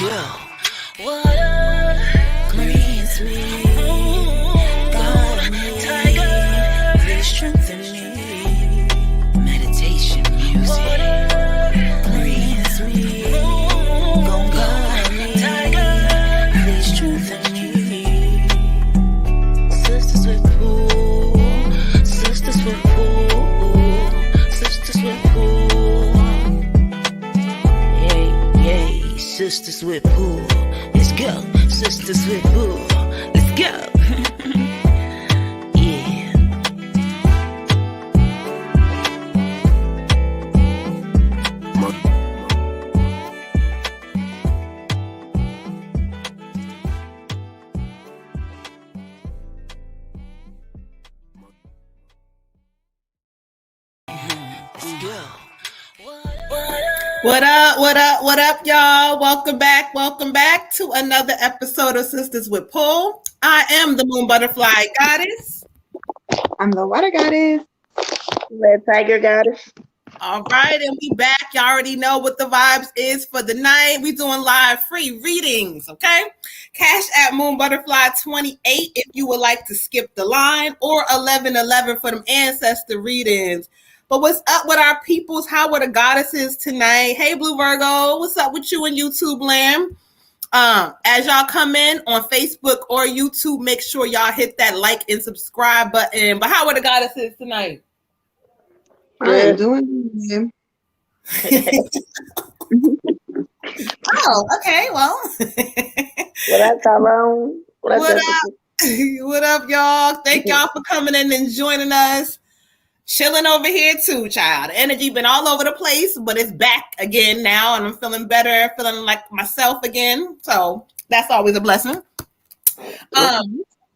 go. What up? Green sweet. God me. Tiger. Please strengthen me. Meditation music. Green sweet. Gon' go me. Tiger. Please strengthen me. Sistas Wit pool. Sistas Wit pool. Sistas Wit pool. Yay. Sistas Wit pool. Let's go. Sistas Wit pool. Let's go. Yeah. Let's go. What up, y'all? Welcome back to another episode of Sistas Wit Pool. I am the Moon Butterfly Goddess. I'm the Water Goddess. Red Tiger Goddess. All right, and we back. Y'all already know what the vibes is for the night. We doing live free readings, okay? Cash at Moon Butterfly 28 if you would like to skip the line, or 1111 for them ancestor readings. But what's up with our peoples? How are the goddesses tonight? Hey, Blue Virgo, what's up with you and YouTube land? As y'all come in on Facebook or YouTube, make sure y'all hit that like and subscribe button. But how are the goddesses tonight? I am doing good. Oh, okay. Well, What up, Tyrone? what up? What up, y'all? Thank y'all for coming in and joining us. Chilling over here too, child. Energy been all over the place, but it's back again now, and I'm feeling better, feeling like myself again. So that's always a blessing.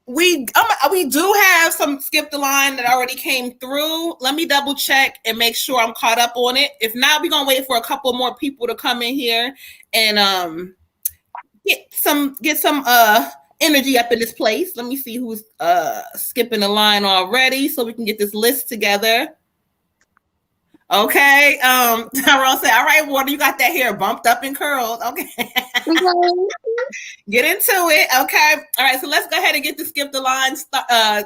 We do have some skip the line that already came through. Let me double check and make sure I'm caught up on it. If not, we're gonna wait for a couple more people to come in here and get some energy up in this place. Let me see who's skipping the line already so we can get this list together. Okay. Tyrone said, all right, Water, you got that hair bumped up and curled. Okay. Get into it. Okay. All right. So let's go ahead and get the skip the line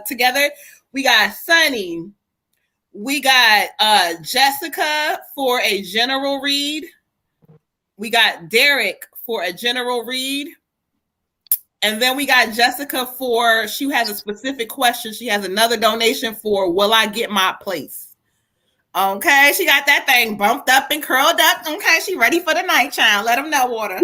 together. We got Sunny. We got Jessica for a general read. We got Derek for a general read. And then we got Jessica for, she has a specific question. She has another donation for, will I get my place? Okay, she got that thing bumped up and curled up. Okay, she ready for the night, child. Let them know, Water.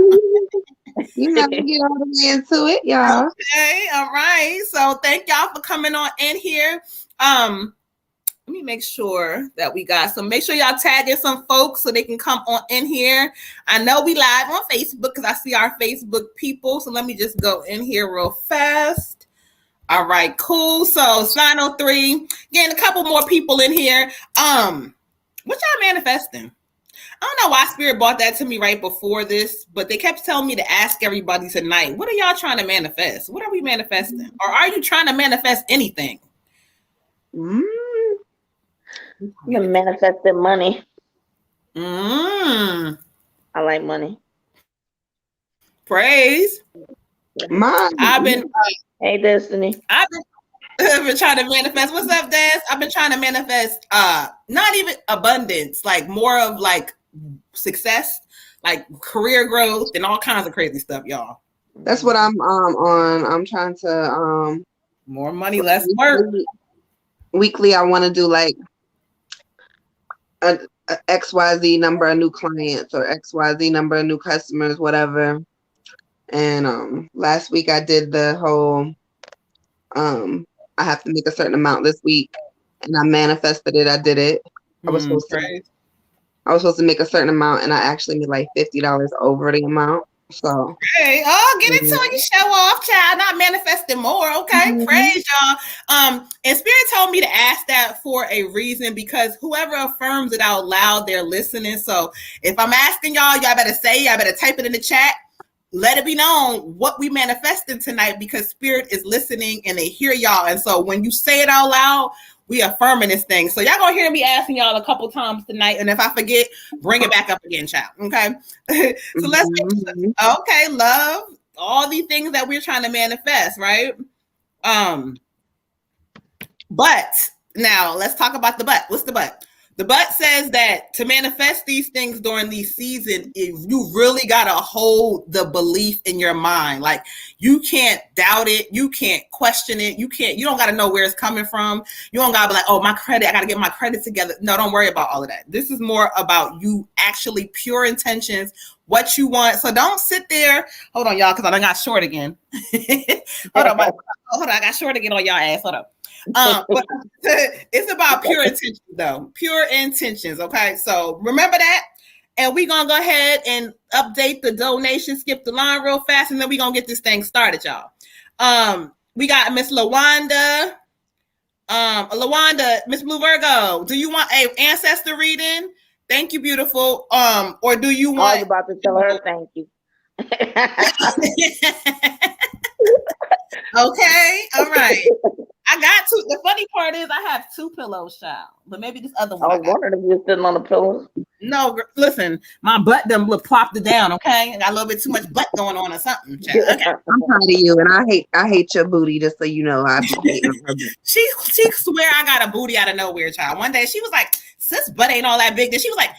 You know, get all the way into it, y'all. Okay, all right. So thank y'all for coming on in here. Let me make sure that we got some. Make sure y'all tag in some folks so they can come on in here. I know we live on Facebook because I see our Facebook people. So let me just go in here real fast. All right, cool. So it's 9:03. Getting a couple more people in here. What y'all manifesting? I don't know why Spirit brought that to me right before this, but they kept telling me to ask everybody tonight, what are y'all trying to manifest? What are we manifesting? Or are you trying to manifest anything? You manifested money. I like money. Praise. I've been hey Destiny. I've been trying to manifest. What's up, Des? I've been trying to manifest not even abundance, like more of like success, like career growth and all kinds of crazy stuff, y'all. That's what I'm on. I'm trying to more money, less work. Weekly, I want to do like a XYZ number of new clients or XYZ number of new customers, whatever. And last week I did the whole I have to make a certain amount this week, and I manifested it. I did it. I was supposed to make a certain amount, and I actually made like $50 over the amount. So hey, get into it. You show off, child. Not manifesting more. Okay, praise y'all. And Spirit told me to ask that for a reason, because whoever affirms it out loud, they're listening. So if I'm asking y'all better say, y'all better type it in the chat. Let it be known what we manifesting tonight, because Spirit is listening and they hear y'all. And so when you say it out loud, we affirming this thing. So y'all gonna hear me asking y'all a couple times tonight, and if I forget, bring it back up again, child. Okay. So let's okay, love, all these things that we're trying to manifest, right? But now let's talk about the but. What's the but? The but says that to manifest these things during these seasons, you really gotta hold the belief in your mind. Like you can't doubt it, you can't question it, you don't gotta know where it's coming from. You don't gotta be like, oh, my credit, I gotta get my credit together. No, don't worry about all of that. This is more about you actually pure intentions, what you want. So don't sit there. Hold on, y'all, because I got short again. hold on, I got short again on y'all ass. Hold up. But it's about pure intentions, though. Pure intentions. Okay, so remember that, and we're gonna go ahead and update the donation, skip the line real fast, and then we're gonna get this thing started, y'all. We got Miss Lawanda. Lawanda, Miss Blue Virgo, do you want a ancestor reading? Thank you, beautiful. Or do you want? I was about to tell her thank you. Okay, all right. I got two. The funny part is I have two pillows, child, but maybe this other one. I was wondering if you were sitting on the pillow. No, listen, my butt done plopped it down. Okay, I got a little bit too much butt going on or something. Child. Okay. I'm proud of you, and I hate your booty. Just so you know, I be hating on her booty. She swear I got a booty out of nowhere, child. One day she was like, "Sis, butt ain't all that big." Then she was like,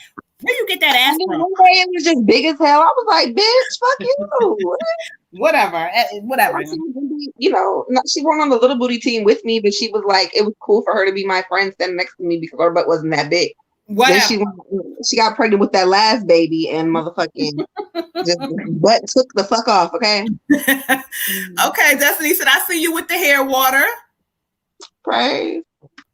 "Where you get that ass from?" One day it was just big as hell. I was like, "Bitch, fuck you." Whatever. You know, she wasn't on the little booty team with me, but she was like, it was cool for her to be my friend standing next to me because her butt wasn't that big. Then she got pregnant with that last baby and motherfucking just butt took the fuck off. Okay. Okay, Destiny said, I see you with the hair water. Praise.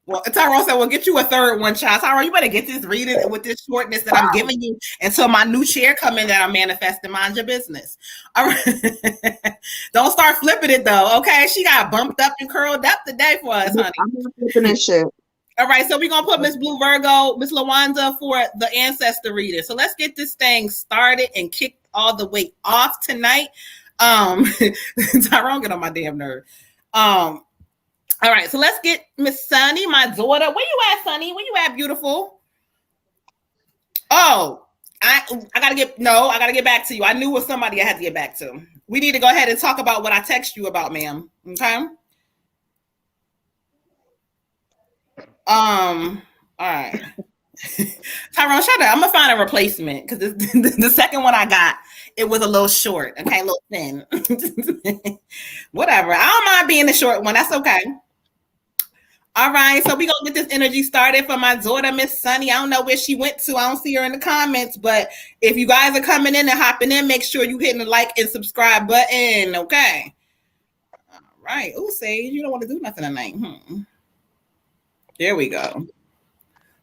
Well, Tyrone said, well, get you a third one, child. Tyrone, you better get this reading with this shortness that I'm giving you until my new chair come in that I'm manifesting. Mind your business. All right. Don't start flipping it, though, okay? She got bumped up and curled up today for us, honey. I'm not flipping this shit. All right, so we're going to put Miss Blue Virgo, Miss Lawanda for the ancestor reader. So let's get this thing started and kick all the way off tonight. Tyrone, get on my damn nerve. All right, so let's get Miss Sunny, my daughter. Where you at, Sunny? Where you at, beautiful? Oh, I gotta get back to you. I knew it was somebody I had to get back to. We need to go ahead and talk about what I text you about, ma'am. Okay. All right. Tyrone, shut up. I'm gonna find a replacement because the second one I got, it was a little short. Okay, a little thin. Whatever. I don't mind being the short one. That's okay. All right, so we're going to get this energy started for my daughter, Miss Sunny. I don't know where she went to. I don't see her in the comments, but if you guys are coming in and hopping in, make sure you hitting the like and subscribe button, okay? All right. Oh, Sage, you don't want to do nothing tonight. There we go.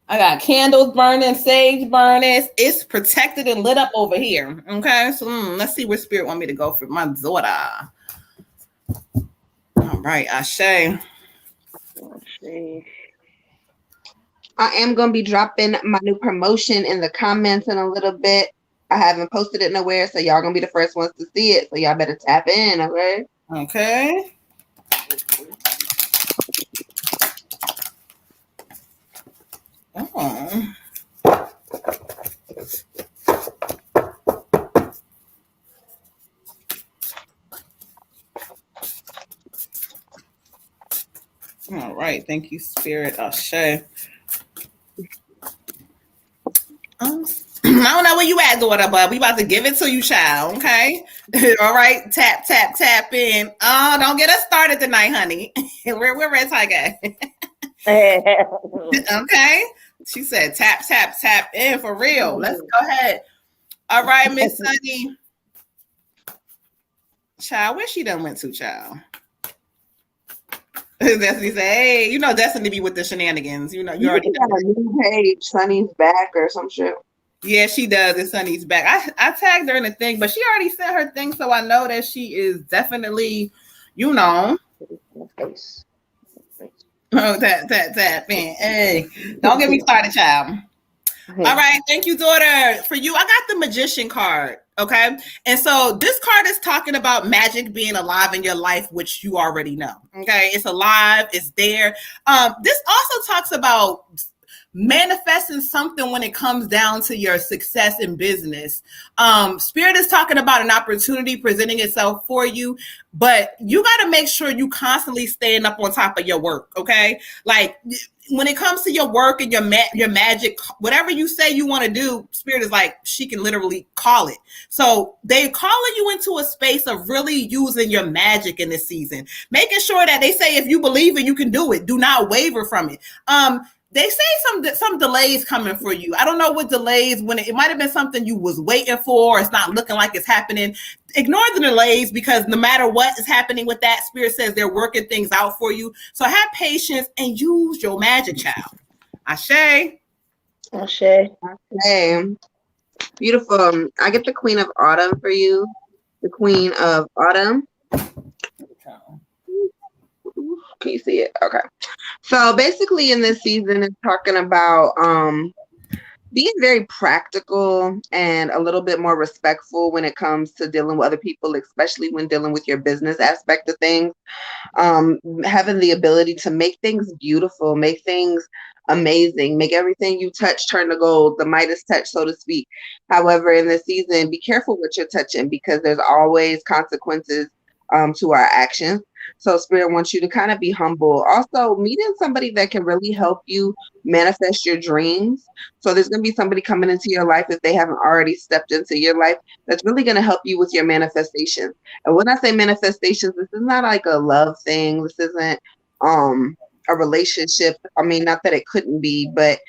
I got candles burning, sage burning. It's protected and lit up over here, okay? So let's see where Spirit want me to go for my daughter. All right, Ashe. I am going to be dropping my new promotion in the comments in a little bit. I haven't posted it nowhere, so y'all going to be the first ones to see it. So y'all better tap in, okay? Okay. Oh. All right. Thank you, Spirit. Ashe. I don't know where you at, daughter, but we about to give it to you, child. Okay. All right. Tap, tap, tap in. Oh, don't get us started tonight, honey. We're Red Tiger. Okay. She said tap, tap, tap in for real. Let's go ahead. All right, Miss Sunny. Child, where she done went to, child? Destiny said, hey, you know Destiny be with the shenanigans. You know, you already got a new page, Sunny's back or some shit. Yeah, she does. It's Sunny's back. I tagged her in the thing, but she already sent her thing, so I know that she is definitely, you know. Oh, tap, man. Hey, don't get me started, child. All right, thank you, daughter. For you, I got the Magician card. Okay. And so this card is talking about magic being alive in your life, which you already know. Okay. It's alive. It's there. This also talks about manifesting something when it comes down to your success in business. Spirit is talking about an opportunity presenting itself for you, but you got to make sure you constantly staying up on top of your work. Okay. Like, when it comes to your work and your magic, whatever you say you want to do, Spirit is like, she can literally call it. So they're calling you into a space of really using your magic in this season, making sure that they say, if you believe it, you can do it. Do not waver from it. They say some delays coming for you. I don't know what delays, when it might have been something you was waiting for. It's not looking like it's happening. Ignore the delays, because no matter what is happening with that, Spirit says they're working things out for you. So have patience and use your magic, child. Ashe. Ashe. Hey, beautiful. I get the Queen of Autumn for you. The Queen of Autumn. Can you see it? Okay. So basically in this season, it's talking about being very practical and a little bit more respectful when it comes to dealing with other people, especially when dealing with your business aspect of things. Having the ability to make things beautiful, make things amazing, make everything you touch turn to gold, the Midas touch, so to speak. However, in this season, be careful what you're touching, because there's always consequences to our actions. So Spirit wants you to kind of be humble. Also, meeting somebody that can really help you manifest your dreams. So there's going to be somebody coming into your life, if they haven't already stepped into your life, that's really going to help you with your manifestations. And when I say manifestations, this is not like a love thing. This isn't a relationship. I mean, not that it couldn't be, but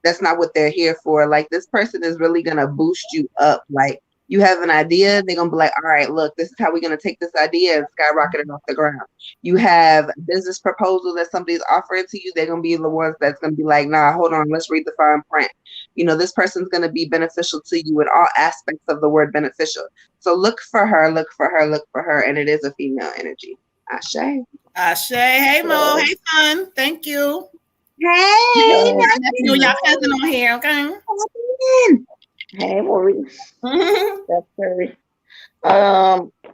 that's not what they're here for. Like, this person is really going to boost you up. Like, you have an idea, they're going to be like, all right, look, this is how we're going to take this idea and skyrocket it off the ground. You have a business proposal that somebody's offering to you, they're going to be the ones that's going to be like, nah, hold on, let's read the fine print. You know, this person's going to be beneficial to you in all aspects of the word beneficial. So look for her, look for her, look for her. And it is a female energy. Ashe. Ashe. Hey, Mo. Hey, son. Thank you. Hey, You and your cousin on here, okay? Hey, Maurice. That's very.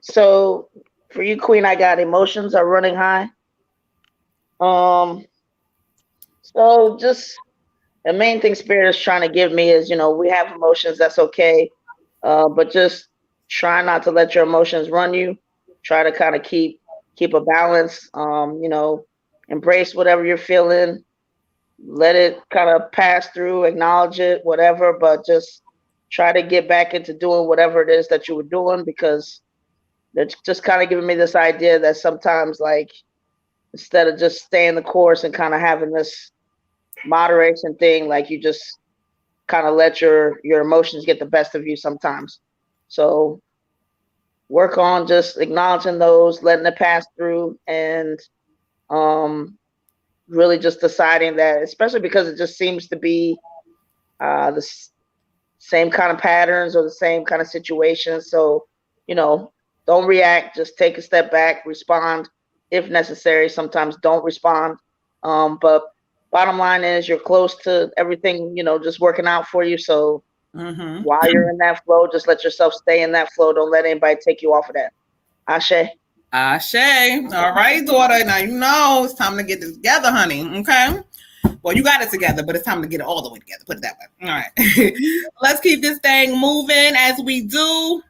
So for you, Queen, I got emotions are running high. So just the main thing Spirit is trying to give me is, we have emotions, that's okay. But just try not to let your emotions run you. Try to kind of keep a balance. Embrace whatever you're feeling. Let it kind of pass through, acknowledge it, whatever, but just try to get back into doing whatever it is that you were doing, because they're just kind of giving me this idea that sometimes, like, instead of just staying the course and kind of having this moderation thing, like, you just kind of let your emotions get the best of you sometimes. So work on just acknowledging those, letting it pass through, and really just deciding that, especially because it just seems to be the same kind of patterns or the same kind of situations. So, don't react, just take a step back, respond if necessary. Sometimes don't respond. But bottom line is you're close to everything, just working out for you. So while you're in that flow, just let yourself stay in that flow. Don't let anybody take you off of that. Ashe. Ashe. All right, daughter. Now it's time to get this together, honey. Okay. Well, you got it together, but it's time to get it all the way together. Put it that way. All right. Let's keep this thing moving as we do.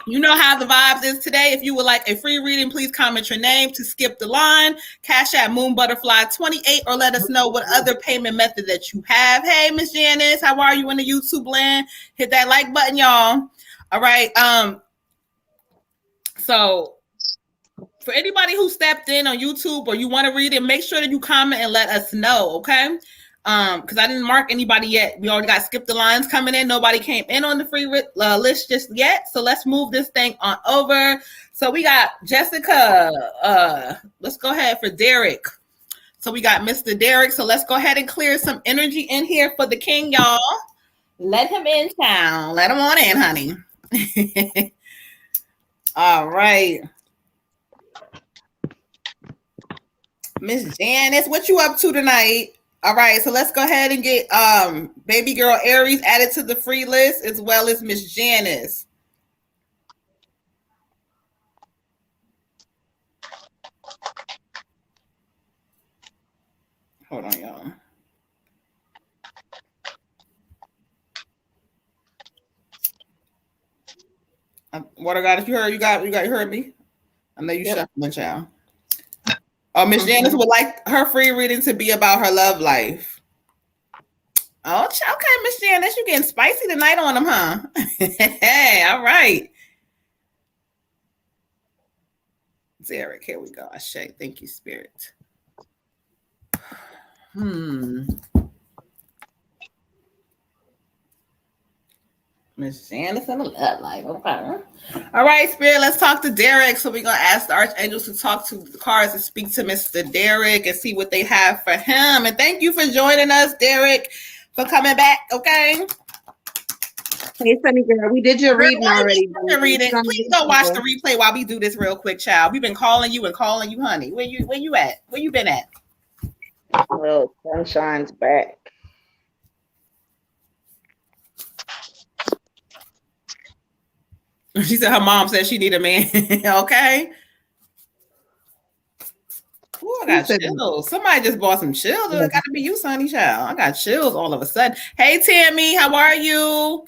You know how the vibes is today. If you would like a free reading, please comment your name to skip the line. Cash at Moon Butterfly 28, or let us know what other payment method that you have. Hey, Miss Janice, how are you in the YouTube land? Hit that like button, y'all. All right. So for anybody who stepped in on YouTube or you want to read it, make sure that you comment and let us know, okay? Because I didn't mark anybody yet. We already got skip the lines coming in. Nobody came in on the free list just yet. So let's move this thing on over. So we got Jessica. Let's go ahead for Derek. So we got Mr. Derek. So let's go ahead and clear some energy in here for the king, y'all. Let him in town. Let him on in, honey. All right. Miss Janice, what you up to tonight? All right, so let's go ahead and get baby girl Aries added to the free list, as well as Miss Janice. Hold on, y'all. Water God, if you heard, you heard me. I know you shuffling, child. Oh, Miss Janice would like her free reading to be about her love life. Oh, okay, Miss Janice, you getting spicy tonight on them, huh? Hey, all right. Derek, here we go. Ashe, thank you, Spirit. Miss Janice and the love life. Okay. All right, Spirit, let's talk to Derek. So we're going to ask the archangels to talk to the cards and speak to Mr. Derek and see what they have for him. And thank you for joining us, Derek, for coming back, okay? Hey, Sunny girl, we did your reading already. Please go watch the replay while we do this real quick, child. We've been calling you, honey. Where you at? Where you been at? Well, Sunshine's back. She said her mom said she need a man. Okay. Ooh, I got chills. Somebody just bought some chills. It got to be you, Sunny child. I got chills all of a sudden. Hey, Tammy, how are you?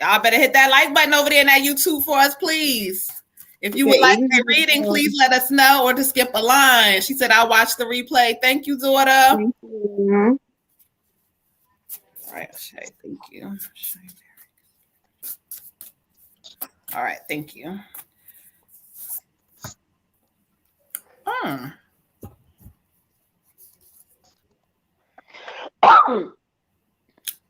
Y'all better hit that like button over there in that YouTube for us, please. If you would like a reading, please let us know, or to skip a line. She said, I'll watch the replay. Thank you, daughter. Thank you. All right, Shay, thank you. All right, thank you.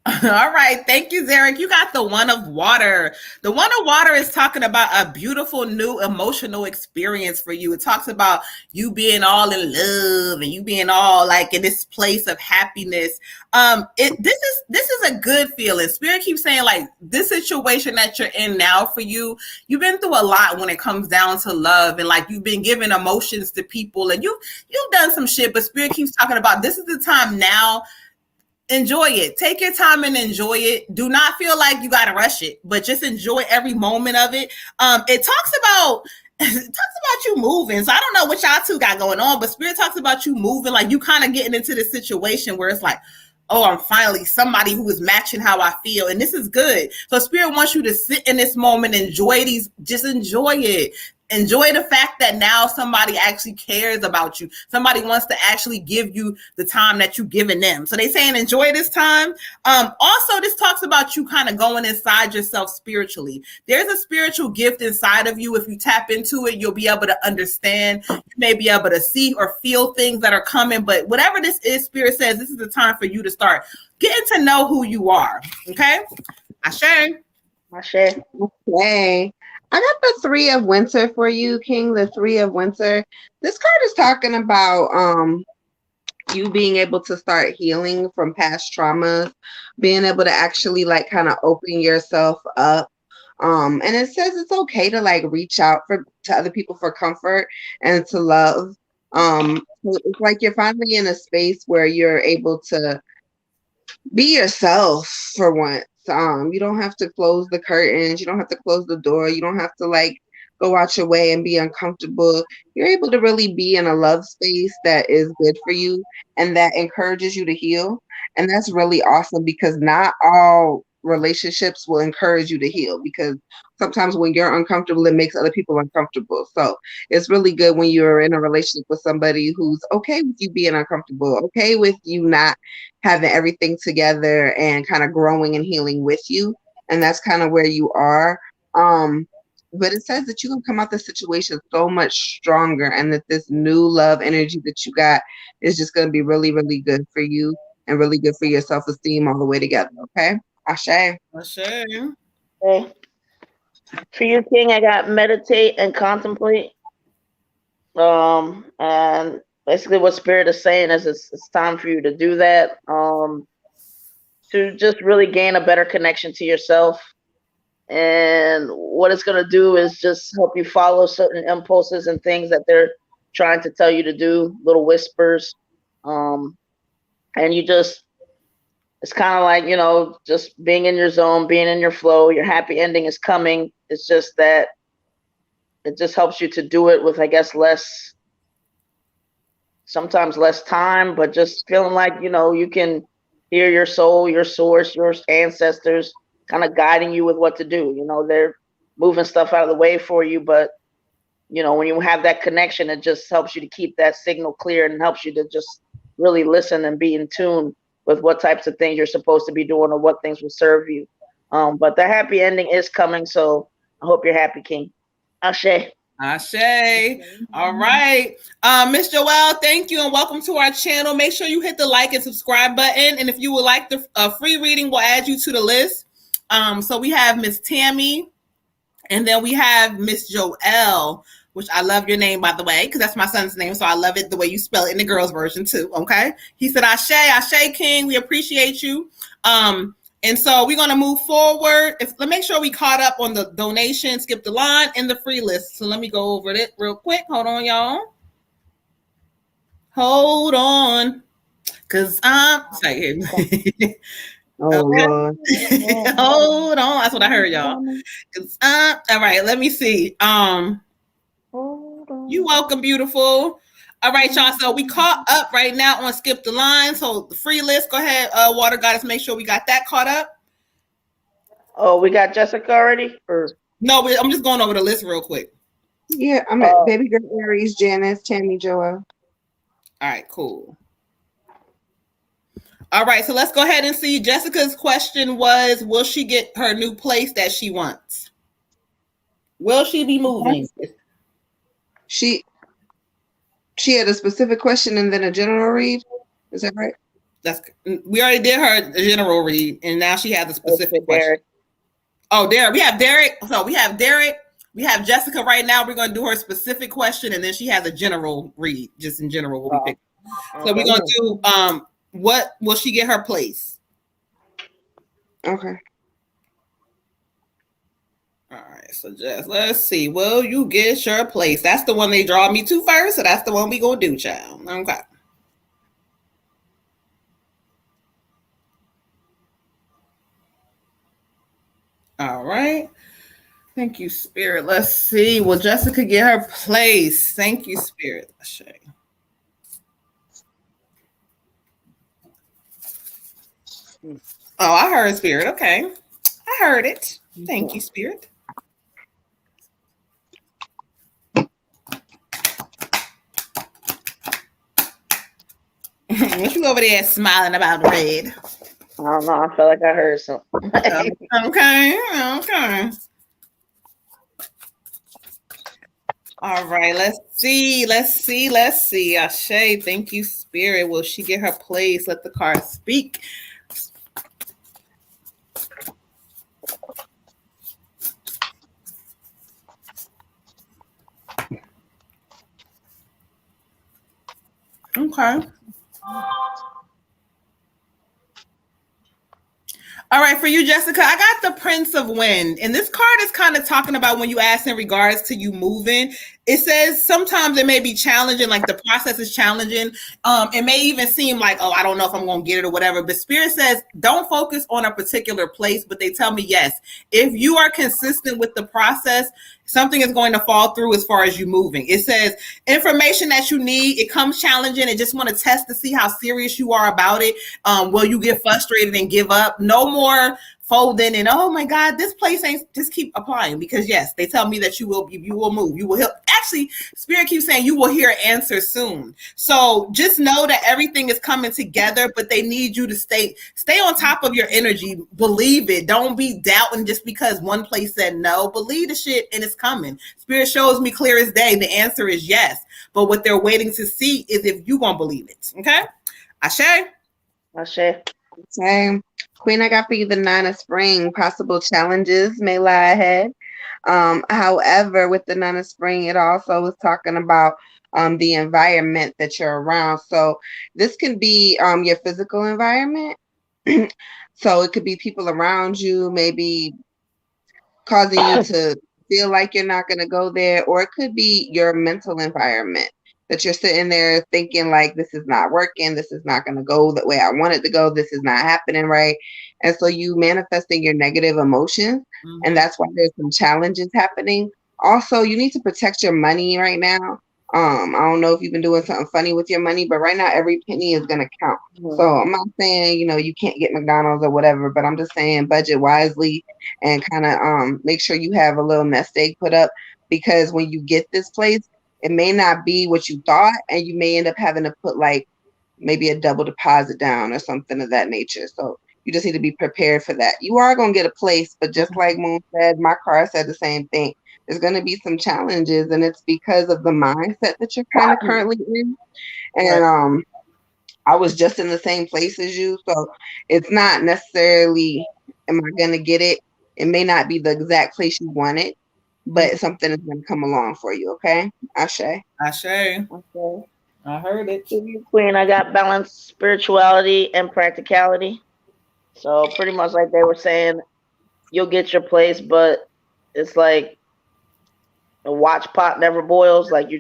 All right. Thank you, Derek. You got the One of Water. The One of Water is talking about a beautiful new emotional experience for you. It talks about you being all in love and you being all like in this place of happiness. This is a good feeling. Spirit keeps saying like this situation that you're in now for you, you've been through a lot when it comes down to love, and like you've been giving emotions to people and you've done some shit, but Spirit keeps talking about this is the time now. Enjoy it. Take your time and enjoy it. Do not feel like you got to rush it, but just enjoy every moment of it. It talks about you moving. So I don't know what y'all two got going on, but Spirit talks about you moving, like you kind of getting into this situation where it's like, oh, I'm finally somebody who is matching how I feel. And this is good. So Spirit wants you to sit in this moment, just enjoy it. Enjoy the fact that now somebody actually cares about you. Somebody wants to actually give you the time that you've given them. So they saying enjoy this time. Also, this talks about you kind of going inside yourself spiritually. There's a spiritual gift inside of you. If you tap into it, you'll be able to understand. You may be able to see or feel things that are coming. But whatever this is, Spirit says this is the time for you to start getting to know who you are. Okay? Ashe. Okay. I got the Three of Winter for you, King. The Three of Winter. This card is talking about you being able to start healing from past traumas, being able to actually like kind of open yourself up. And it says it's okay to like reach out to other people for comfort and to love. It's like you're finally in a space where you're able to be yourself for once. You don't have to close the curtains. You don't have to close the door. You don't have to like go out your way and be uncomfortable. You're able to really be in a love space that is good for you and that encourages you to heal. And that's really awesome because not all relationships will encourage you to heal, because sometimes when you're uncomfortable, it makes other people uncomfortable. So it's really good when you're in a relationship with somebody who's okay with you being uncomfortable, okay with you not having everything together and kind of growing and healing with you. And that's kind of where you are. But it says that you can come out the situation so much stronger, and that this new love energy that you got is just going to be really, really good for you and really good for your self-esteem all the way together. Okay? Ashe. Ashe. Okay. For you, King, I got meditate and contemplate. And basically what Spirit is saying is it's time for you to do that. To just really gain a better connection to yourself. And what it's going to do is just help you follow certain impulses and things that they're trying to tell you to do, little whispers. And it's kind of like, just being in your zone, being in your flow. Your happy ending is coming. It's just that it just helps you to do it with, I guess, less sometimes less time, but just feeling like, you can hear your soul, your source, your ancestors kind of guiding you with what to do. They're moving stuff out of the way for you, but when you have that connection, it just helps you to keep that signal clear and helps you to just really listen and be in tune with what types of things you're supposed to be doing or what things will serve you. But the happy ending is coming, so I hope you're happy, King. Ashe. Ashe. All right. Miss Joelle, thank you and welcome to our channel. Make sure you hit the like and subscribe button. And if you would like the free reading, we'll add you to the list. So we have Miss Tammy, and then we have Miss Joelle, which I love your name, by the way, because that's my son's name. So I love it the way you spell it in the girls' version too. Okay. He said, Ashe, Ashe King. We appreciate you. And so we're going to move forward. Let's make sure we caught up on the donation, skip the line, and the free list. So let me go over it real quick. Hold on, y'all. Hold on. Because I'm sorry. Oh, Lord. Hold on. That's what I heard, y'all. All right, let me see. You welcome, beautiful. All right, y'all. So we caught up right now on Skip the Line. So the free list, go ahead, Water Goddess, make sure we got that caught up. Oh, we got Jessica already? No, I'm just going over the list real quick. Yeah, I'm at Baby Girl Aries, Janice, Tammy, Joelle. All right, cool. All right, so let's go ahead and see. Jessica's question was, will she get her new place that she wants? Will she be moving? She had a specific question and then a general read. Is that right? We already did her general read, and now she has a specific question. Derek. Oh, Derek. We have Derek. So we have Derek. We have Jessica right now. We're going to do her specific question, and then she has a general read, just in general. What we pick. So we're going to do what will she get her place? Okay. All right, so just let's see. Will you get your place? That's the one they draw me to first, so that's the one we gonna do, child. Okay. All right. Thank you, Spirit. Let's see. Will Jessica get her place? Thank you, Spirit. Oh, I heard Spirit. Okay. I heard it. Thank you, Spirit. What you over there smiling about, Red? I don't know. I felt like I heard something. Okay. All right. Let's see. Ashe, thank you, Spirit. Will she get her place? Let the card speak. Okay. All right, for you, Jessica, I got the Prince of Wind. And this card is kind of talking about when you ask in regards to you moving. It says sometimes it may be challenging, like the process is challenging. It may even seem like, oh, I don't know if I'm going to get it or whatever. But Spirit says, don't focus on a particular place. But they tell me, yes, if you are consistent with the process, something is going to fall through as far as you moving. It says information that you need. It comes challenging and just want to test to see how serious you are about it. Will you get frustrated and give up? No more folding and, oh my God, this place ain't, just keep applying, because yes, they tell me that you will move. You will help. Actually, Spirit keeps saying you will hear an answer soon. So just know that everything is coming together, but they need you to stay on top of your energy. Believe it. Don't be doubting just because one place said no. Believe the shit and it's coming. Spirit shows me clear as day. The answer is yes. But what they're waiting to see is if you gonna believe it. Okay? Ashe? Ashe. Okay. Queen, I got for you the 9 of Spring. Possible challenges may lie ahead. However, with the 9 of Spring, it also was talking about the environment that you're around. So this can be your physical environment. So it could be people around you, maybe causing you to feel like you're not going to go there, or it could be your mental environment that you're sitting there thinking like, this is not working, this is not going to go the way I want it to go, this is not happening right. And so you manifesting your negative emotions, and that's why there's some challenges happening. Also, you need to protect your money right now. I don't know if you've been doing something funny with your money, but right now every penny is gonna count. Mhm. So I'm not saying, you can't get McDonald's or whatever, but I'm just saying budget wisely and kind of make sure you have a little nest egg put up, because when you get this place, it may not be what you thought, and you may end up having to put like maybe a double deposit down or something of that nature. So you just need to be prepared for that. You are gonna get a place, but just like Moon said, my car said the same thing. There's going to be some challenges, and it's because of the mindset that you're kind of currently in. And Right. I was just in the same place as you, so it's not necessarily am I going to get it. It may not be the exact place you want it, but something is going to come along for you. Okay, Ashe. Ashe. Okay. I heard it. To you, Queen, I got balance, spirituality, and practicality. So pretty much like they were saying, you'll get your place, but it's like a watch pot never boils. Like your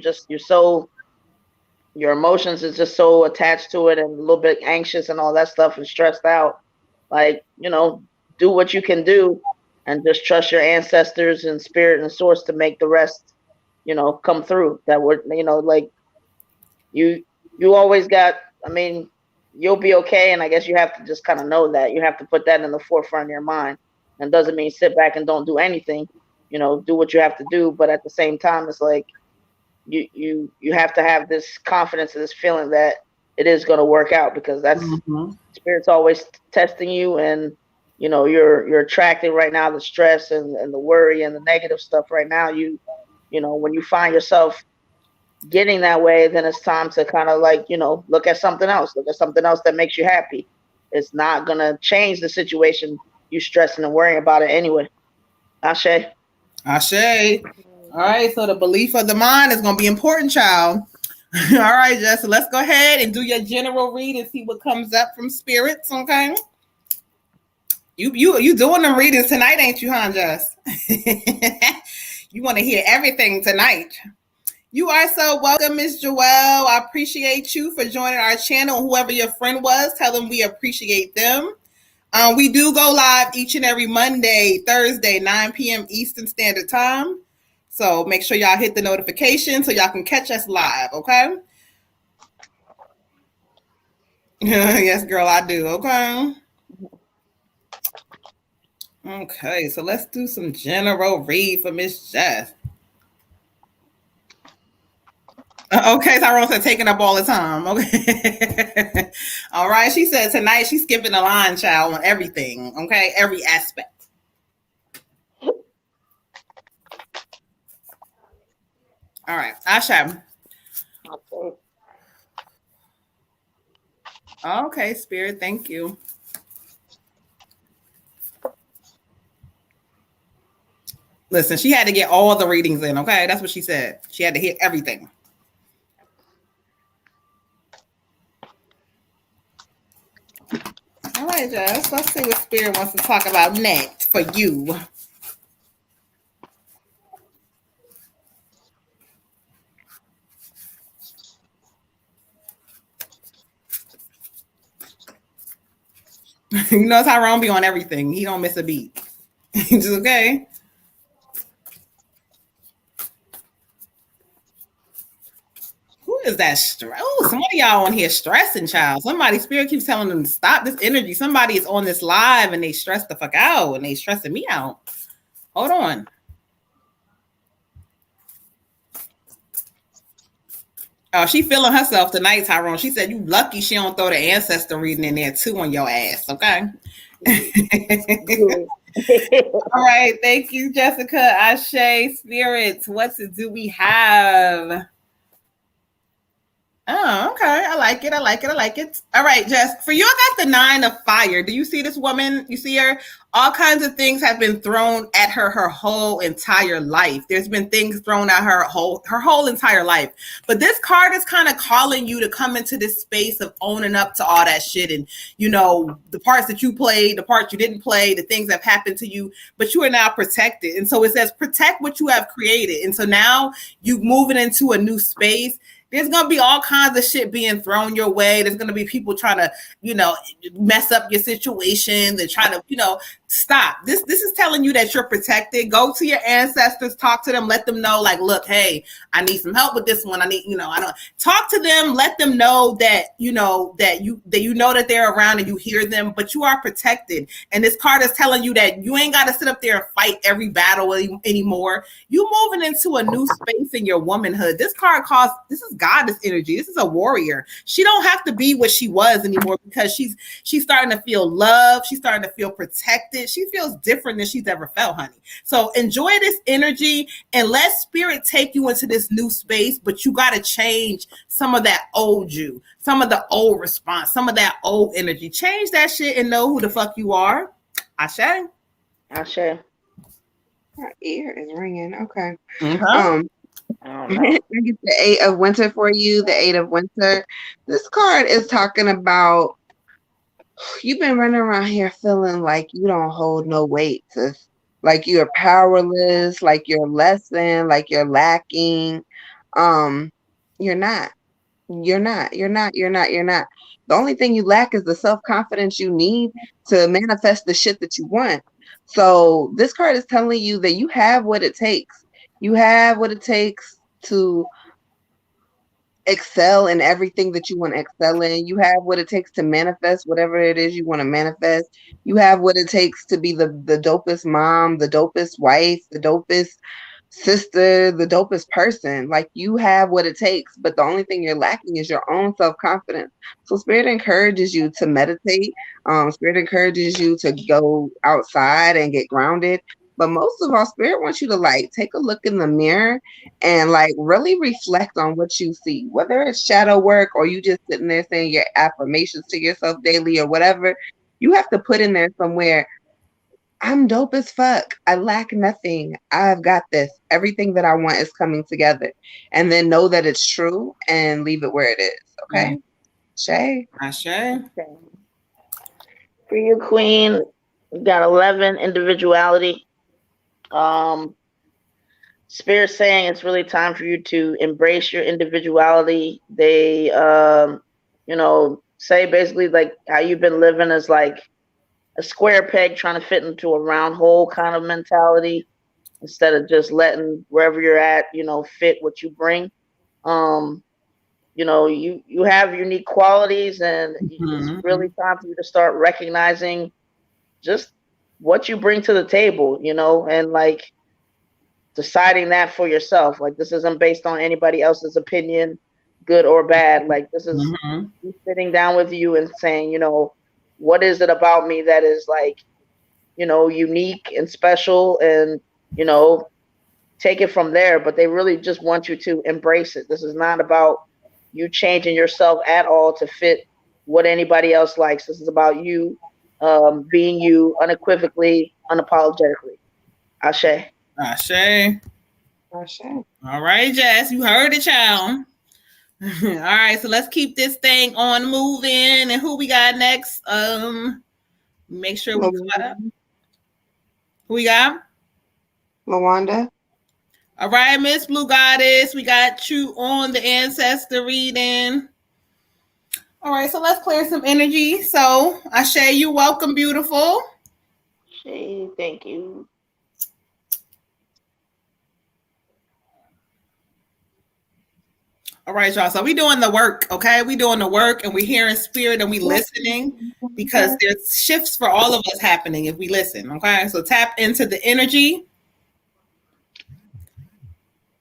emotions is just so attached to it and a little bit anxious and all that stuff and stressed out. Like, do what you can do and just trust your ancestors and spirit and source to make the rest, come through. That would, like you always got, I mean, you'll be okay. And I guess you have to just kind of know that. You have to put that in the forefront of your mind. And doesn't mean sit back and don't do anything. Do what you have to do. But at the same time, it's like you have to have this confidence and this feeling that it is going to work out, because that's spirit's always testing you, and you're attracting right now the stress and the worry and the negative stuff right now. When you find yourself getting that way, then it's time to kind of like, look at something else. Look at something else that makes you happy. It's not going to change the situation you stressing and worrying about it anyway. Ashe. Ashe. All right, so the belief of the mind is going to be important, child. All right, Jess, let's go ahead and do your general read and see what comes up from spirits, okay? You doing them readings tonight, ain't you, huh, Jess? You want to hear everything tonight. You are so welcome, Miss Joelle. I appreciate you for joining our channel. Whoever your friend was, tell them we appreciate them. We do go live each and every Monday, Thursday, 9 p.m. Eastern Standard Time. So make sure y'all hit the notification so y'all can catch us live, okay? Yes, girl, I do, okay? Okay, so let's do some general read for Miss Jess. Okay, Tyrone said taking up all the time. Okay. All right, she said tonight she's skipping the line, child, on everything, okay? Every aspect. All right, Asha. Okay, Spirit, thank you. Listen, she had to get all the readings in, okay? That's what she said. She had to hit everything. All right, Jess, let's see what Spirit wants to talk about next for you. You know Tyrone be on everything. He don't miss a beat. Just okay. Who is that? Oh, some of y'all on here stressing, child. Somebody, Spirit keeps telling them to stop this energy. Somebody is on this live and they stress the fuck out and they stressing me out. Hold on. Oh, she feeling herself tonight, Tyrone. She said, you lucky she don't throw the ancestor reading in there too on your ass, okay? All right. Thank you, Jessica. Ashe, Spirits. What do we have? Oh, okay. I like it. I like it. I like it. All right, Jess. For you, I got the 9 of fire. Do you see this woman? You see her? All kinds of things have been thrown at her whole entire life. There's been things thrown at her whole entire life. But this card is kind of calling you to come into this space of owning up to all that shit, and the parts that you played, the parts you didn't play, the things that have happened to you, but you are now protected. And so it says protect what you have created. And so now you moving into a new space. There's gonna be all kinds of shit being thrown your way. There's gonna be people trying to, mess up your situations and try to, stop. This is telling you that you're protected. Go to your ancestors, talk to them, let them know, like, look, hey, I need some help with this one. I need, I don't talk to them, let them know that that they're around and you hear them, but you are protected. And this card is telling you that you ain't got to sit up there and fight every battle anymore. You moving into a new space in your womanhood. This card calls, this is goddess energy. This is a warrior. She don't have to be what she was anymore because she's starting to feel love. She's starting to feel protected. She feels different than she's ever felt, honey. So enjoy this energy and let spirit take you into this new space, but you got to change some of that old you, some of the old response, some of that old energy. Change that shit and know who the fuck you are. Ashe. Ashe. My ear is ringing. Okay. Mm-hmm. I get the 8 of Winter for you. The 8 of Winter. This card is talking about you've been running around here feeling like you don't hold no weight, sis. Like you're powerless, like you're less than, like you're lacking. You're not. You're not. The only thing you lack is the self-confidence you need to manifest the shit that you want. So this card is telling you that you have what it takes. You have what it takes to excel in everything that you want to excel in. You have what it takes to manifest whatever it is you want to manifest. You have what it takes to be the dopest mom, the dopest wife, the dopest sister, the dopest person. Like you have what it takes, but the only thing you're lacking is your own self-confidence. So spirit encourages you to meditate. Spirit encourages you to go outside and get grounded. But most of all, spirit wants you to like take a look in the mirror and like really reflect on what you see, whether it's shadow work or you just sitting there saying your affirmations to yourself daily or whatever. You have to put in there somewhere, I'm dope as fuck. I lack nothing. I've got this. Everything that I want is coming together. And then know that it's true and leave it where it is. Okay? Shay? Ashe. For you, Queen, you got 11, individuality. Spirit saying it's really time for you to embrace your individuality. They, say basically like how you've been living as like a square peg trying to fit into a round hole kind of mentality instead of just letting wherever you're at, fit what you bring. You have unique qualities and it's really time for you to start recognizing just what you bring to the table, and like deciding that for yourself. Like this isn't based on anybody else's opinion, good or bad. Like this is me sitting down with you and saying, what is it about me that is like, unique and special, and, take it from there. But they really just want you to embrace it. This is not about you changing yourself at all to fit what anybody else likes. This is about you being you unequivocally, unapologetically. Ashe. Ashe. All right, Jess, you heard it, child. All right, so let's keep this thing on moving. And who we got next? Make sure we caught up. Who we got? Lawanda. All right, Miss Blue Goddess, we got you on the ancestor reading. All right, so let's clear some energy. So, Ashe, you welcome, beautiful. Ashe, thank you. All right, y'all. So we doing the work, okay? We doing the work and we hearing spirit and we listening because there's shifts for all of us happening if we listen, okay? So tap into the energy.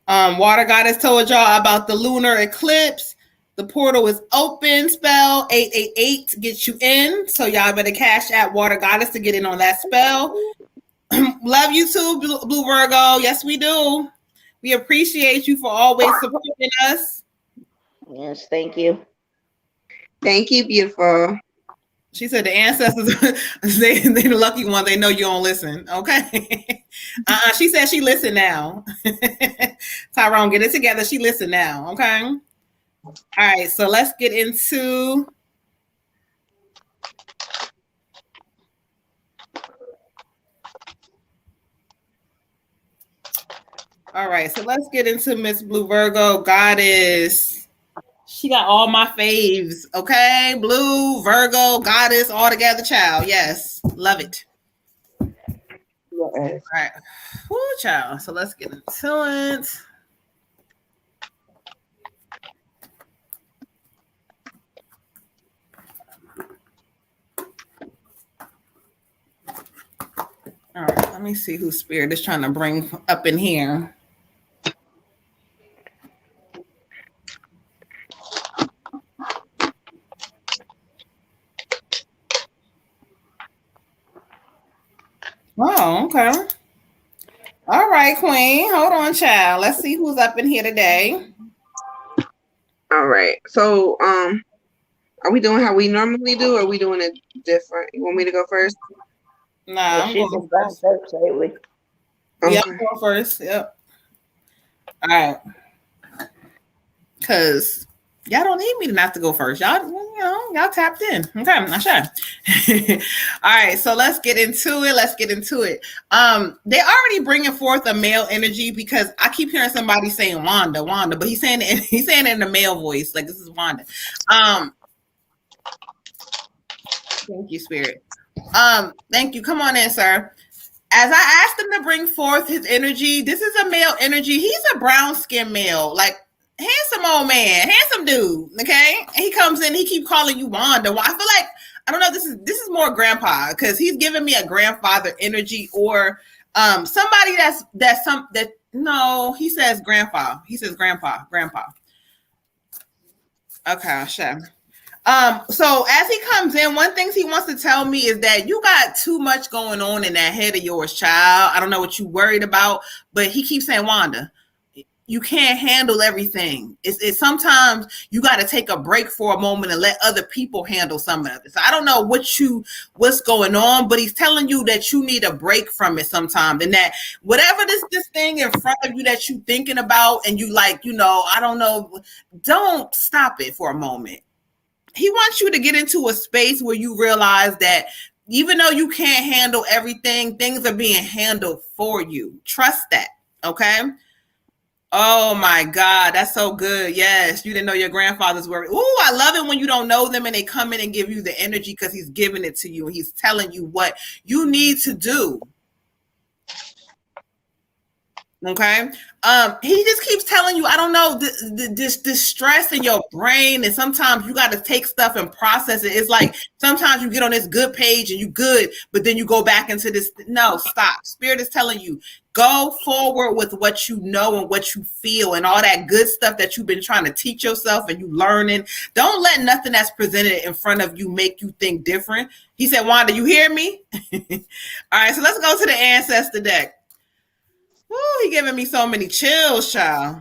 Water Goddess told y'all about the lunar eclipse. The portal is open. Spell 888 to get you in. So y'all better cash at Water Goddess to get in on that spell. Love you too, Blue Virgo. Yes, we do. We appreciate you for always supporting us. Yes, thank you. Thank you, beautiful. She said the ancestors, they the lucky one. They know you don't listen. Okay. She said she listen now. Tyrone, get it together. She listen now. Okay. All right. So let's get into. All right. So let's get into Miss Blue Virgo, Goddess. She got all my faves. Okay, Blue, Virgo, Goddess, all together, child. Yes, love it. All right, woo, child. So let's get into it. All right, let me see who Spirit is trying to bring up in here. Oh, okay. All right, Queen. Hold on, child. Let's see who's up in here today. All right. So, are we doing how we normally do, or are we doing it different? You want me to go first? Nah, I'm going first. Lately. Okay. Yeah, I'm going first. Yep. All right. Because y'all don't need me to not to go first. Y'all, y'all tapped in. Okay, I'm not sure. All right, so let's get into it. They already bringing forth a male energy because I keep hearing somebody saying Wanda, but he's saying it in a male voice, like this is Wanda. Thank you, Spirit. Thank you. Come on in, sir. As I asked him to bring forth his energy, this is a male energy. He's a brown skinned male, like handsome old man, handsome dude. Okay, and he comes in, he keep calling you Wanda. I feel like I don't know. This is more grandpa because he's giving me a grandfather energy or somebody that no. He says grandpa. He says grandpa. Okay, sure. So as he comes in, one thing he wants to tell me is that you got too much going on in that head of yours, child. I don't know what you worried about, but he keeps saying, Wanda, you can't handle everything. It's sometimes you got to take a break for a moment and let other people handle some of it. So I don't know what's going on, but he's telling you that you need a break from it sometimes, and that whatever this thing in front of you that you thinking about, and you like, I don't know, don't stop it for a moment. He wants you to get into a space where you realize that even though you can't handle everything, things are being handled for you. Trust that. Okay. Oh my God, that's so good. Yes, you didn't know your grandfather's worried. Ooh, I love it when you don't know them and they come in and give you the energy because he's giving it to you and he's telling you what you need to do. Okay. He just keeps telling you, I don't know, this stress in your brain, and sometimes you got to take stuff and process it. It's like sometimes you get on this good page and you good, but then you go back into this. No, stop. Spirit is telling you, go forward with what you know and what you feel and all that good stuff that you've been trying to teach yourself and you learning. Don't let nothing that's presented in front of you make you think different. He said, Wanda, you hear me? All right, so let's go to the ancestor deck. Ooh, he giving me so many chills, child.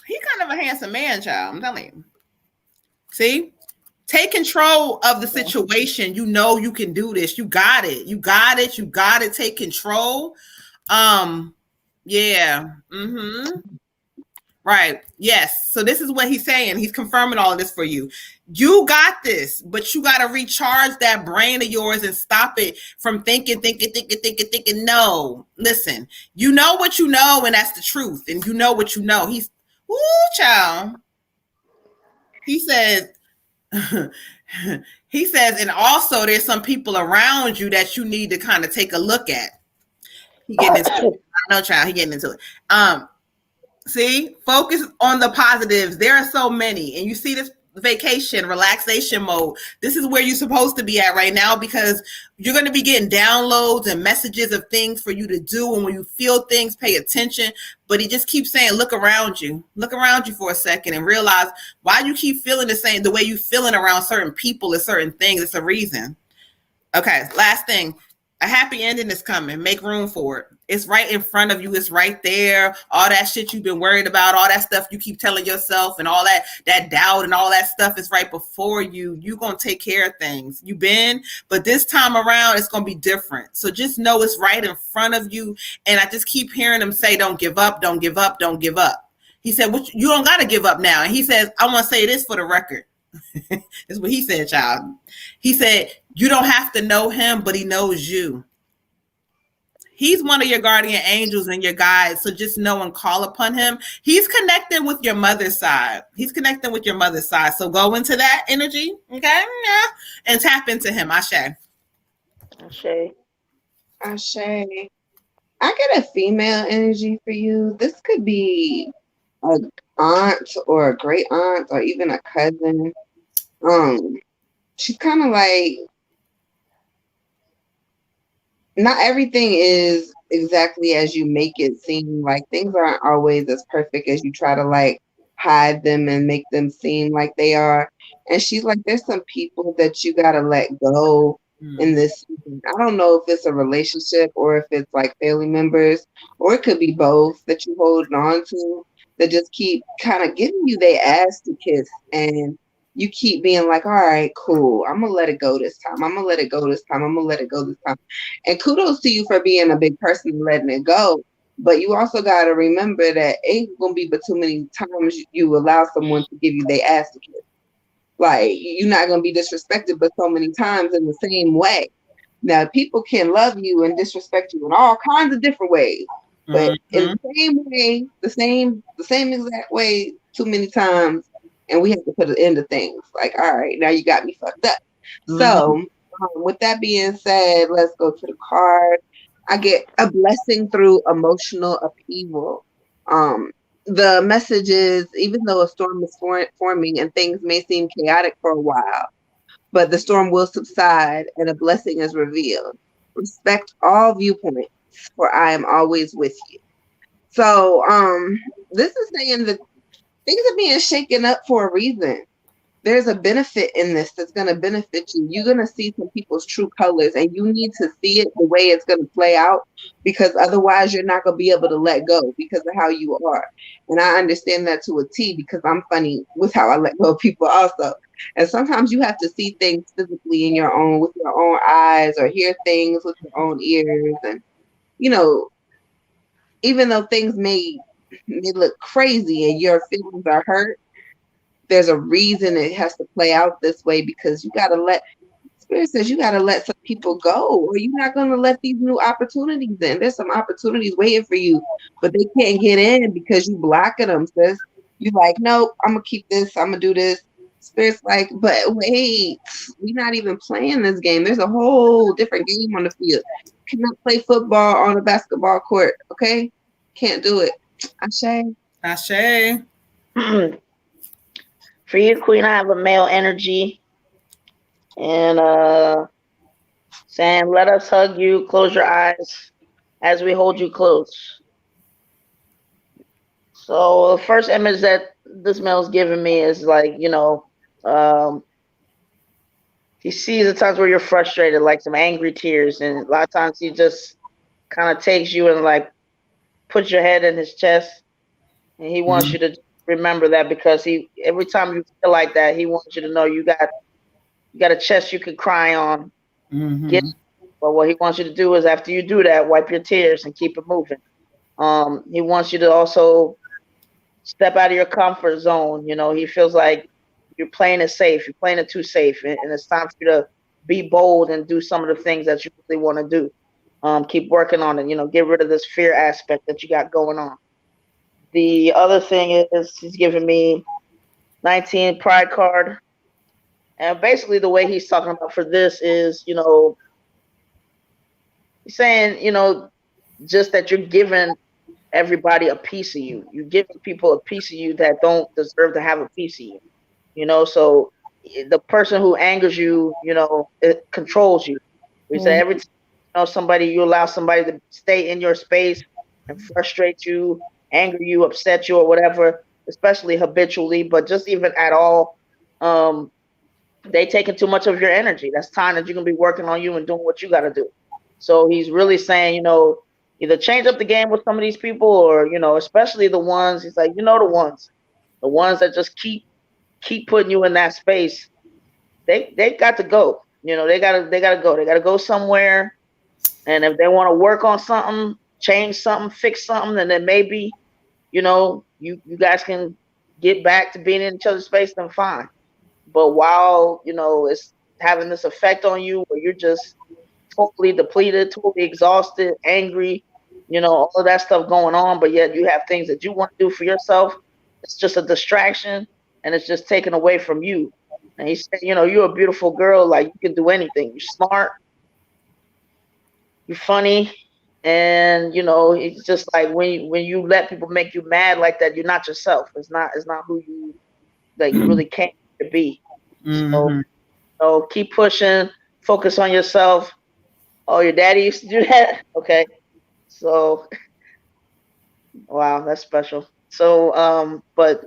He kind of a handsome man, child. I'm telling you. See? Take control of the situation. You know you can do this. You got it. You got it. You got it. Take control. Yeah. Mm-hmm. Right. Yes. So this is what he's saying. He's confirming all of this for you. You got this, but you got to recharge that brain of yours and stop it from thinking. No, listen, you know what you know, and that's the truth. And you know what you know. He's, ooh, child. He says, and also there's some people around you that you need to kind of take a look at. He getting into it. I know, child. He getting into it. See, focus on the positives. There are so many, and you see this vacation, relaxation mode. This is where you're supposed to be at right now because you're going to be getting downloads and messages of things for you to do. And when you feel things, pay attention. But he just keeps saying, look around you for a second and realize why you keep feeling the way you feeling around certain people and certain things. It's a reason. Okay, last thing. A happy ending is coming. Make room for it. It's right in front of you. It's right there. All that shit you've been worried about, all that stuff you keep telling yourself and all that doubt and all that stuff is right before you. You're going to take care of things. You've been, but this time around, it's going to be different. So just know it's right in front of you. And I just keep hearing him say, don't give up, don't give up, don't give up. He said, you don't got to give up now. And he says, I want to say this for the record. This is what he said, child. He said, you don't have to know him, but he knows you. He's one of your guardian angels and your guides. So just know and call upon him. He's connecting with your mother's side. He's connecting with your mother's side. So go into that energy, okay? Yeah. And tap into him. Ashe. Ashe. Ashe. I get a female energy for you. This could be a aunt or a great aunt or even a cousin. She's kind of like, not everything is exactly as you make it seem. Like things aren't always as perfect as you try to like hide them and make them seem like they are. And she's like, there's some people that you gotta let go in this season. I don't know if it's a relationship or if it's like family members, or it could be both that you hold on to that just keep kind of giving you their ass to kiss, and you keep being like, all right, cool, I'm gonna let it go this time. I'm gonna let it go this time. I'm gonna let it go this time. And kudos to you for being a big person and letting it go. But you also got to remember that ain't gonna be but too many times you allow someone to give you their ass to kiss. Like, you're not gonna be disrespected but so many times in the same way. Now, people can love you and disrespect you in all kinds of different ways, but in the same way, the same exact way, too many times, and we have to put an end to things. Like, all right, now you got me fucked up. So, with that being said, let's go to the card. I get a blessing through emotional upheaval. The message is, even though a storm is forming and things may seem chaotic for a while, but the storm will subside and a blessing is revealed. Respect all viewpoints, for I am always with you. So, this is saying that things are being shaken up for a reason. There's a benefit in this that's going to benefit you. You're going to see some people's true colors, and you need to see it the way it's going to play out, because otherwise you're not going to be able to let go because of how you are. And I understand that to a T, because I'm funny with how I let go of people also. And sometimes you have to see things physically with your own eyes, or hear things with your own ears. And, even though things may look crazy and your feelings are hurt, there's a reason it has to play out this way, because Spirit says you got to let some people go, or you're not going to let these new opportunities in. There's some opportunities waiting for you, but they can't get in because you blocking them, sis. You like, nope, I'm going to keep this. I'm going to do this. Spirit's like, but wait, we're not even playing this game. There's a whole different game on the field. You cannot play football on a basketball court, okay? Can't do it. Ashe. For you, Queen, I have a male energy. And saying, let us hug you, close your eyes as we hold you close. So the first image that this male's giving me is like, he sees the times where you're frustrated, like some angry tears, and a lot of times he just kind of takes you and like puts your head in his chest, and he wants you to remember that, because every time you feel like that, he wants you to know you got a chest you can cry on. But what he wants you to do is, after you do that, wipe your tears and keep it moving. He wants you to also step out of your comfort zone. He feels like you're playing it safe. You're playing it too safe. And it's time for you to be bold and do some of the things that you really want to do. Keep working on it. Get rid of this fear aspect that you got going on. The other thing is, he's giving me 19 pride card. And basically the way he's talking about for this is, he's saying, just that you're giving everybody a piece of you. You're giving people a piece of you that don't deserve to have a piece of you. So the person who angers you, it controls you. We say every time you allow somebody to stay in your space and frustrate you, anger you, upset you, or whatever, especially habitually, but just even at all, they taking too much of your energy. That's time that you're gonna be working on you and doing what you got to do. So he's really saying, either change up the game with some of these people, or especially the ones, he's like, the ones that just keep putting you in that space. They got to go. They gotta go. They gotta go somewhere. And if they want to work on something, change something, fix something, and then maybe, you guys can get back to being in each other's space, then fine. But while, it's having this effect on you where you're just totally depleted, totally exhausted, angry, all of that stuff going on, but yet you have things that you want to do for yourself. It's just a distraction, and it's just taken away from you. And he said, you're a beautiful girl, like you can do anything. You're smart, you're funny, and it's just like when you let people make you mad like that, you're not yourself. It's not who you really came to be. Mm-hmm. So keep pushing, focus on yourself. Oh, your daddy used to do that? Okay. So wow, that's special. So but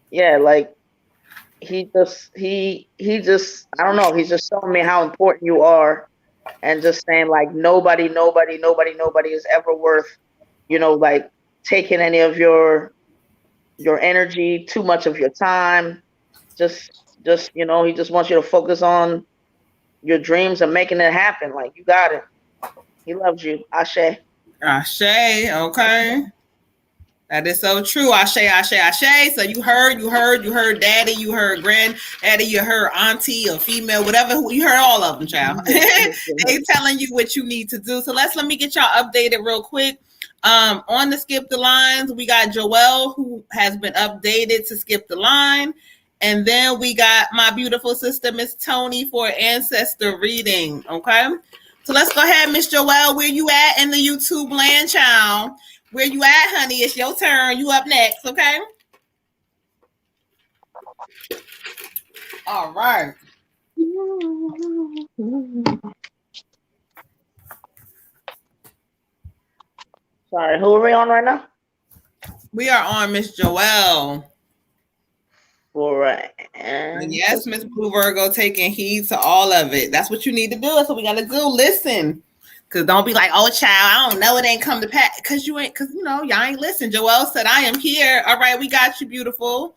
yeah, like he just I don't know, he's just showing me how important you are, and just saying like nobody is ever worth, like taking any of your energy, too much of your time. Just he just wants you to focus on your dreams and making it happen. Like you got it. He loves you. Ashe. Ashe, okay. That is so true. Ashe, ashe, ashe. So you heard daddy, you heard granddaddy, you heard auntie or female, whatever. You heard all of them, child. They telling you what you need to do. So let me get y'all updated real quick. On the Skip the Lines, we got Joelle, who has been updated to skip the line. And then we got my beautiful sister, Miss Tony, for ancestor reading. Okay. So let's go ahead, Miss Joelle. Where you at in the YouTube land, child? Where you at, honey? It's your turn. You up next, okay? All right. Sorry, who are we on right now? We are on Miss Joelle. All right. And yes, Miss Blue Virgo, taking heed to all of it. That's what you need to do. That's what we got to do. Listen. Because don't be like, oh, child, I don't know. It ain't come to pass. Because y'all ain't listen. Joelle said, I am here. All right, we got you, beautiful.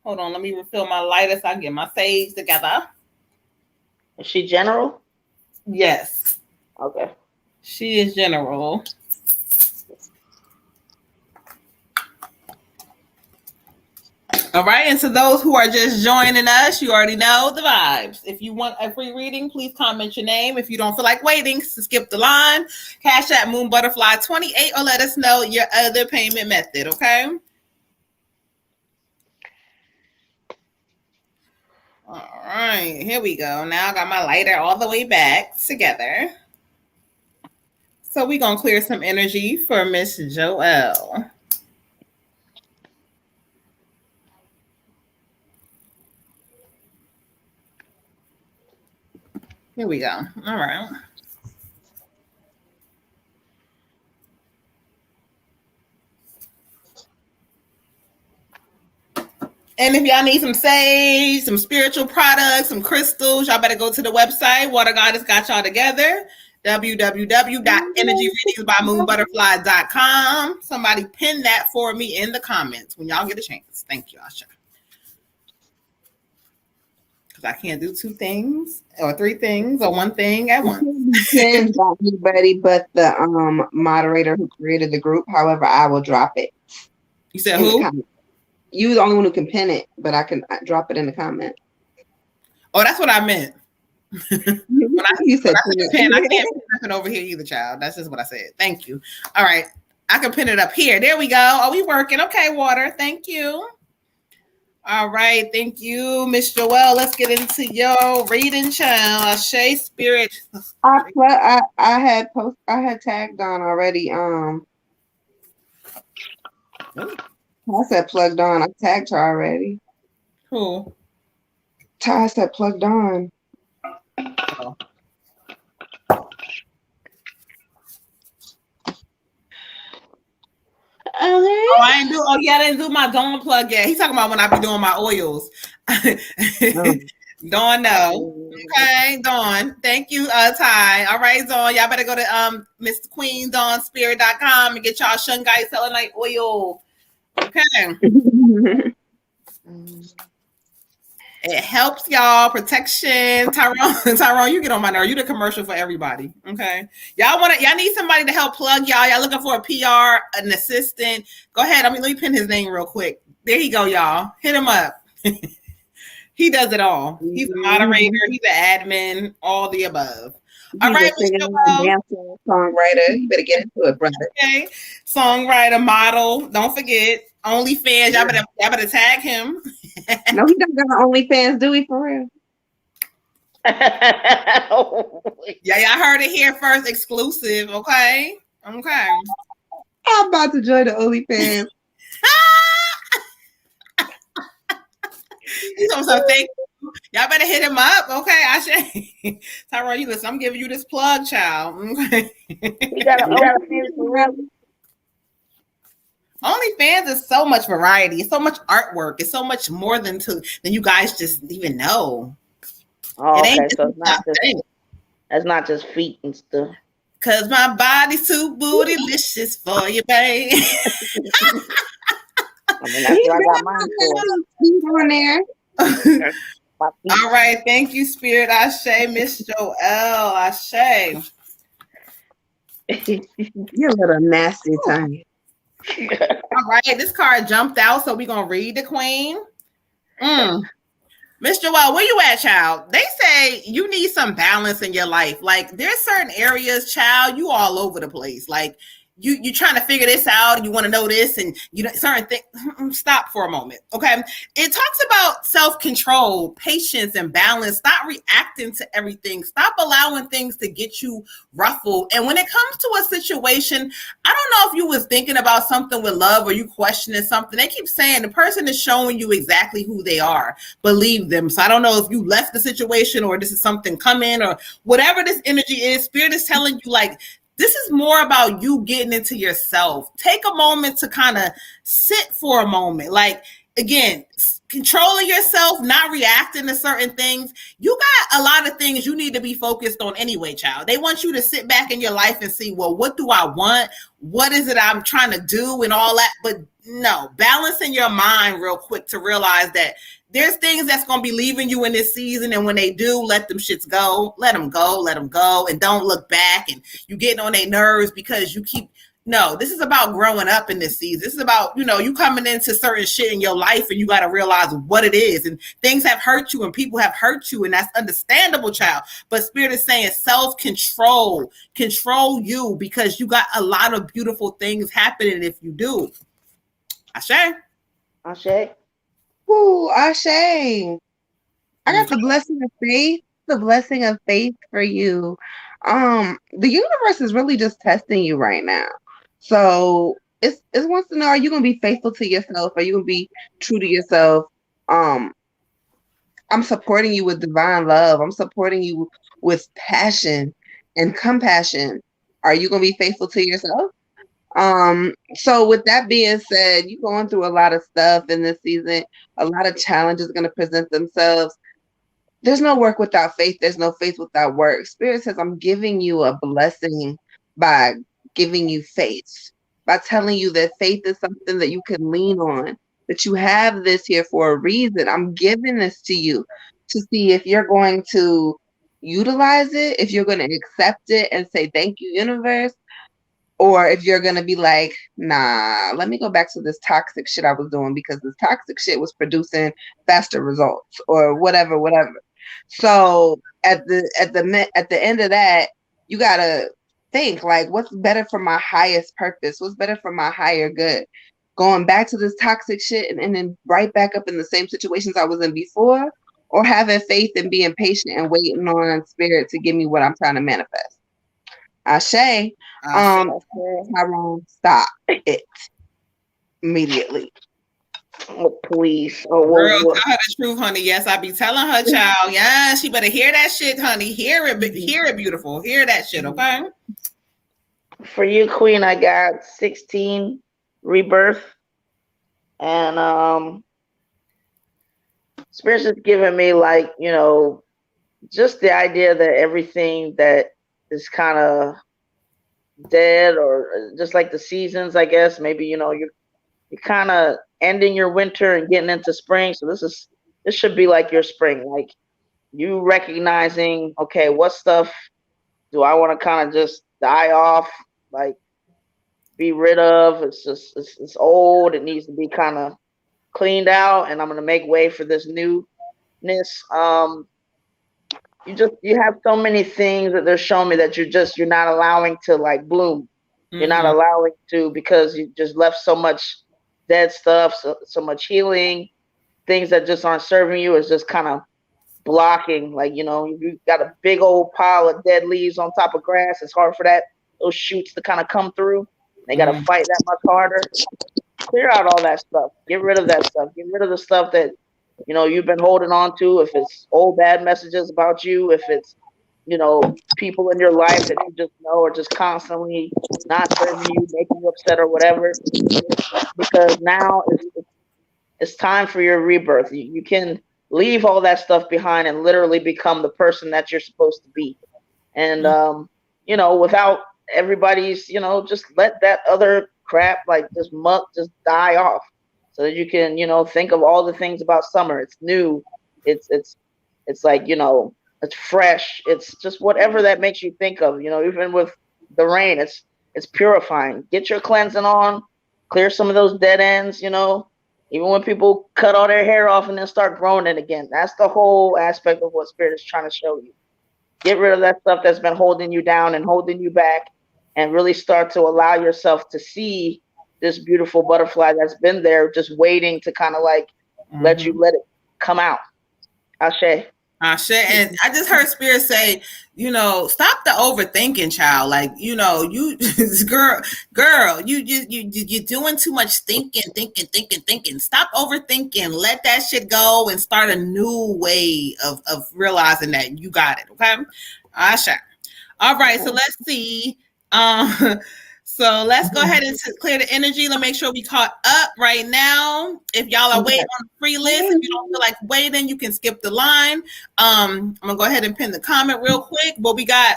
Hold on. Let me refill my lighter so I can get my sage together. Is she general? Yes. Okay. She is general. All right, and to those who are just joining us, you already know the vibes. If you want a free reading, please comment your name. If you don't feel like waiting to skip the line, Cash App Moon Butterfly 28, or let us know your other payment method, okay? All right, here we go. Now I got my lighter all the way back together. So we're going to clear some energy for Miss Joelle. Here we go. All right. And if y'all need some sage, some spiritual products, some crystals, y'all better go to the website. Water Goddess got y'all together. www.energyreadingsbymoonbutterfly.com. Somebody pin that for me in the comments when y'all get a chance. Thank you, Asha. Because I can't do two things or three things or one thing at once. Depends on anybody but the moderator who created the group. However, I will drop it. You said who? You the only one who can pin it, but I can drop it in the comment. Oh, that's what I meant. You said pin. I can't pin nothing over here either, child. That's just what I said. Thank you. All right. I can pin it up here. There we go. Oh, we working. Okay, Water. Thank you. All right. Thank you, Miss Joelle. Let's get into your reading, child. Ashe Spirit. I had tagged on already. I said plugged on. I tagged her already. Who? Ty said plugged on. Oh. I didn't do my Dawn plug yet. He's talking about when I be doing my oils. Dawn, no. Okay, Dawn. Thank you, Ty. All right, Dawn. Y'all better go to Mr. Queen Dawnspirit.com and get y'all Shungite selenite oil. Okay. It helps y'all. Protection. Tyrone, you get on my nerve. You the commercial for everybody. Okay. Y'all need somebody to help plug y'all. Y'all looking for a PR, an assistant. Go ahead. Let me pin his name real quick. There you go, y'all. Hit him up. He does it all. He's a moderator, he's an admin, all the above. All He's a right, singer, Mr. Joel. dancer, songwriter. You better get into it, brother. Okay. Songwriter, model. Don't forget. OnlyFans. Y'all better tag him. No, he don't got OnlyFans, do he, for real? Yeah, y'all heard it here first. Exclusive. Okay. Okay. I'm about to join the OnlyFans. He's on some thank you. Y'all better hit him up. Okay, Ashe. Tyrone, you listen, I'm giving you this plug, child. Okay. We got a OnlyFans is so much variety. It's so much artwork. It's so much more than you guys just even know. Oh, it ain't okay. So it's not just feet and stuff. Cause my body's too bootylicious for you, babe. I mean, that's what I got mine for. He's on there. All right, thank you, Spirit Ashe, Miss Joelle Ashe. You're a little nasty, Tanya. All right, this card jumped out, so we're gonna read the Queen. Miss Joelle, where you at, child? They say you need some balance in your life. Like there's certain areas, child, you all over the place. Like you trying to figure this out, you want to know this, and you know certain things. Stop for a moment, okay? It talks about self-control, patience, and balance. Stop reacting to everything. Stop allowing things to get you ruffled. And when it comes to a situation, I don't know if you was thinking about something with love or you questioning something. They keep saying the person is showing you exactly who they are. Believe them. So I don't know if you left the situation or this is something coming or whatever this energy is. Spirit is telling you like, this is more about you getting into yourself. Take a moment to kind of sit for a moment. Like, again, controlling yourself, not reacting to certain things. You got a lot of things you need to be focused on anyway, child. They want you to sit back in your life and see, well, what do I want? What is it I'm trying to do and all that? But no, balancing your mind real quick to realize that there's things that's going to be leaving you in this season. And when they do, let them shits go. Let them go. And don't look back. And you getting on their nerves because you keep, no, this is about growing up in this season. This is about, you coming into certain shit in your life and you got to realize what it is. And things have hurt you and people have hurt you. And that's understandable, child. But Spirit is saying self-control, control you because you got a lot of beautiful things happening if you do. Ashe. Ooh, Ashe. I got the blessing of faith. The blessing of faith for you. The universe is really just testing you right now. So it wants to know, are you gonna be faithful to yourself? Are you gonna be true to yourself? I'm supporting you with divine love. I'm supporting you with passion and compassion. Are you gonna be faithful to yourself? So with that being said, you're going through a lot of stuff in this season. A lot of challenges are going to present themselves. There's no work without faith. There's no faith without work. Spirit says, I'm giving you a blessing by giving you faith, by telling you that faith is something that you can lean on, that you have this here for a reason. I'm giving this to you to see if you're going to utilize it, if you're going to accept it and say, thank you, universe. Or if you're going to be like, nah, let me go back to this toxic shit I was doing because this toxic shit was producing faster results or whatever. So at the end of that, you got to think like, what's better for my highest purpose? What's better for my higher good? Going back to this toxic shit and then right back up in the same situations I was in before, or having faith and being patient and waiting on spirit to give me what I'm trying to manifest. Ashe. Tyrone, stop it immediately. Oh, please. Girl, tell her the truth, honey. Yes, I be telling her, child. Yeah, she better hear that shit, honey. Hear it, beautiful. Hear that shit, okay? For you, Queen, I got 16 rebirth. And Spirit's just giving me like, just the idea that everything that is kind of dead or just like the seasons, I guess, maybe, you're kind of ending your winter and getting into spring. So this should be like your spring, like you recognizing, okay, what stuff do I want to kind of just die off, like be rid of? It's old. It needs to be kind of cleaned out, and I'm going to make way for this newness. you have so many things that they're showing me that you're not allowing to like bloom. You're not allowing to, because you just left so much dead stuff, so much healing, things that just aren't serving you is just kind of blocking. Like, you got a big old pile of dead leaves on top of grass. It's hard for those shoots to kind of come through. They got to fight that much harder. Clear out all that stuff. Get rid of that stuff. Get rid of the stuff that you've been holding on to. If it's old bad messages about you, if it's people in your life that you just know are just constantly not serving you, making you upset or whatever. Because now it's time for your rebirth. You can leave all that stuff behind and literally become the person that you're supposed to be. And without everybody's, just let that other crap, like this muck, just die off, so that you can, think of all the things about summer. It's new. It's like, it's fresh. It's just whatever that makes you think of, even with the rain, it's purifying. Get your cleansing on, clear some of those dead ends, even when people cut all their hair off and then start growing it again. That's the whole aspect of what Spirit is trying to show you. Get rid of that stuff that's been holding you down and holding you back, and really start to allow yourself to see this beautiful butterfly that's been there just waiting to kind of like let it come out. Ashe. And I just heard Spirit say, stop the overthinking, child. Like, you girl, you're doing too much thinking. Stop overthinking. Let that shit go and start a new way of realizing that you got it. Okay. Asha. All right. So let's see. So let's go ahead and clear the energy. Let's make sure we caught up right now. If y'all are waiting on the free list, if you don't feel like waiting, you can skip the line. I'm gonna go ahead and pin the comment real quick. What we got?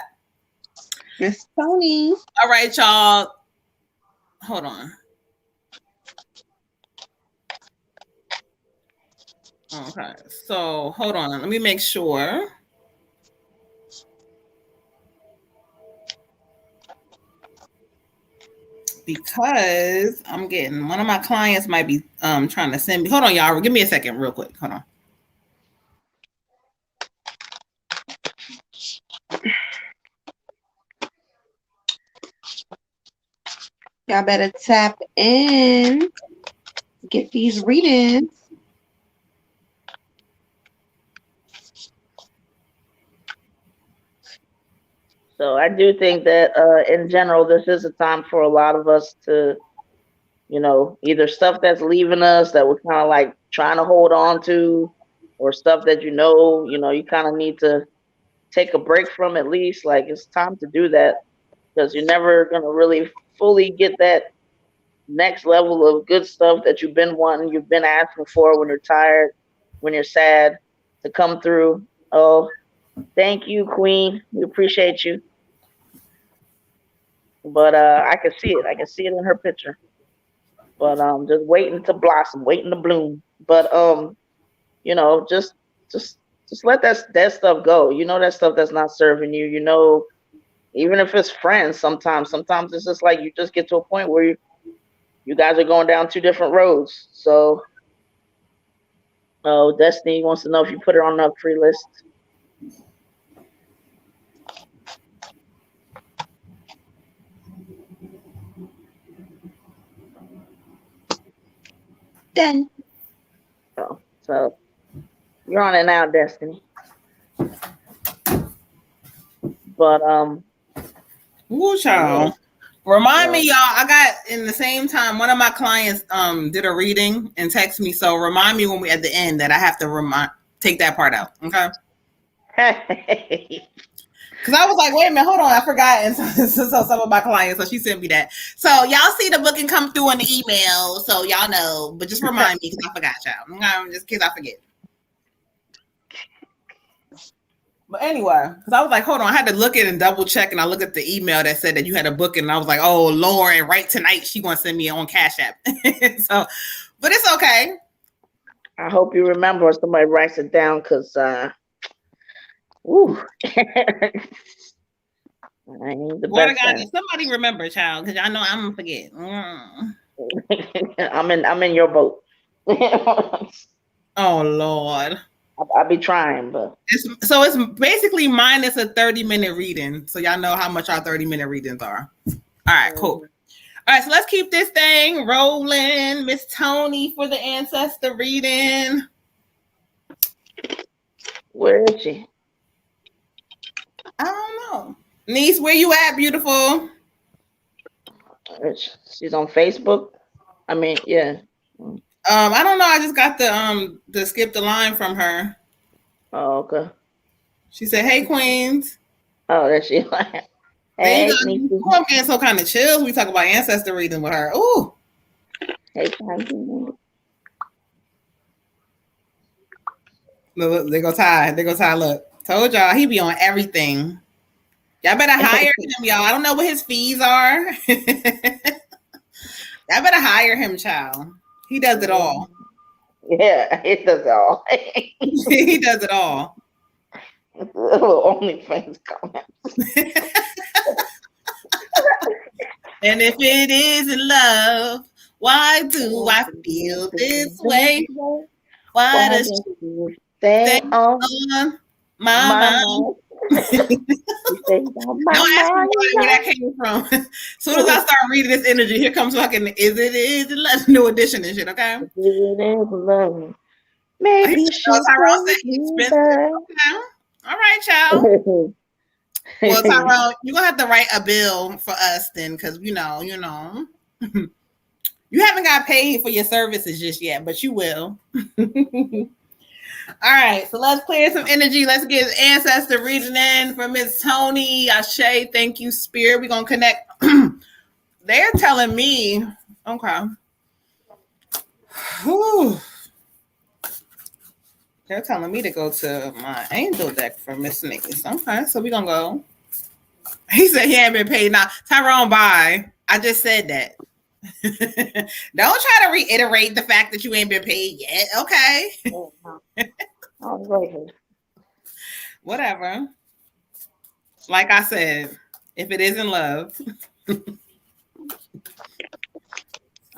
Miss Tony. All right, y'all. Hold on. Okay, so hold on. Let me make sure. Because I'm getting one of my clients might be trying to send me. Hold on, y'all. Give me a second, real quick. Hold on. Y'all better tap in, get these readings. So I do think that in general, this is a time for a lot of us to, either stuff that's leaving us that we're kind of like trying to hold on to, or stuff that you kind of need to take a break from at least. Like, it's time to do that, because you're never going to really fully get that next level of good stuff that you've been wanting, you've been asking for when you're tired, when you're sad, to come through. Oh, thank you, Queen. We appreciate you. But I can see it. I can see it in her picture. But just waiting to blossom, waiting to bloom. But just let that stuff go. That stuff that's not serving you. Even if it's friends, sometimes it's just like you just get to a point where you guys are going down two different roads. So, Destiny wants to know if you put her on the free list. Done. So you're on it now, Destiny. But Woo, child. Remind me, y'all. I got in the same time. One of my clients did a reading and text me. So remind me when we at the end that I have to take that part out. Okay. Because I was like, wait a minute, hold on, I forgot. And so some of my clients, so she sent me that. So y'all see the booking come through in the email, so y'all know. But just remind me, because I forgot, y'all. Just in case I forget. But anyway, because I was like, hold on, I had to look at it and double check, and I looked at the email that said that you had a booking, and I was like, oh Lord, and right tonight she gonna send me on Cash App. So, but it's okay. I hope you remember, or somebody writes it down, because ooh. I ain't the best. Somebody remember, child, because y'all know I'm gonna forget. I'm in your boat. Oh Lord. I'll be trying, but it's basically minus a 30-minute reading. So y'all know how much our 30-minute readings are. All right, cool. All right, so let's keep this thing rolling. Miss Tony for the ancestor reading. Where is she? I don't know. Niece, where you at, beautiful? She's on Facebook. I mean, yeah. I don't know. I just got the skip the line from her. Oh, okay. She said, "Hey, Queens." Oh, there she. Hey, Hey, I'm getting so kind of chills. We talk about ancestor reading with her. Ooh. Hey, Look, they go Ty. They go Ty. Look, told y'all he be on everything. Y'all better hire him, y'all. I don't know what his fees are. Y'all better hire him, child. He does it all. Yeah, it does all. He does it all. OnlyFans comments. And if it isn't love, why do I feel this way? Why does she stay on my mind? Don't ask me where that came from. As soon as I start reading this energy, here comes fucking is it love? New edition and shit, okay? Maybe Tyrone said he's expensive. Okay. All right, child. Well, Tyrone, you're gonna have to write a bill for us then, because you know. You haven't got paid for your services just yet, but you will. All right, so let's clear some energy. Let's get ancestor reading in for Miss Tony. Ashe, thank you, Spirit. We're gonna connect. They're telling me, okay. Whew. They're telling me to go to my angel deck for Miss Niece. Okay, so we're gonna go. He said he ain't been paid. Now, Tyrone, bye. I just said that. Don't try to reiterate the fact that you ain't been paid yet. Okay. Whatever. Like I said, if it isn't love.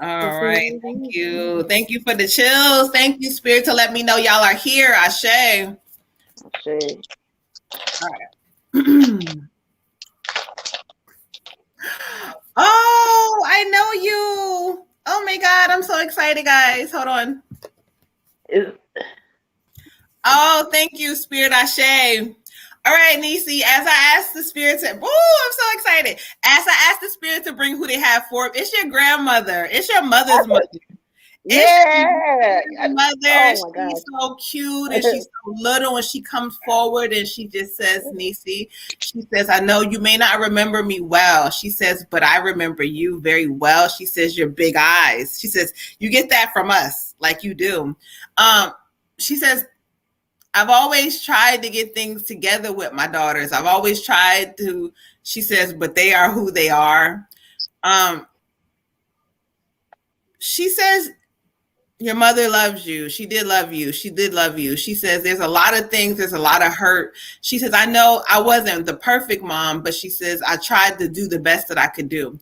All right. Thank you. Thank you for the chills. Thank you, Spirit, to let me know y'all are here. Ashe. Ashe. All right. Oh, I know you. Oh my God, I'm so excited, guys. Hold on. Oh, thank you, Spirit Ashe. All right, Nisi, as I asked the Spirit to, I'm so excited. As I asked the Spirit to bring who they have for, it's your grandmother. It's your mother's mother. Yeah. Mother, she's so cute and she's so little, and she comes forward and she just says, Nisi, she says, I know you may not remember me well. She says, but I remember you very well. She says, your big eyes. She says, you get that from us like you do. She says, I've always tried to get things together with my daughters. I've always tried to, she says, but they are who they are. She says, your mother loves you. She did love you. She did love you. She says there's a lot of things. There's a lot of hurt. She says, I know I wasn't the perfect mom, but she says, I tried to do the best that I could do.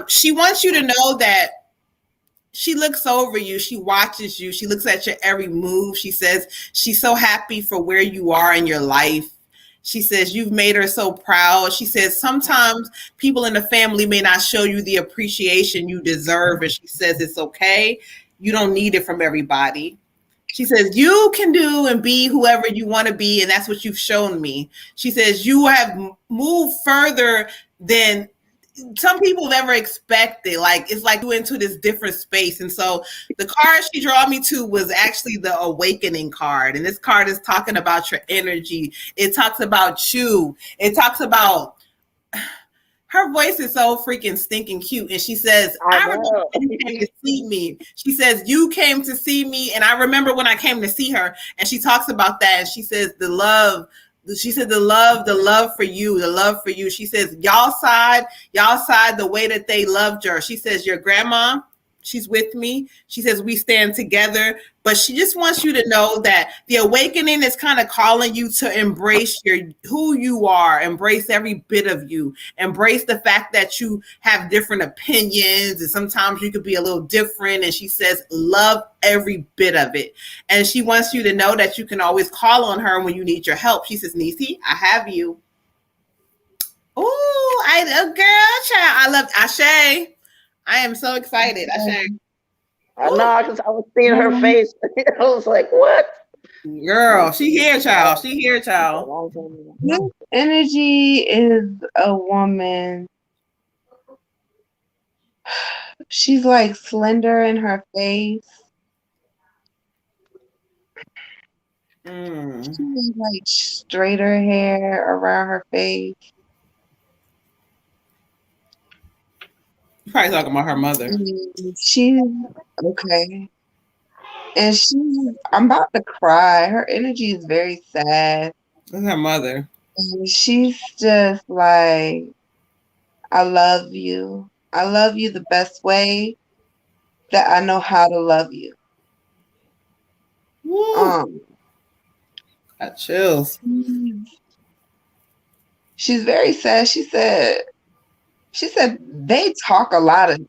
She wants you to know that she looks over you. She watches you. She looks at your every move. She says she's so happy for where you are in your life. She says you've made her so proud. She says sometimes people in the family may not show you the appreciation you deserve. And she says it's okay. You don't need it from everybody. She says you can do and be whoever you want to be. And that's what you've shown me. She says you have moved further than some people have ever expected. Like, it's like you into this different space. And so the card she drew me to was actually the awakening card. And this card is talking about your energy. It talks about you. It talks about, her voice is so freaking stinking cute. And she says, I remember when you came to see me. She says, you came to see me. And I remember when I came to see her. And she talks about that. And she says, the love for you, the love for you. She says, y'all side the way that they loved her. She says, your grandma, she's with me. She says we stand together, but she just wants you to know that the awakening is kind of calling you to embrace who you are, embrace every bit of you, embrace the fact that you have different opinions and sometimes you could be a little different. And she says, love every bit of it. And she wants you to know that you can always call on her when you need your help. She says, Nisi, I have you. Oh, girl, child. I love Ashe. I am so excited. Ashe. I know, because I was seeing her face. I was like, what? Girl, she here, child. She here, child. This energy is a woman. She's like slender in her face. She has like straighter hair around her face. You're probably talking about her mother. She's okay. And I'm about to cry. Her energy is very sad. That's her mother. And she's just like, I love you. I love you the best way that I know how to love you. Got chills. She's very sad. She said they talk a lot of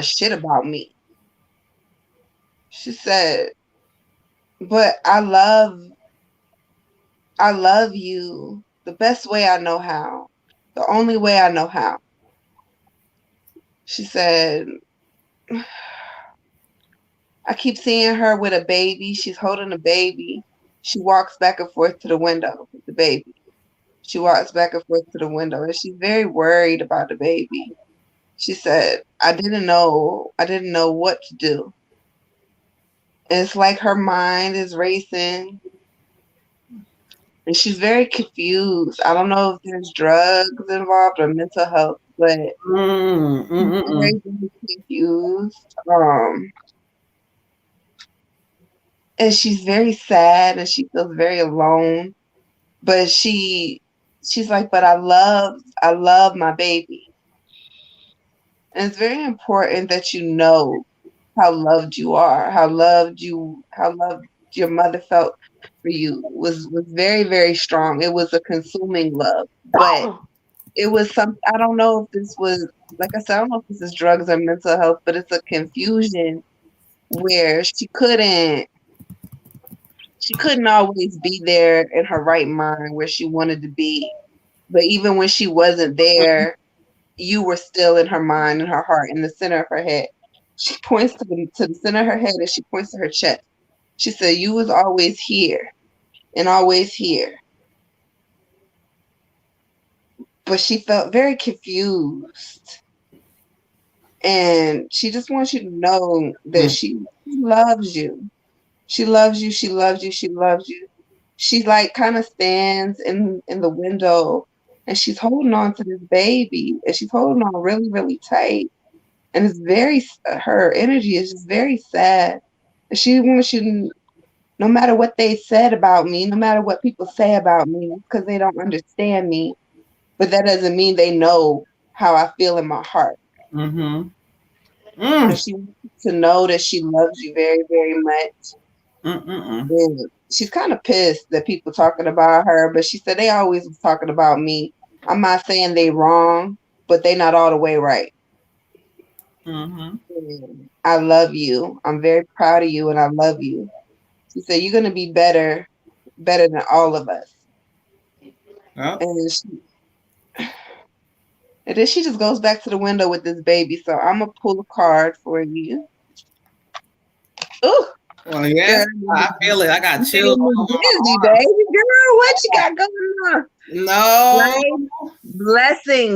shit about me. She said, but I love you the best way I know how. The only way I know how. She said, I keep seeing her with a baby. She's holding a baby. She walks back and forth to the window with the baby. She walks back and forth to the window, and she's very worried about the baby. She said, I didn't know what to do. And it's like her mind is racing. And she's very confused. I don't know if there's drugs involved or mental health, but she's very, very confused. And she's very sad and she feels very alone. But she's like, but I love my baby. And it's very important that you know how loved you are, how loved your mother felt for you was very, very strong. It was a consuming love, but it was I don't know if this was, like I said, I don't know if this is drugs or mental health, but it's a confusion where she couldn't always be there in her right mind where she wanted to be. But even when she wasn't there, you were still in her mind, in her heart, in the center of her head. She points to the center of her head and she points to her chest. She said, you was always here and always here. But she felt very confused. And she just wants you to know that she loves you. She loves you. She loves you. She loves you. She like kind of stands in the window and she's holding on to this baby and she's holding on really, really tight. And it's her energy is just very sad. And she wants you to, no matter what they said about me, no matter what people say about me, because they don't understand me, but that doesn't mean they know how I feel in my heart. And she wants to know that she loves you very, very much. And she's kind of pissed that people talking about her, but she said they always was talking about me. I'm not saying they wrong, but they not all the way right. I love you. I'm very proud of you and I love you. She said, you're going to be better than all of us. And then she just goes back to the window with this baby. So I'm going to pull a card for you. Ooh. Well, yeah, I feel it. I got chills. Busy, baby girl. What you got going on? No.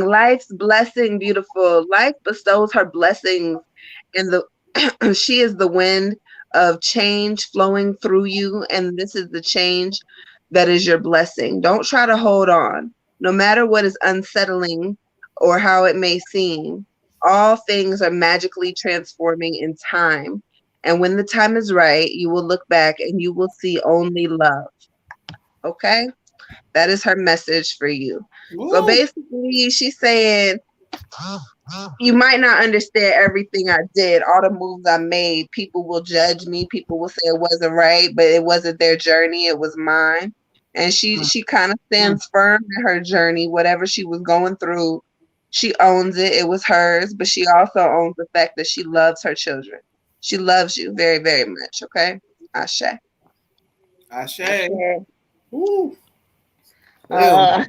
Life's blessing, beautiful. Life bestows her blessings in she is the wind of change flowing through you, and this is the change that is your blessing. Don't try to hold on. No matter what is unsettling or how it may seem, all things are magically transforming in time. And when the time is right, you will look back and you will see only love. Okay? That is her message for you. Ooh. So basically, she's saying, you might not understand everything I did, all the moves I made. People will judge me. People will say it wasn't right, but it wasn't their journey. It was mine. And she kind of stands firm in her journey. Whatever she was going through, she owns it. It was hers, but she also owns the fact that she loves her children. She loves you very, very much. Okay, Ashe. Ashe. Okay. Ooh. For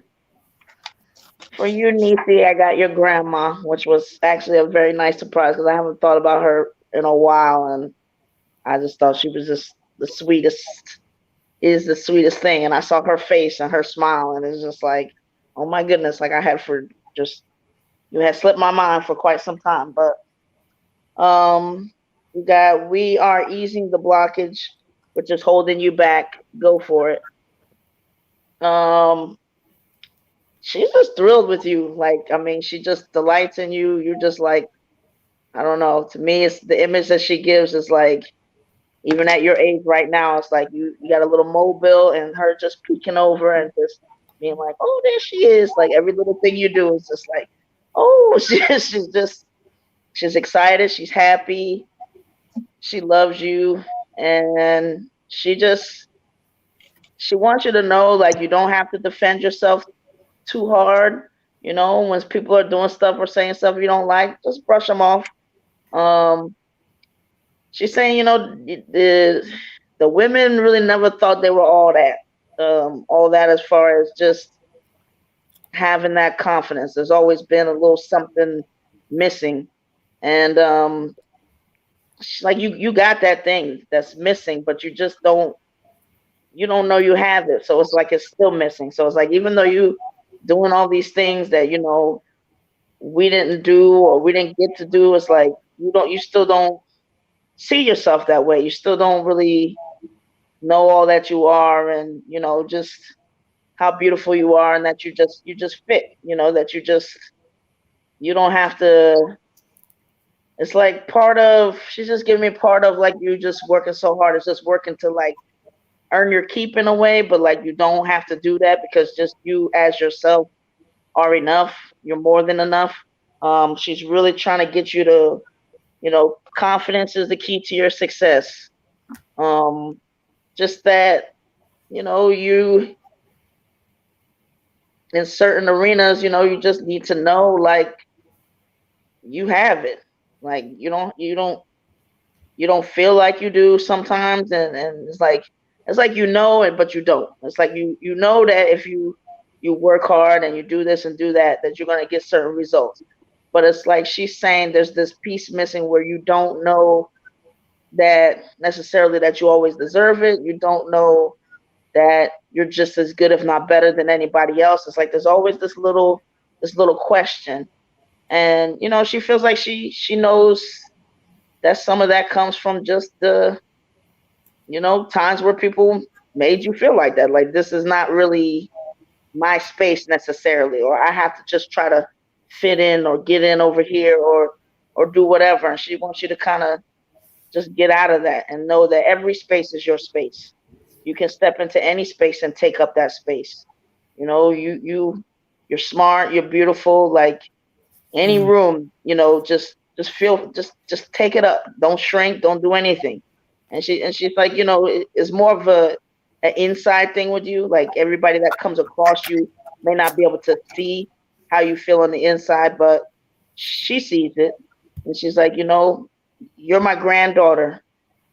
you, Nisi, I got your grandma, which was actually a very nice surprise because I haven't thought about her in a while, and I just thought she was just the sweetest, is the sweetest thing. And I saw her face and her smile, and it's just like, oh my goodness, like I had for just you had slipped my mind for quite some time. But we are easing the blockage, which is holding you back. Go for it. Um, she's just thrilled with you. Like, I mean, she just delights in you. You're just like, I don't know. To me, it's the image that she gives is like, even at your age right now, it's like you got a little mobile and her just peeking over and just being like, oh, there she is. Like every little thing you do is just like, oh, she's excited. She's happy. She loves you. And she wants you to know, like, you don't have to defend yourself too hard. You know, when people are doing stuff or saying stuff you don't like, just brush them off. She's saying, you know, the women really never thought they were all that as far as just having that confidence. There's always been a little something missing, and she's like, you got that thing that's missing, but you just you don't know you have it. So it's like it's still missing. So it's like even though you doing all these things that you know we didn't do or we didn't get to do, it's like you still don't see yourself that way. You still don't really know all that you are, and you know just how beautiful you are, and that you just fit. You know that you don't have to. It's like part of. She's just giving me part of like you just working so hard. It's just working to like earn your keep in a way, but like you don't have to do that because just you as yourself are enough. You're more than enough. She's really trying to get you to, you know, confidence is the key to your success. Just that, you know, you in certain arenas, you know, you just need to know like you have it. Like you don't feel like you do sometimes, and it's like you know it but you don't. It's like you know that if you work hard and you do this and do that you're going to get certain results. But it's like she's saying there's this piece missing where you don't know that necessarily that you always deserve it. You don't know that you're just as good if not better than anybody else. It's like there's always this little question. And you know, she feels like she knows that some of that comes from just the, you know, times where people made you feel like that. Like this is not really my space necessarily, or I have to just try to fit in or get in over here or do whatever. And she wants you to kind of just get out of that and know that every space is your space. You can step into any space and take up that space. You know, you're smart, you're beautiful, like any room, you know, just just take it up. Don't shrink, don't do anything. And she's like, you know, it's more of an inside thing with you. Like everybody that comes across you may not be able to see how you feel on the inside, but she sees it. And she's like, you know, you're my granddaughter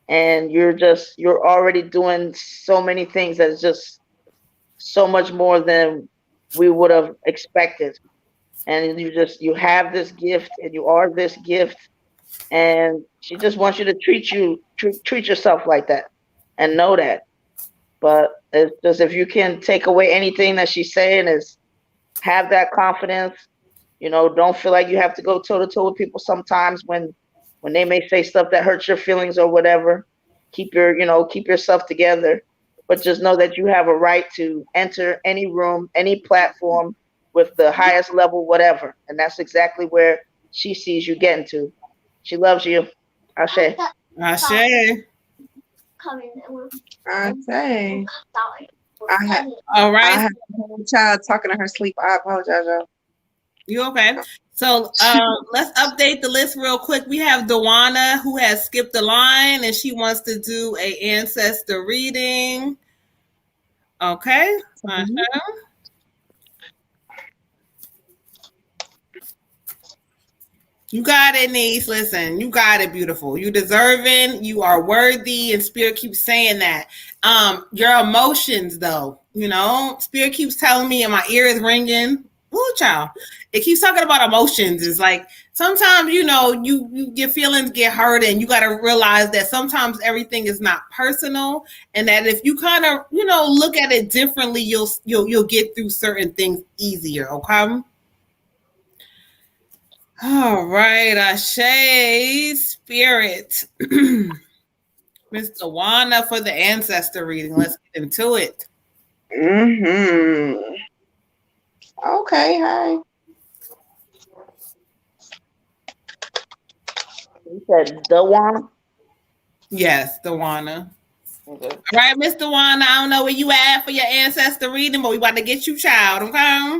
and you're already doing so many things that's just so much more than we would have expected. And you have this gift and you are this gift, and she just wants you to treat yourself like that and know that. But it's just if you can take away anything that she's saying is have that confidence. You know, don't feel like you have to go toe to toe with people sometimes when they may say stuff that hurts your feelings or whatever. Keep yourself together, but just know that you have a right to enter any room, any platform with the highest level, whatever. And that's exactly where she sees you getting to. She loves you. Ashe. Ashe. Ashe. All right. I had a whole child talking to her sleep. I apologize, y'all. You okay? So let's update the list real quick. We have Dawana who has skipped the line and she wants to do a ancestor reading. Okay. You got it, niece. Listen, you got it, beautiful. You deserving. You are worthy, and Spirit keeps saying that. Your emotions, though, Spirit keeps telling me, and my ear is ringing. Ooh, child. It keeps talking about emotions. It's like sometimes, your feelings get hurt, and you got to realize that sometimes everything is not personal, and that if you kind of, look at it differently, you'll get through certain things easier. Okay. All right, Ashe Spirit. Miss Tawana for the ancestor reading. Let's get into it. Okay, hi. You said Dawana? Yes, Tawana. Okay. All right, Miss Tawana, I don't know where you at for your ancestor reading, but we about to get you child, okay?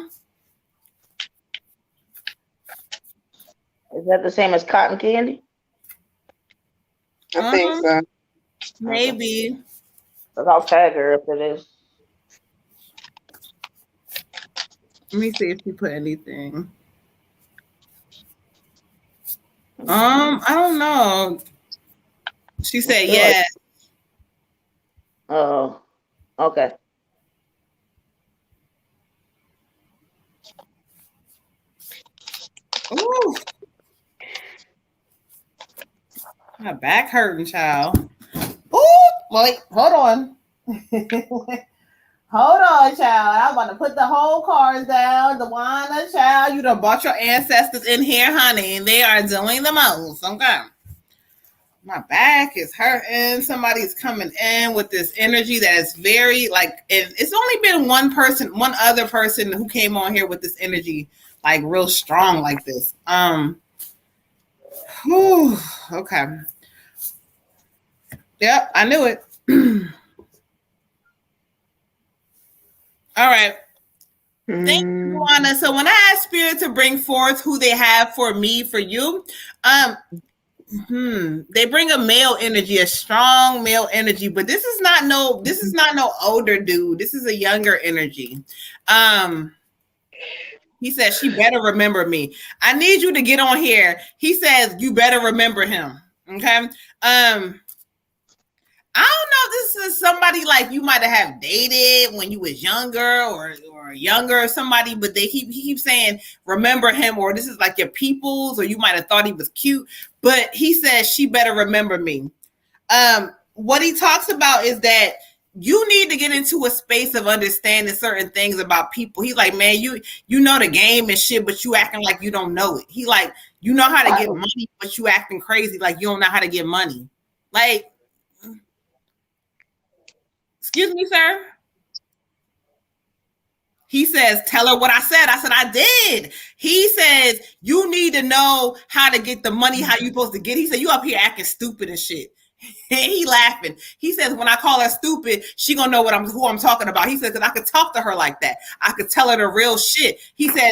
Is that the same as cotton candy? I think so. Maybe. But I'll tag her if it is. Let me see if she put anything. I don't know. She said yes. Oh, okay. Ooh. My back hurting, child. Ooh, wait, hold on. Hold on, child. I'm about to put the whole cards down. Dawana, child, you done brought your ancestors in here, honey, and they are doing the most. Okay. My back is hurting. Somebody's coming in with this energy that is very and it's only been one other person who came on here with this energy, like real strong like this. Okay. Yep, I knew it. All right. Thank you, Juana. So when I ask Spirit to bring forth who they have for me, for you, they bring a male energy, a strong male energy, but this is not no older dude. This is a younger energy. He says she better remember me. I need you to get on here. He says you better remember him. Okay. I don't know if this is somebody like you might have dated when you was younger or younger or somebody, but he keeps saying, remember him, or this is like your peoples, or you might have thought he was cute, but he says she better remember me. What he talks about is that you need to get into a space of understanding certain things about people. He's like, man, you know the game and shit, but you acting like you don't know it. He like, you know how to get money, but you acting crazy like you don't know how to get money. Like, excuse me, sir. He says, tell her what I said. I said, I did. He says, you need to know how to get the money, how you supposed to get. He said, you up here acting stupid and shit. He laughing. He says, when I call her stupid, she gonna know who I'm talking about. He said, because I could talk to her like that. I could tell her the real shit. He said,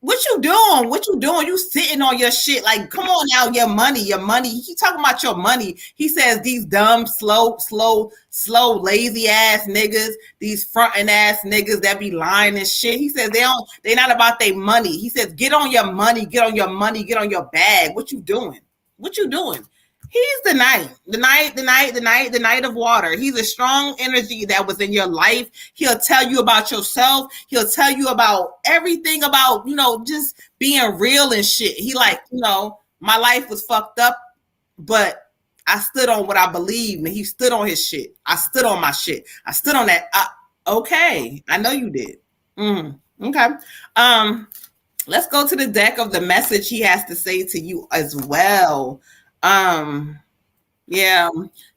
what you doing? What you doing? You sitting on your shit. Like, come on now, your money. He talking about your money. He says these dumb, slow, lazy ass niggas, these fronting ass niggas that be lying and shit. He says they not about their money. He says, get on your money, get on your bag. What you doing? He's the knight of water. He's a strong energy that was in your life. He'll tell you about yourself. He'll tell you about everything about, just being real and shit. He like, my life was fucked up, but I stood on what I believed, and he stood on his shit. I stood on my shit. I stood on that. Okay. I know you did. Okay. Let's go to the deck of the message he has to say to you as well. Yeah.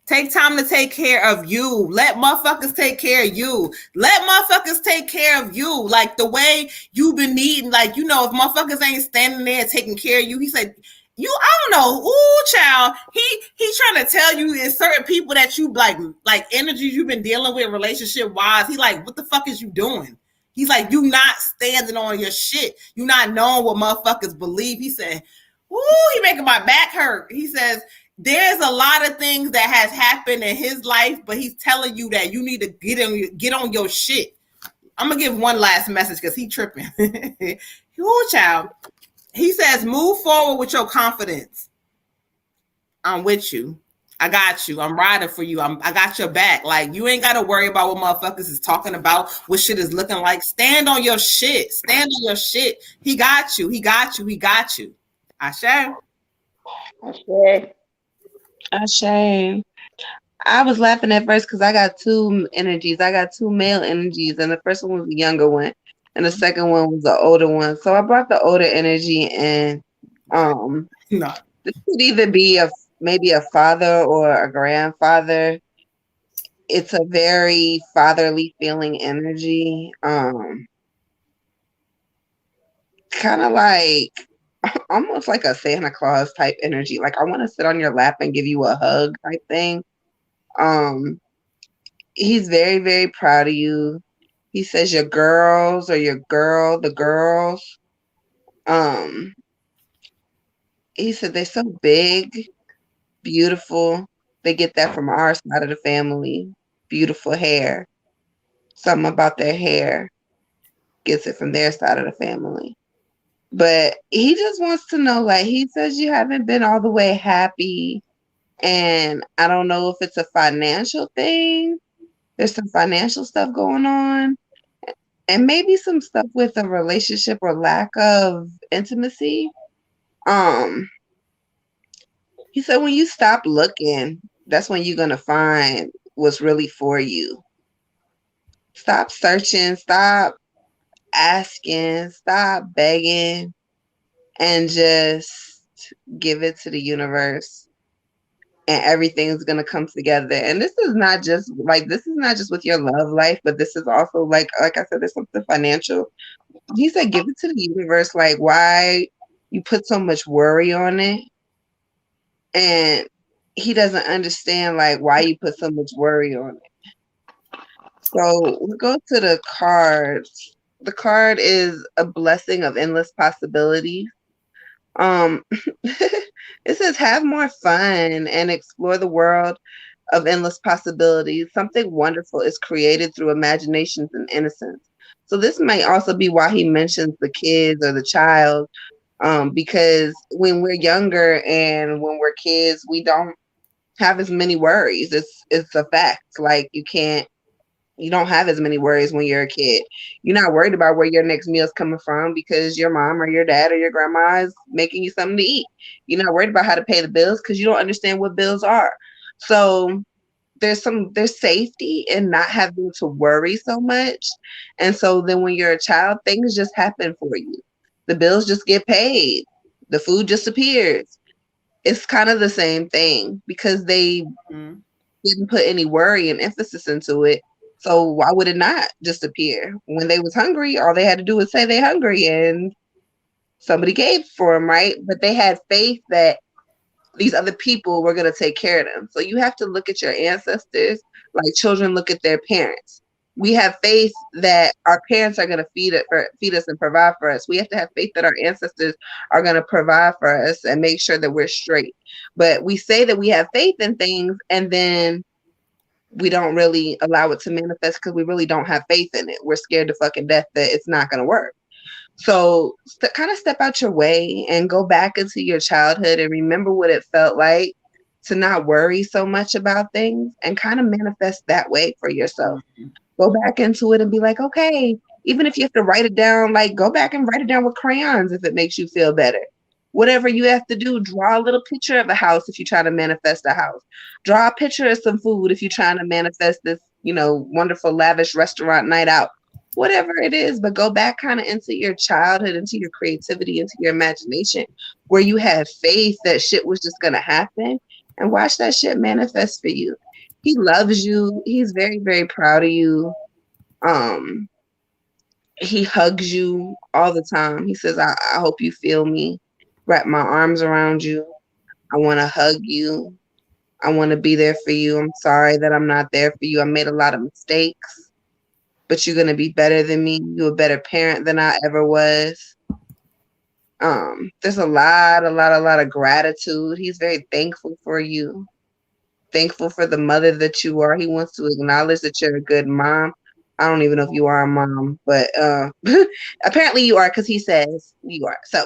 Take time to take care of you. Let motherfuckers take care of you. Let motherfuckers take care of you. Like the way you've been needing, like, if motherfuckers ain't standing there taking care of you, he said, I don't know. Ooh, child. He's trying to tell you there's certain people that you like energies you've been dealing with relationship wise. He like, what the fuck is you doing? He's like, you not standing on your shit. You not knowing what motherfuckers believe. He said, "Ooh, he making my back hurt." He says, there's a lot of things that has happened in his life, but he's telling you that you need to get on your shit. I'm gonna give one last message because he tripping. Ooh, child. He says, move forward with your confidence. I'm with you. I got you. I'm riding for you. I got your back. Like, you ain't got to worry about what motherfuckers is talking about, what shit is looking like. Stand on your shit. Stand on your shit. He got you. He got you. He got you. Ashe. Ashe. Ashe. I was laughing at first because I got two energies. I got two male energies, and the first one was the younger one, and the second one was the older one. So I brought the older energy, and No. this could either be maybe a father or a grandfather. It's a very fatherly feeling energy. Kind of like almost like a Santa Claus type energy. Like, I want to sit on your lap and give you a hug type thing. He's very, very proud of you. He says your girls or your girl, the girls. He said they're so big, beautiful. They get that from our side of the family. Beautiful hair. Something about their hair gets it from their side of the family. But he just wants to know, like, he says you haven't been all the way happy. And I don't know if it's a financial thing. There's some financial stuff going on. And maybe some stuff with a relationship or lack of intimacy. He said when you stop looking, that's when you're gonna find what's really for you. Stop searching, stop asking, stop begging, and just give it to the universe. And everything's gonna come together. And this is not just with your love life, but this is also like I said, there's something financial. He said, give it to the universe. Like, why you put so much worry on it? And he doesn't understand like why you put so much worry on it. So we go to the cards. The card is a blessing of endless possibilities. It says have more fun and explore the world of endless possibilities. Something wonderful is created through imaginations and innocence. So this might also be why he mentions the kids or the child, because when we're younger and when we're kids, we don't have as many worries. It's a fact. Like, you don't have as many worries when you're a kid. You're not worried about where your next meal is coming from because your mom or your dad or your grandma is making you something to eat. You're not worried about how to pay the bills because you don't understand what bills are. So there's safety in not having to worry so much. And so then when you're a child, things just happen for you. The bills just get paid. The food just appears. It's kind of the same thing because they didn't put any worry and emphasis into it. So why would it not just appear? When they was hungry, all they had to do was say they hungry and somebody gave for them, right? But they had faith that these other people were going to take care of them. So you have to look at your ancestors like children look at their parents. We have faith that our parents are going to feed us and provide for us. We have to have faith that our ancestors are going to provide for us and make sure that we're straight. But we say that we have faith in things and then we don't really allow it to manifest because we really don't have faith in it. We're scared to fucking death that it's not going to work. So kind of step out your way and go back into your childhood and remember what it felt like to not worry so much about things and kind of manifest that way for yourself. Go back into it and be like, okay, even if you have to write it down, like go back and write it down with crayons if it makes you feel better. Whatever you have to do, draw a little picture of a house if you're trying to manifest a house. Draw a picture of some food if you're trying to manifest this, wonderful, lavish restaurant night out. Whatever it is, but go back kind of into your childhood, into your creativity, into your imagination, where you had faith that shit was just going to happen and watch that shit manifest for you. He loves you. He's very, very proud of you. He hugs you all the time. He says, I hope you feel me. Wrap my arms around you. I want to hug you. I want to be there for you. I'm sorry that I'm not there for you. I made a lot of mistakes. but you're gonna be better than me. You're a better parent than I ever was. There's a lot of gratitude. He's very thankful for you, thankful for the mother that you are. He wants to acknowledge that you're a good mom. I don't even know if you are a mom, but apparently you are because he says you are. So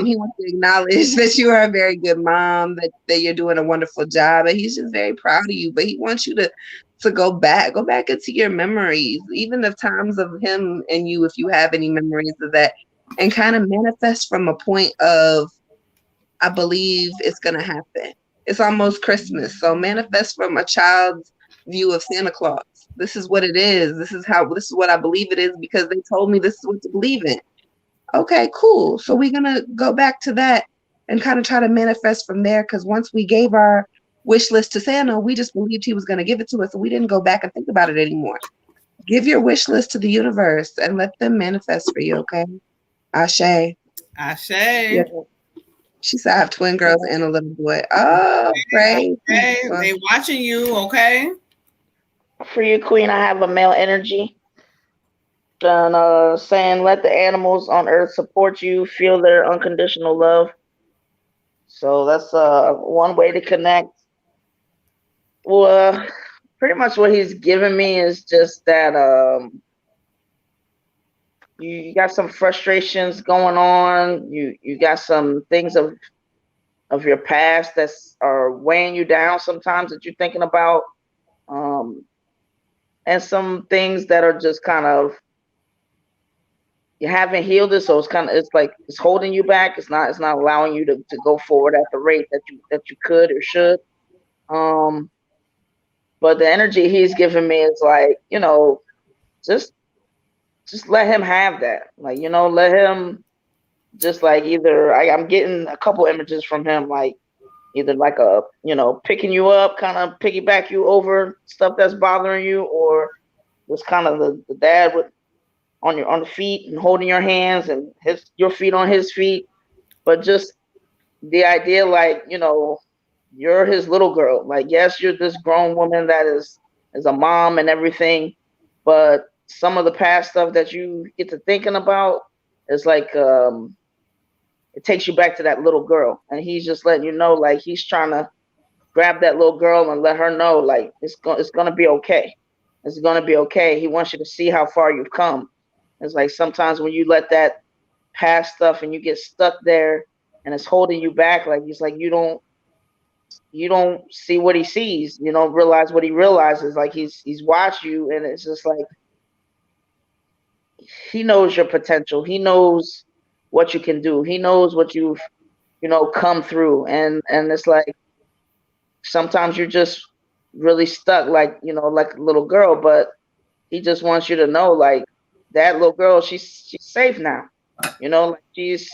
he wants to acknowledge that you are a very good mom, that you're doing a wonderful job, and he's just very proud of you. But he wants you to go back into your memories, even of times of him and you, if you have any memories of that, and kind of manifest from a point of, I believe it's gonna happen. It's almost Christmas, so manifest from a child's view of Santa Claus. This is what it is. This is what I believe it is because they told me this is what to believe in. Okay, cool. So we're gonna go back to that and kind of try to manifest from there. Because once we gave our wish list to Santa, we just believed he was gonna give it to us, so we didn't go back and think about it anymore. Give your wish list to the universe and let them manifest for you. Okay, Ashe. Ashe. Yeah. She said I have twin girls and a little boy. Oh, great. Okay, they watching you, okay? For you, Queen, I have a male energy. And saying let the animals on earth support you, feel their unconditional love. So that's one way to connect. Well, pretty much what he's given me is just that you got some frustrations going on. You got some things of your past that's are weighing you down sometimes that you're thinking about. And some things that are just kind of, you haven't healed it, so it's like it's holding you back. It's not allowing you to go forward at the rate that you could or should. But the energy he's giving me is like, just let him have that. Like, let him just like I'm getting a couple images from him, like either like a, picking you up, kind of piggyback you over stuff that's bothering you, or just kind of the dad with on the feet and holding your hands and your feet on his feet. But just the idea, like, you're his little girl. Like, yes, you're this grown woman that is a mom and everything, but some of the past stuff that you get to thinking about is like it takes you back to that little girl, and he's just letting you know, like, he's trying to grab that little girl and let her know, like, it's gonna be okay. It's gonna be okay. He wants you to see how far you've come. It's like sometimes when you let that past stuff and you get stuck there and it's holding you back, like it's like you don't see what he sees. You don't realize what he realizes. Like he's watched you, and it's just like he knows your potential. He knows what you can do. He knows what you've come through, and it's like sometimes you're just really stuck, like like a little girl, but he just wants you to know, like, that little girl, she's safe now. Like she's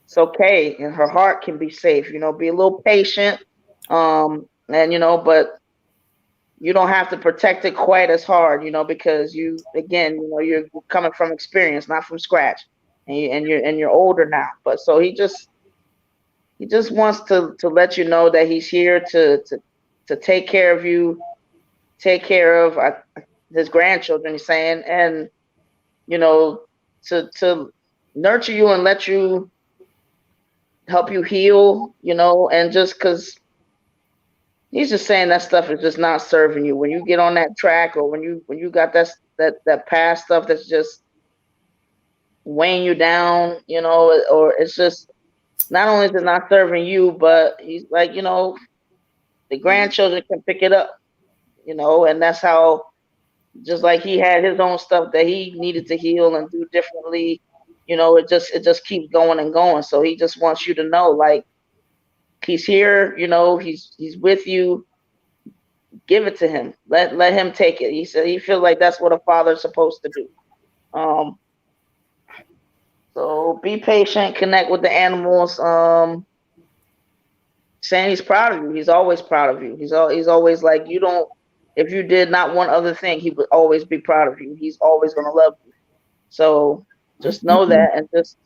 it's okay, and her heart can be safe. Be a little patient, and but you don't have to protect it quite as hard, because you're coming from experience, not from scratch, and you're older now. But so he just wants to let you know that he's here to take care of you, take care of his grandchildren. He's saying, and to nurture you and let you help you heal, and just because he's just saying that stuff is just not serving you when you get on that track, or when you got that past stuff that's just weighing you down, or it's just not only is it not serving you, but he's like, the grandchildren can pick it up, and that's how, just like he had his own stuff that he needed to heal and do differently, it just keeps going and going. So he just wants you to know, like, he's here, he's with you. Give it to him. Let him take it. He said he feels like that's what a father's supposed to do. So be patient, connect with the animals. Saying he's proud of you. He's always proud of you. He's always like, if you did not one other thing, he would always be proud of you. He's always gonna love you. So just know that, and just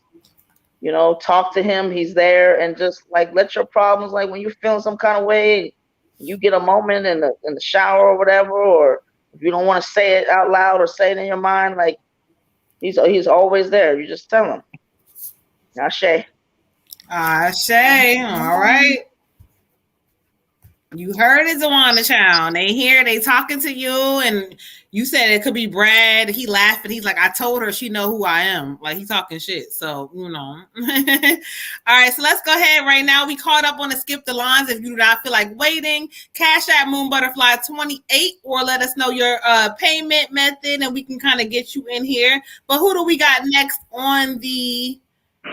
talk to him. He's there, and just like let your problems, like when you're feeling some kind of way, you get a moment in the shower or whatever, or If you don't want to say it out loud or say it in your mind, like he's always there. You just tell him. Ashe. Ashe. All right. You heard it, Zawana Child. They here, they talking to you, and you said it could be Brad. He laughing. He's like, I told her she know who I am. Like, he's talking shit. So, you know. All right, so let's go ahead right now. We caught up on the skip the lines. If you do not feel like waiting, Cash App Moon Butterfly 28, or let us know your payment method, and we can kind of get you in here. But who do we got next on the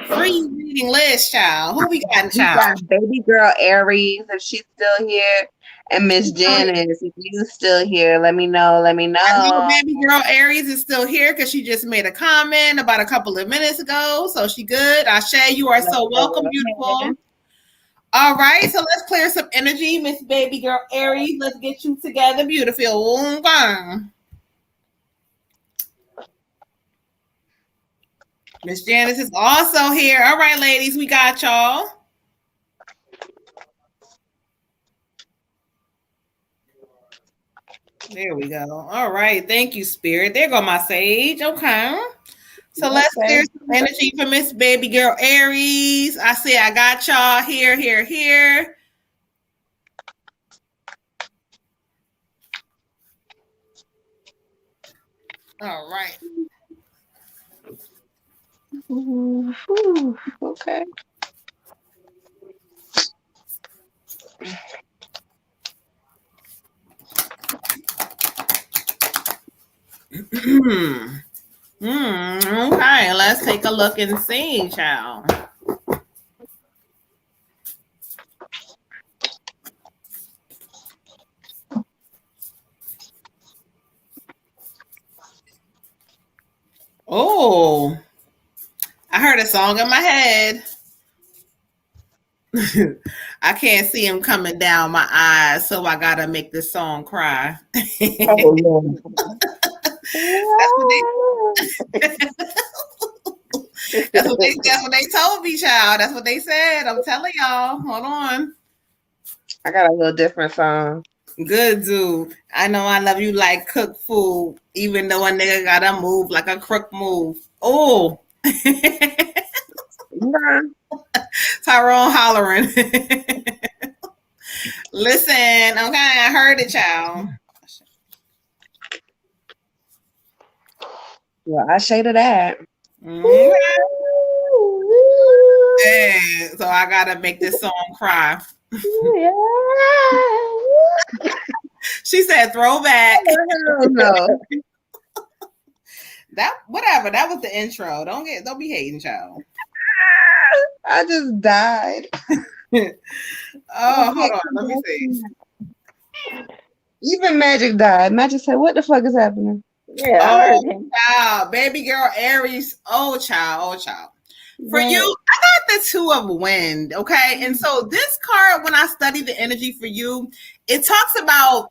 free reading list, child? Who we got, child? We got baby girl Aries, if she's still here, and Miss Janice, if you still here, let me know. Let me know. I know baby girl Aries is still here because she just made a comment about a couple of minutes ago, so she good. Ashe, you are so welcome, beautiful. All right, so let's clear some energy, Miss Baby Girl Aries. Let's get you together, beautiful. Miss Janice is also here. All right, ladies, we got y'all. There we go. All right, thank you, Spirit. There go my sage. Okay. So let's clear some energy for Miss Baby Girl Aries. I see I got y'all here, here, here. All right. Okay. Okay, let's take a look and see, child. Oh, I heard a song in my head. I can't see him coming down my eyes, so I gotta make this song cry. Oh, Lord. That's what they told me, child. That's what they said. I'm telling y'all. Hold on. I got a little different song. Good dude. I know I love you like cook food, even though a nigga gotta move like a crook move. Oh. Tyrone hollering. Listen, okay, I heard it, child. Well, I shaded that. Mm-hmm. Hey, so I gotta make this song cry. She said throwback. Oh, no. That whatever. That was the intro. Don't be hating, child. I just died. Oh, hold on. Let me see. Even Magic died. Magic said, "What the fuck is happening?" Yeah, I heard him. Child, baby girl Aries. Oh, child. For you, I got the Two of Wind. Okay, and so this card, when I study the energy for you, it talks about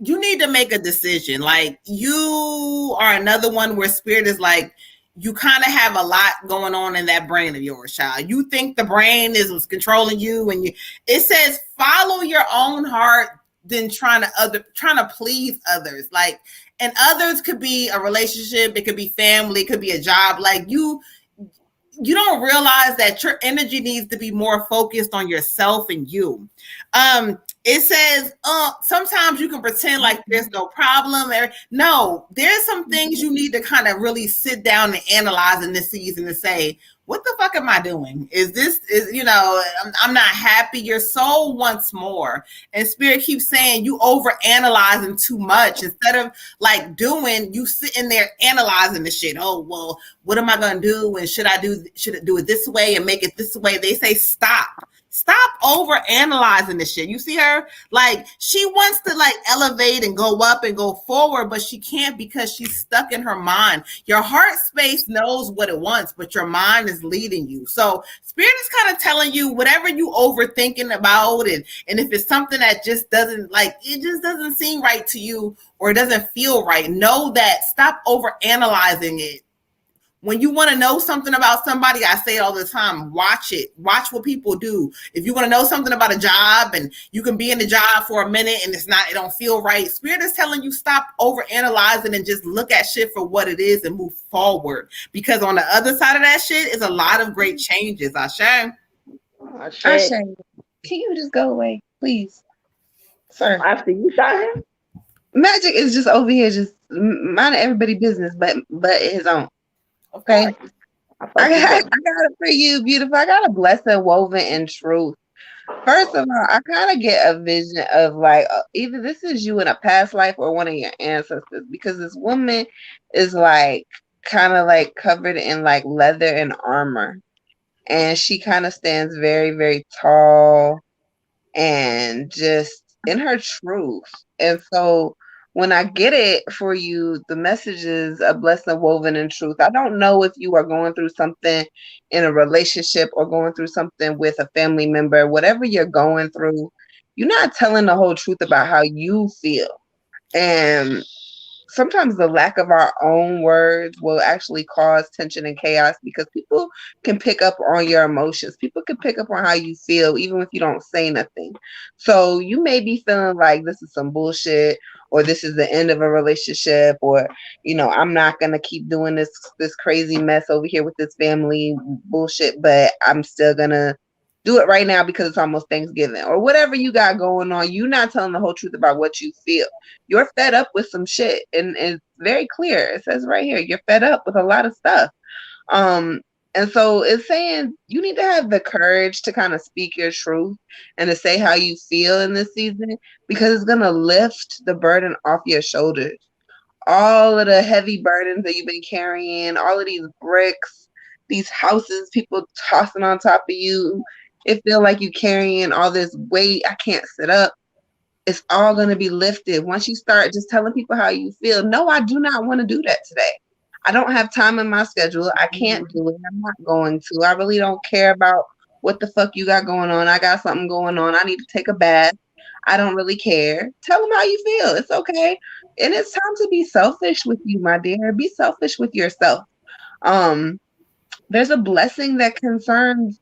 you need to make a decision. Like you are another one where spirit is like, you kind of have a lot going on in that brain of yours, child. You think the brain is controlling you, and it says follow your own heart than trying to please others. Like, and others could be a relationship, it could be family, it could be a job. Like you don't realize that your energy needs to be more focused on yourself and you. It says, sometimes you can pretend like there's no problem. No, there's some things you need to kind of really sit down and analyze in this season and say, what the fuck am I doing? I'm not happy. Your soul wants more. And spirit keeps saying you over analyzing too much. Instead of like doing, you sitting there analyzing the shit. Oh, well, what am I going to do? And should I do it this way and make it this way? They say, stop over analyzing this shit. You see her? Like, she wants to like elevate and go up and go forward, but she can't because she's stuck in her mind. Your heart space knows what it wants, but your mind is leading you. So spirit is kind of telling you whatever you overthinking about, and if it's something that just doesn't seem right to you or it doesn't feel right, know that stop over analyzing it. When you want to know something about somebody, I say it all the time, watch it. Watch what people do. If you want to know something about a job and you can be in the job for a minute and it don't feel right, Spirit is telling you stop over analyzing and just look at shit for what it is and move forward. Because on the other side of that shit is a lot of great changes. Ashe. Ashe. Can you just go away, please, sir? After you shot him? Magic is just over here, just minding everybody's business, but his own. Okay, I got it for you, beautiful. I got a blessing woven in truth. First of all, I kind of get a vision of like either this is you in a past life or one of your ancestors, because this woman is like kind of like covered in like leather and armor, and she kind of stands very, very tall and just in her truth. And so when I get it for you, the message is a blessing woven in truth. I don't know if you are going through something in a relationship or going through something with a family member, whatever you're going through, you're not telling the whole truth about how you feel. And sometimes the lack of our own words will actually cause tension and chaos, because people can pick up on your emotions. People can pick up on how you feel, even if you don't say nothing. So you may be feeling like this is some bullshit, or this is the end of a relationship, or, you know, I'm not going to keep doing this crazy mess over here with this family bullshit, but I'm still going to do it right now because it's almost Thanksgiving, or whatever you got going on. You're not telling the whole truth about what you feel. You're fed up with some shit, and it's very clear. It says right here, you're fed up with a lot of stuff. And so it's saying you need to have the courage to kind of speak your truth and to say how you feel in this season, because it's going to lift the burden off your shoulders. All of the heavy burdens that you've been carrying, all of these bricks, these houses, people tossing on top of you, it feel like you carrying all this weight. I can't sit up. It's all going to be lifted once you start just telling people how you feel. No, I do not want to do that today. I don't have time in my schedule. I can't do it. I'm not going to. I really don't care about what the fuck you got going on. I got something going on. I need to take a bath. I don't really care. Tell them how you feel. It's okay. And it's time to be selfish with you, my dear. Be selfish with yourself. There's a blessing that concerns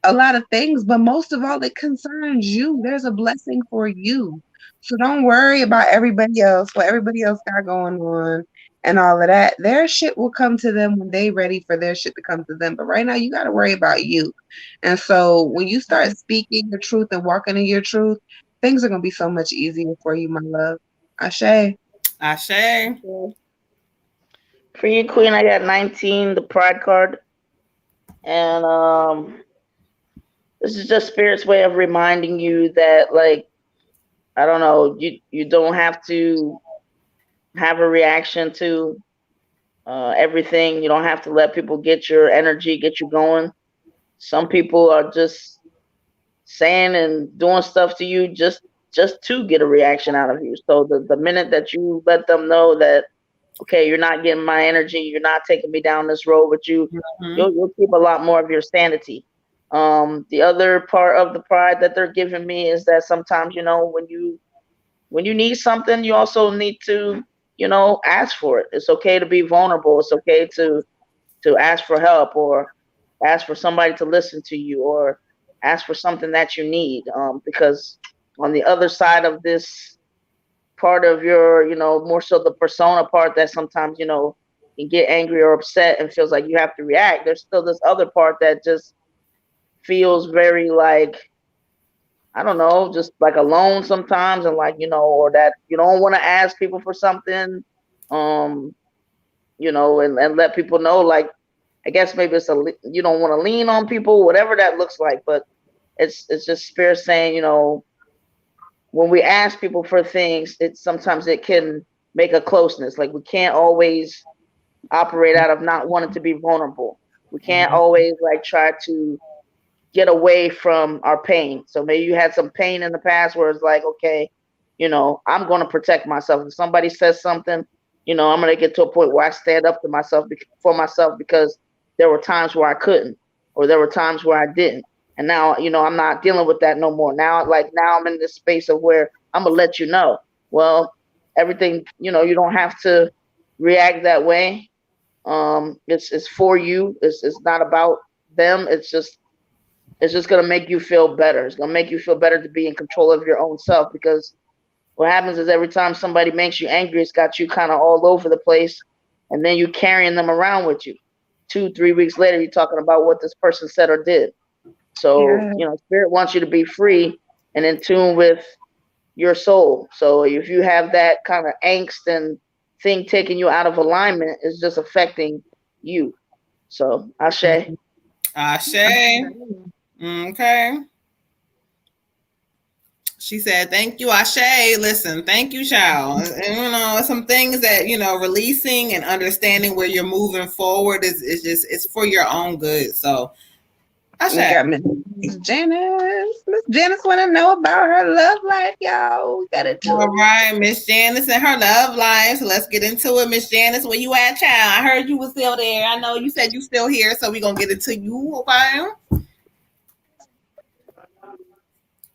a lot of things, but most of all, it concerns you. There's a blessing for you. So don't worry about everybody else, what everybody else got going on and all of that. Their shit will come to them when they ready for their shit to come to them. But right now, you got to worry about you. And so when you start speaking the truth and walking in your truth, things are going to be so much easier for you, my love. Ashe. Ashe. For you, Queen, I got 19, the pride card. And this is just Spirit's way of reminding you that, like, I don't know, you don't have to have a reaction to everything. You don't have to let people get your energy, get you going. Some people are just saying and doing stuff to you just to get a reaction out of you. So the minute that you let them know that, okay, you're not getting my energy, you're not taking me down this road, but you'll keep a lot more of your sanity. The other part of the pride that they're giving me is that sometimes, you know, when you need something, you also need to, you know, ask for it. It's okay to be vulnerable. It's okay to ask for help, or ask for somebody to listen to you, or ask for something that you need. Because on the other side of this part of your, you know, more so the persona part that sometimes, you know, can get angry or upset and feels like you have to react, there's still this other part that just feels very like, I don't know, just like alone sometimes, and like, you know, or that you don't want to ask people for something, you know, and let people know, like, I guess maybe it's you don't want to lean on people, whatever that looks like, but it's just Spirit saying, you know, when we ask people for things, sometimes it can make a closeness. Like, we can't always operate out of not wanting to be vulnerable. We can't always like try to get away from our pain. So maybe you had some pain in the past where it's like, okay, you know, I'm going to protect myself. If somebody says something, you know, I'm going to get to a point where I stand up to myself for myself, because there were times where I couldn't, or there were times where I didn't. And now, you know, I'm not dealing with that no more. Now I'm in this space of where I'm going to let you know, well, everything, you know, you don't have to react that way. It's for you. It's not about them. It's just gonna make you feel better. It's gonna make you feel better to be in control of your own self, because what happens is every time somebody makes you angry, it's got you kind of all over the place, and then you carrying them around with you. 2, 3 weeks later, you're talking about what this person said or did. So, Yeah. Spirit wants you to be free and in tune with your soul. So if you have that kind of angst and thing taking you out of alignment, it's just affecting you. So, Ashe. Ashe. Okay. She said, "Thank you, Ashe. Listen, thank you, child. And some things that releasing and understanding where you're moving forward is just it's for your own good. So, Ashe. We got Miss Janice. Miss Janice want to know about her love life, y'all. We got to do All it. right, Miss Janice and her love life. So let's get into it, Miss Janice. Where you at, child? I heard you was still there. I know you said you still here, so we gonna get into you, okay?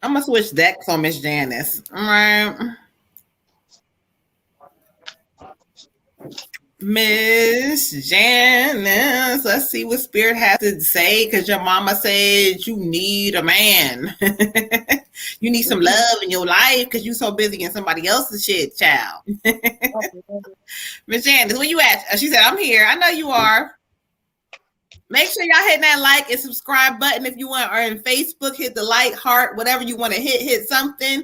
I'm gonna switch decks on Miss Janice. All right. Miss Janice, let's see what Spirit has to say, because your mama said you need a man. You need some love in your life because you so busy in somebody else's shit, child. Miss Janice, where you at? She said, I'm here. I know you are. Make sure y'all hit that like and subscribe button if you want, or in Facebook, hit the like, heart, whatever you want to hit something.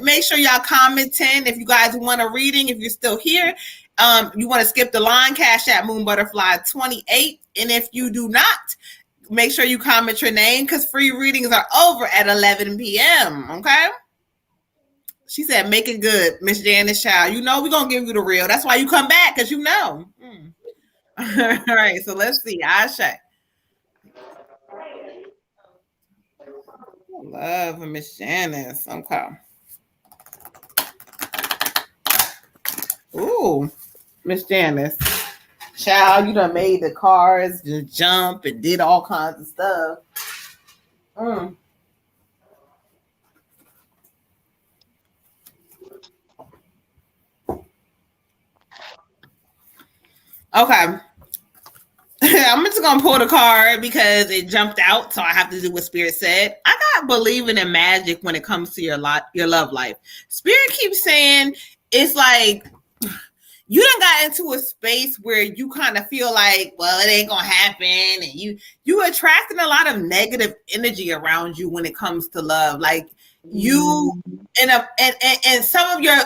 Make sure y'all commenting if you guys want a reading, if you're still here. You want to skip the line, Cash App Moon Butterfly 28. And if you do not, make sure you comment your name, because free readings are over at 11 p.m. Okay? She said, make it good, Miss Janice Child. We're going to give you the real. That's why you come back, because All right, so let's see. Ashe. Love Miss Janice. Okay. Ooh, Miss Janice. Child, you done made the cars just jump and did all kinds of stuff. Okay. I'm just gonna pull the card because it jumped out, so I have to do what Spirit said. I got believing in magic when it comes to your love life. Spirit keeps saying it's like you done got into a space where you kind of feel like, well, it ain't gonna happen, and you attracting a lot of negative energy around you when it comes to love. Like you and some of your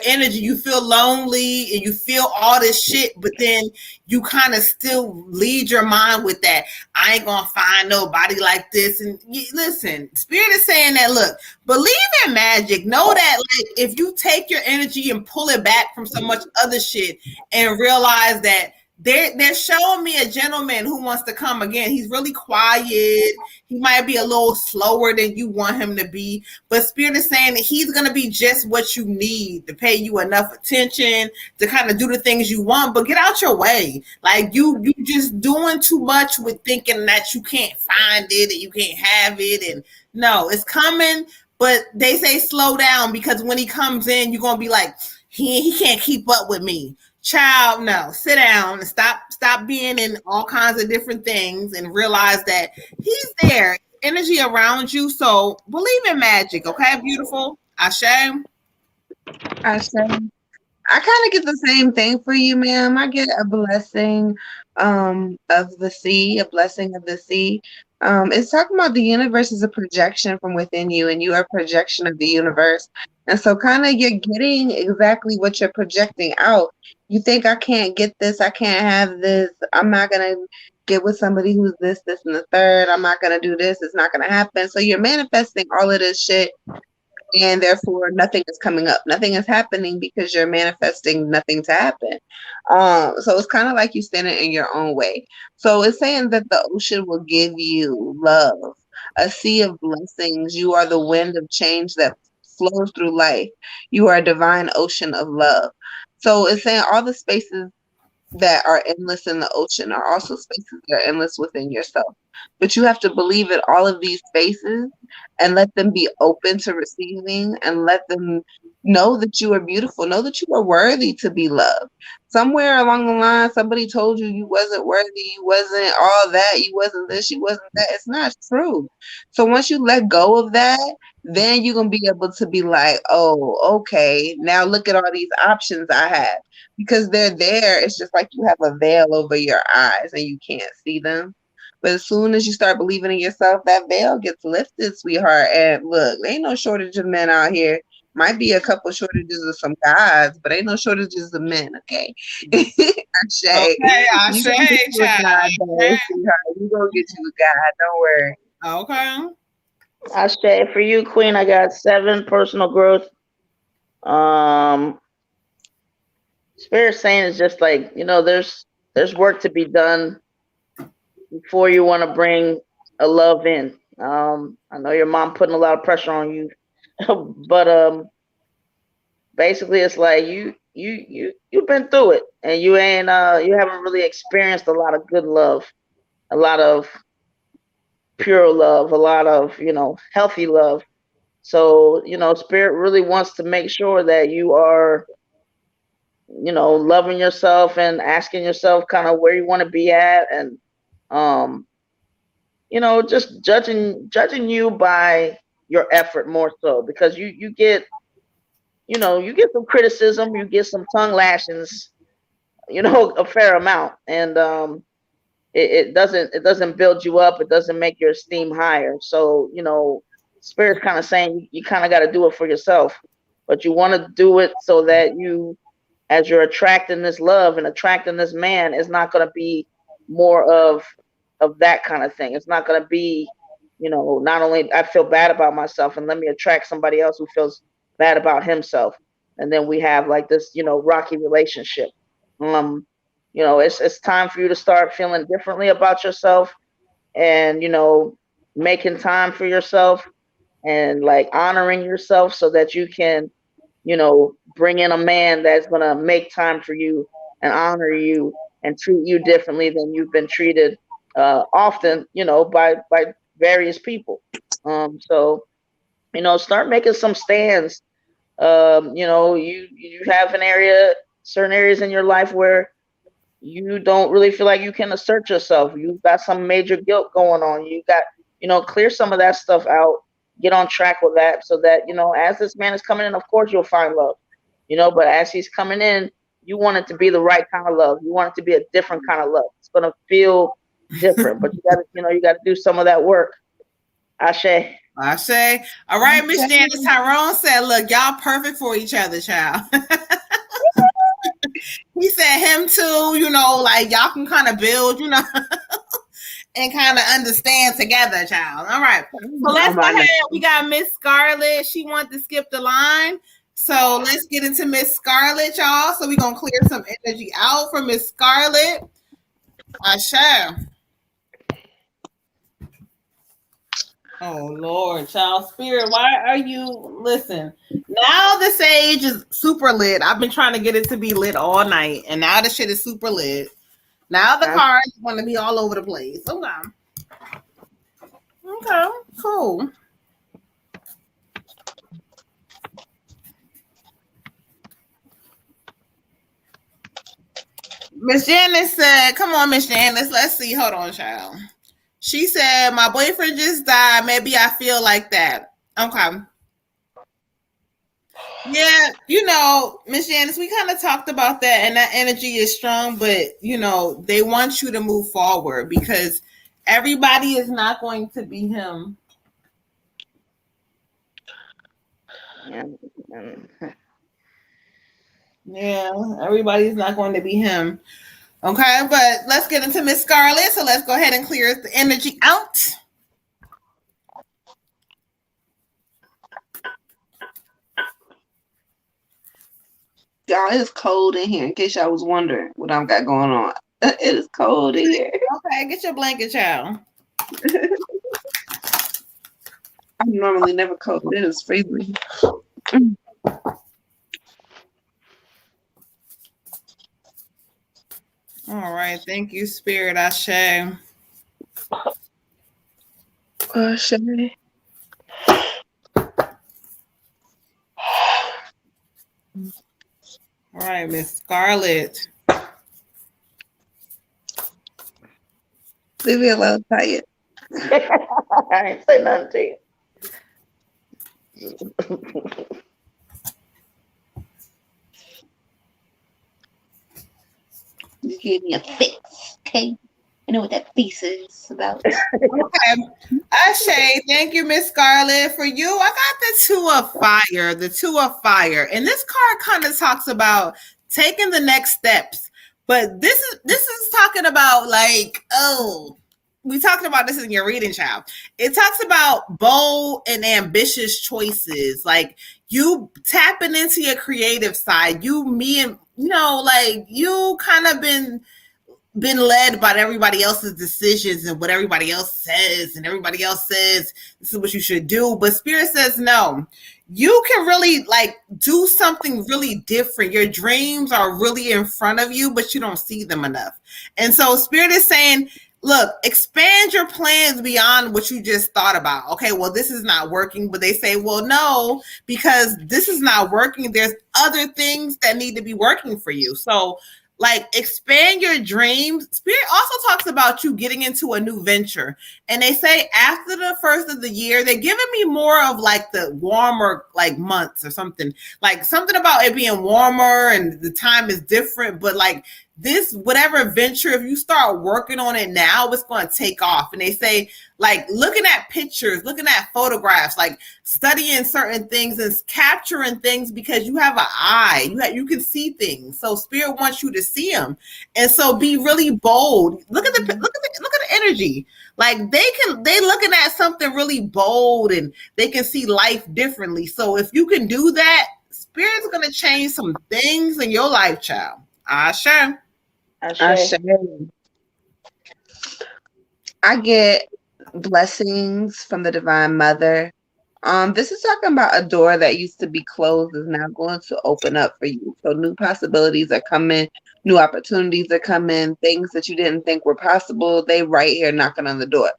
energy, you feel lonely and you feel all this shit, but then you kind of still lead your mind with that I ain't gonna find nobody like this. And listen, Spirit is saying that, look, believe in magic. Know that, like, if you take your energy and pull it back from so much other shit and realize that they're showing me a gentleman who wants to come again. He's really quiet. He might be a little slower than you want him to be, but Spirit is saying that he's going to be just what you need to pay you enough attention to kind of do the things you want, but get out your way. Like you just doing too much with thinking that you can't find it and you can't have it. And no, it's coming, but they say slow down, because when he comes in, you're going to be like, he can't keep up with me. Child, no, sit down and stop being in all kinds of different things and realize that he's there, energy around you. So believe in magic, okay, beautiful? Ashe. I kind of get the same thing for you, ma'am. I get a blessing of the sea, a blessing of the sea. It's talking about the universe is a projection from within you, and you are a projection of the universe. And so kind of you're getting exactly what you're projecting out. You think, I can't get this, I can't have this, I'm not going to get with somebody who's this, and the third, I'm not going to do this, it's not going to happen. So you're manifesting all of this shit, and therefore nothing is coming up, nothing is happening, because you're manifesting nothing to happen. So it's kind of like you standing in your own way. So it's saying that the ocean will give you love, a sea of blessings. You are the wind of change that flows through life. You are a divine ocean of love. So it's saying all the spaces that are endless in the ocean are also spaces that are endless within yourself. but you have to believe in all of these spaces and let them be open to receiving and let them know that you are beautiful, know that you are worthy to be loved. Somewhere along the line, somebody told you you wasn't worthy, you wasn't all that, you wasn't this, you wasn't that. It's not true. So once you let go of that, then you're going to be able to be like, oh, okay, now look at all these options I have. Because they're there, it's just like you have a veil over your eyes and you can't see them. But as soon as you start believing in yourself, that veil gets lifted, sweetheart. And look, there ain't no shortage of men out here. Might be a couple shortages of some guys, but ain't no shortages of men, okay? Shay, Okay, I you gonna get say, you a guy, though, child. sweetheart. You gonna get you a guy, don't worry. Okay. I say for you, Queen, I got 7 personal growth. Spirit saying is just like, there's work to be done before you want to bring a love in. I know your mom putting a lot of pressure on you, but basically it's like you've been through it and you haven't really experienced a lot of good love, a lot of pure love, a lot of, healthy love. So, Spirit really wants to make sure that you are, loving yourself and asking yourself kind of where you want to be at, and um just judging you by your effort more so, because you get, you get some criticism, you get some tongue lashings, a fair amount, and it doesn't build you up, it doesn't make your esteem higher. So, Spirit's kind of saying you kind of got to do it for yourself, but you want to do it so that you, as you're attracting this love and attracting this man, is not going to be more of that kind of thing. It's not going to be, not only I feel bad about myself and let me attract somebody else who feels bad about himself, and then we have like this, rocky relationship. It's time for you to start feeling differently about yourself, and making time for yourself, and like honoring yourself, so that you can, bring in a man that's going to make time for you and honor you and treat you differently than you've been treated often, by various people. So, start making some stands. You have certain areas in your life where you don't really feel like you can assert yourself. You've got some major guilt going on. You got, clear some of that stuff out, get on track with that, so that, as this man is coming in, of course you'll find love, but as he's coming in, you want it to be the right kind of love. You want it to be a different kind of love. It's going to feel different, but you got to do some of that work. Ashe. I say, all right, Miss Janice. Tyrone said, look, y'all perfect for each other, child. He said him too, like y'all can kind of build, and kind of understand together, child. All right. So let's go ahead. We got Miss Scarlett. She wanted to skip the line. So let's get into Miss Scarlett, y'all. So we're going to clear some energy out for Miss Scarlett. Ashe. Oh Lord, child spirit, why are you listen? Now the sage is super lit. I've been trying to get it to be lit all night, and now the shit is super lit. Now the cards want to be all over the place. Okay, cool. Miss Janice said, "Come on, Miss Janice, let's see. Hold on, child." She said, "My boyfriend just died. Maybe I feel like that." Okay. Yeah, Miss Janice, we kind of talked about that, and that energy is strong, but they want you to move forward because everybody is not going to be him. Yeah, everybody's not going to be him. Okay, but let's get into Miss Scarlett. So let's go ahead and clear the energy out. Y'all, it's cold in here, in case y'all was wondering what I've got going on. It is cold in here. Okay, get your blanket, child. I'm normally never cold. It is freezing. All right, thank you, Spirit. Ashe. Shay. All right, Miss Scarlett. Leave me alone, tired. I ain't say nothing to you. You gave me a fix, okay? I know what that face is about. Okay. Ashay, thank you, Miss Scarlett. For you, I got the two of fire, the two of fire. And this card kind of talks about taking the next steps. But this is talking about like, oh, we talked about this in your reading, child. It talks about bold and ambitious choices, like you tapping into your creative side. Me and like you kind of been led by everybody else's decisions and what everybody else says, and everybody else says this is what you should do, but spirit says no. You can really like do something really different. Your dreams are really in front of you, but you don't see them enough. And so spirit is saying, look, expand your plans beyond what you just thought about. Okay, well, this is not working, but they say, well, no, because this is not working, there's other things that need to be working for you. So like expand your dreams. Spirit also talks about you getting into a new venture. And they say after the first of the year, they're giving me more of like the warmer like months or something. Like something about it being warmer and the time is different, but like this whatever venture, if you start working on it now, it's going to take off. And they say like looking at pictures, looking at photographs, like studying certain things and capturing things, because you have an eye, you can see things. So spirit wants you to see them, and so be really bold. Look at the energy. Like they looking at something really bold, and they can see life differently. So if you can do that, spirit's going to change some things in your life, child. Sure. I get blessings from the Divine Mother. This is talking about a door that used to be closed is now going to open up for you. So new possibilities are coming, new opportunities are coming, things that you didn't think were possible, they right here knocking on the door.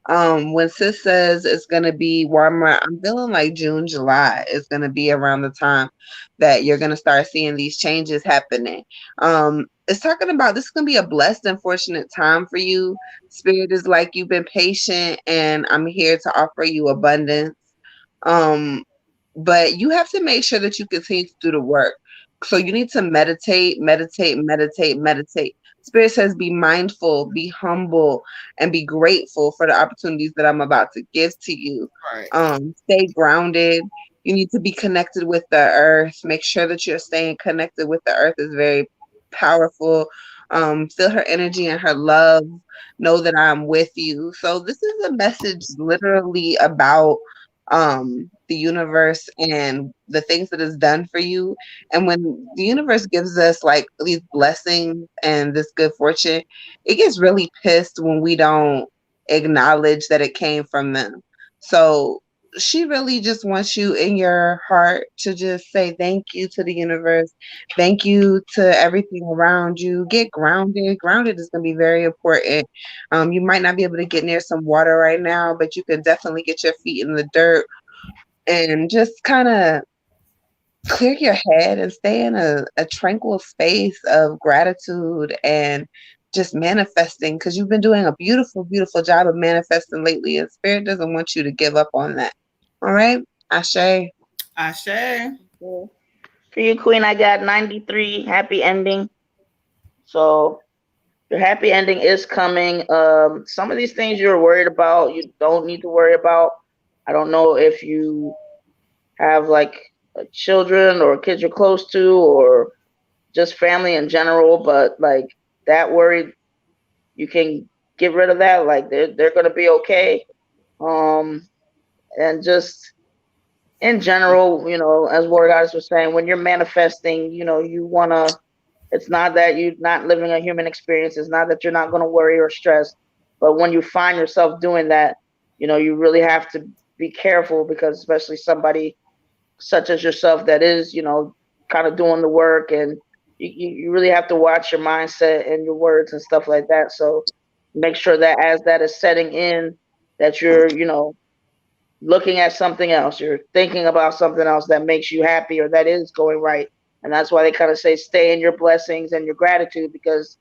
When Sis says it's gonna be warmer, I'm feeling like June, July is gonna be around the time that you're gonna start seeing these changes happening. It's talking about this is gonna be a blessed and fortunate time for you. Spirit is like you've been patient, and I'm here to offer you abundance. But you have to make sure that you continue to do the work. So you need to meditate, meditate, meditate, meditate. Spirit says be mindful, be humble, and be grateful for the opportunities that I'm about to give to you. Right. Stay grounded. You need to be connected with the earth. Make sure that you're staying connected with the earth is very powerful. Feel her energy and her love. Know that I'm with you. So this is a message literally about the universe and the things that is done for you. And when the universe gives us like these blessings and this good fortune, it gets really pissed when we don't acknowledge that it came from them. So she really just wants you in your heart to just say thank you to the universe. Thank you to everything around you. Get grounded. Grounded is going to be very important. You might not be able to get near some water right now, but you can definitely get your feet in the dirt and just kind of clear your head and stay in a tranquil space of gratitude and just manifesting, because you've been doing a beautiful, beautiful job of manifesting lately, and Spirit doesn't want you to give up on that. All right? Ashe. Ashe. For you, Queen, I got 93 happy ending. So your happy ending is coming. Some of these things you're worried about, you don't need to worry about. I don't know if you have like children or kids you're close to, or just family in general, but like that worry, you can get rid of that. Like they're gonna be okay. And just in general, as Warrior Goddess was saying, when you're manifesting, you wanna. It's not that you're not living a human experience. It's not that you're not gonna worry or stress, but when you find yourself doing that, you really have to be careful, because especially somebody such as yourself that is, kind of doing the work, and you really have to watch your mindset and your words and stuff like that. So make sure that as that is setting in, that you're, looking at something else. You're thinking about something else that makes you happy or that is going right. And that's why they kind of say stay in your blessings and your gratitude, because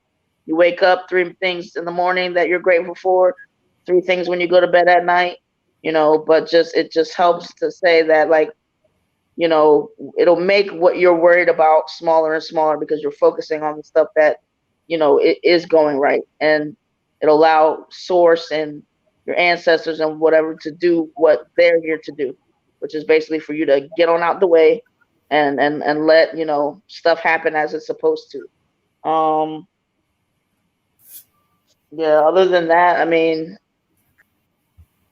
you wake up, three things in the morning that you're grateful for, three things when you go to bed at night, but it just helps to say that, like, it'll make what you're worried about smaller and smaller because you're focusing on the stuff that, it is going right. And it'll allow source and your ancestors and whatever to do what they're here to do, which is basically for you to get on out the way and let, stuff happen as it's supposed to. Yeah, other than that, I mean,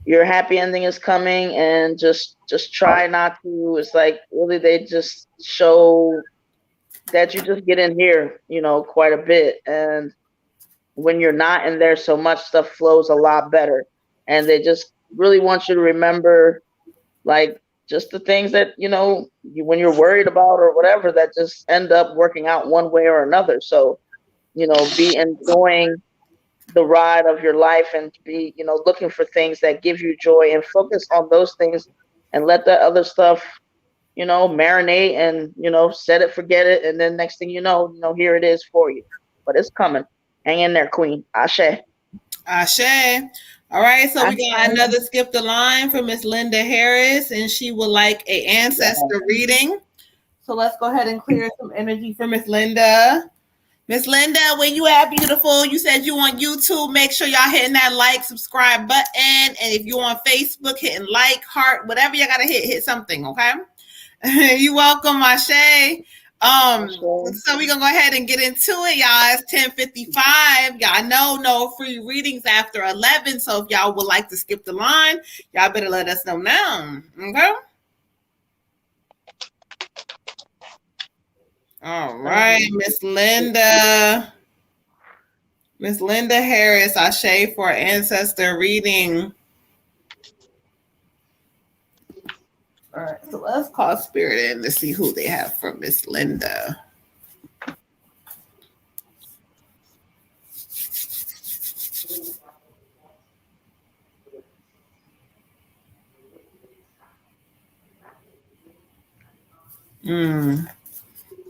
your happy ending is coming, and just try not to. It's like, really, they just show that you just get in here, quite a bit. And when you're not in there so much, stuff flows a lot better. And they just really want you to remember, like, just the things that, when you're worried about or whatever, that just end up working out one way or another. So, be enjoying the ride of your life, and be, looking for things that give you joy, and focus on those things, and let that other stuff, marinate, and, set it, forget it. And then next thing you know, here it is for you. But it's coming. Hang in there, Queen. Ashe. Ashe. All right, so we Ashe. got another skip the line from Miss Linda Harris, and she would like a ancestor reading. So let's go ahead and clear some energy for Miss Linda. Miss Linda, where you at, beautiful? You said you on YouTube. Make sure y'all hitting that like, subscribe button. And if you on Facebook, hitting like, heart, whatever you gotta hit something, okay? You welcome, Ashe. So we're gonna go ahead and get into it, y'all. It's 10:55. Y'all know no free readings after 11. So if y'all would like to skip the line, y'all better let us know now. Okay. All right, Miss Linda. Miss Linda Harris, Ashe for ancestor reading. All right, so let's call Spirit in to see who they have for Miss Linda.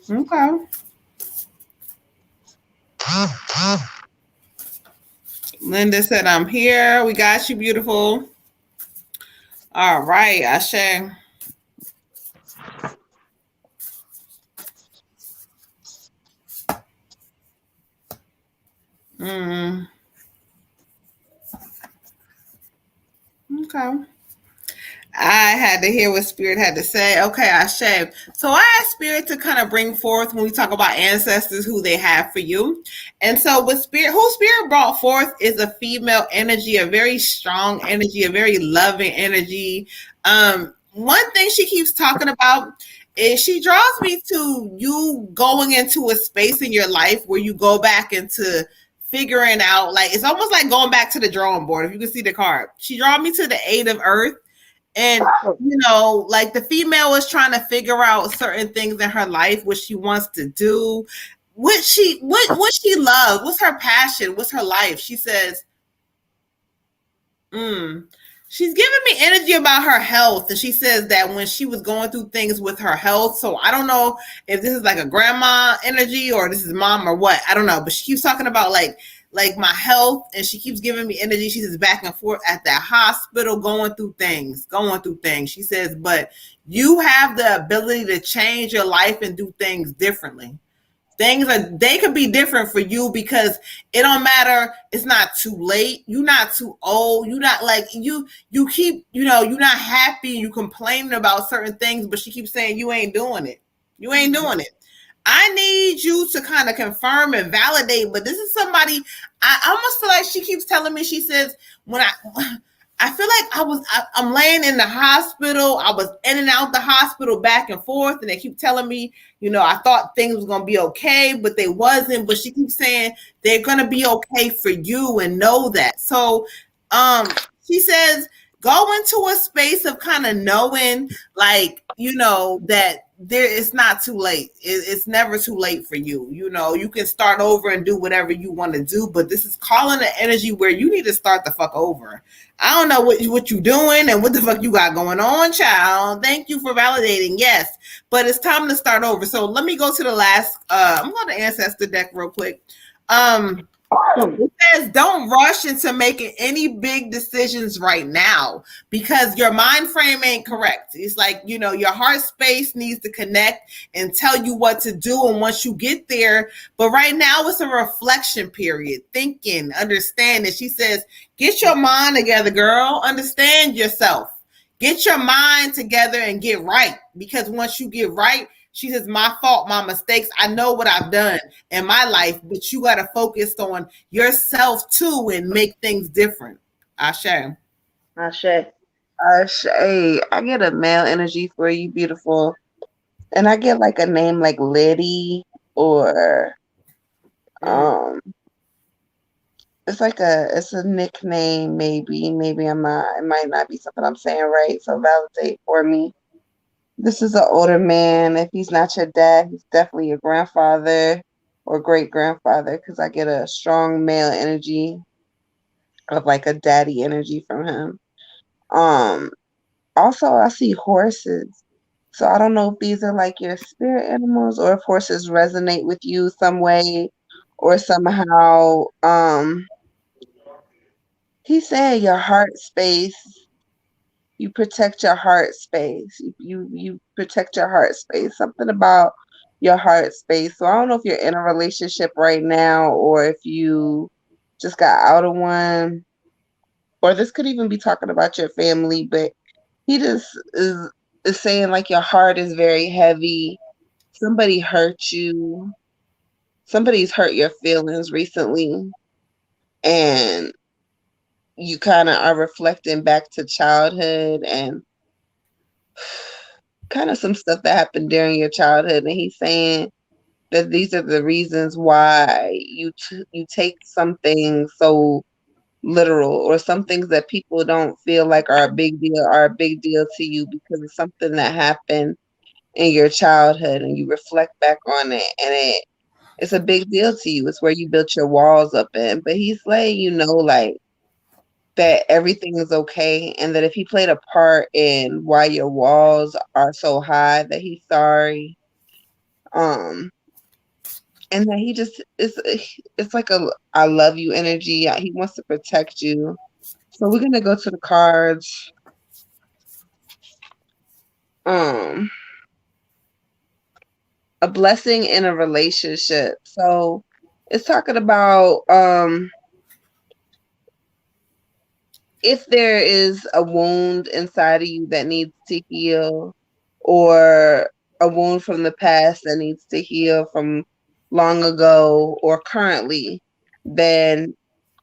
Okay. Linda said, I'm here. We got you, beautiful. All right, Ashe. Okay. I had to hear what Spirit had to say. Okay, Ashe. So I asked Spirit to kind of bring forth, when we talk about ancestors, who they have for you. And so with Spirit, who Spirit brought forth is a female energy, a very strong energy, a very loving energy. One thing she keeps talking about is she draws me to you going into a space in your life where you go back into figuring out, like, it's almost like going back to the drawing board. If you can see the card, she draw me to the 8 of Earth. And, like, the female is trying to figure out certain things in her life, what she wants to do, what she loves, what's her passion, what's her life. She says, she's giving me energy about her health. And she says that when she was going through things with her health, so I don't know if this is like a grandma energy or this is mom or what, I don't know, but she keeps talking about like my health, and she keeps giving me energy. She says back and forth at that hospital, going through things. She says, but you have the ability to change your life and do things differently. They could be different for you, because it don't matter. It's not too late. You're not too old. You're not like you keep, you're not happy. You complaining about certain things, but she keeps saying you ain't doing it. You ain't doing it. I need you to kind of confirm and validate, but this is somebody, I almost feel like she keeps telling me, she says, when I feel like I'm laying in the hospital. I was in and out the hospital back and forth, and they keep telling me, I thought things was going to be okay, but they wasn't. But she keeps saying they're going to be okay for you, and know that. So she says, go into a space of kind of knowing, like, that it's not too late. It's never too late for you. You know, you can start over and do whatever you want to do, but this is calling the energy where you need to start the fuck over. I don't know what you doing and what the fuck you got going on, child. Thank you for validating. Yes, but it's time to start over. So let me go to the last. I'm going to ancestor deck real quick. It says don't rush into making any big decisions right now because your mind frame ain't correct. It's like, you know, your heart space needs to connect and tell you what to do. And once you get there, but right now it's a reflection period, thinking, understanding. She says, get your mind together, girl. Understand yourself. Get your mind together and get right. Because once you get right, she says, my fault, my mistakes. I know what I've done in my life, but you got to focus on yourself too and make things different. Ashe. Ashe. Ashe. I get a male energy for you, beautiful. And I get like a name like Liddy or it's a nickname, maybe I'm not, it might not be something I'm saying right, so validate for me. This is an older man. If he's not your dad, he's definitely your grandfather or great grandfather, because I get a strong male energy of like a daddy energy from him. Also I see horses. So I don't know if these are like your spirit animals or if horses resonate with you some way or somehow. He's saying your heart space. You protect your heart space. You protect your heart space. Something about your heart space. So I don't know if you're in a relationship right now or if you just got out of one. Or this could even be talking about your family, but he just is saying like your heart is very heavy. Somebody hurt you. Somebody's hurt your feelings recently. And you kind of are reflecting back to childhood and kind of some stuff that happened during your childhood. And he's saying that these are the reasons why you take something so literal, or some things that people don't feel like are a big deal to you because of something that happened in your childhood, and you reflect back on it, and it's a big deal to you. It's where you built your walls up in. But he's letting you know, like, that everything is okay, and that if he played a part in why your walls are so high, that he's sorry. And that he just it's like a I love you energy. He wants to protect you. So we're gonna go to the cards. A blessing in a relationship. So it's talking about if there is a wound inside of you that needs to heal, or a wound from the past that needs to heal from long ago or currently, then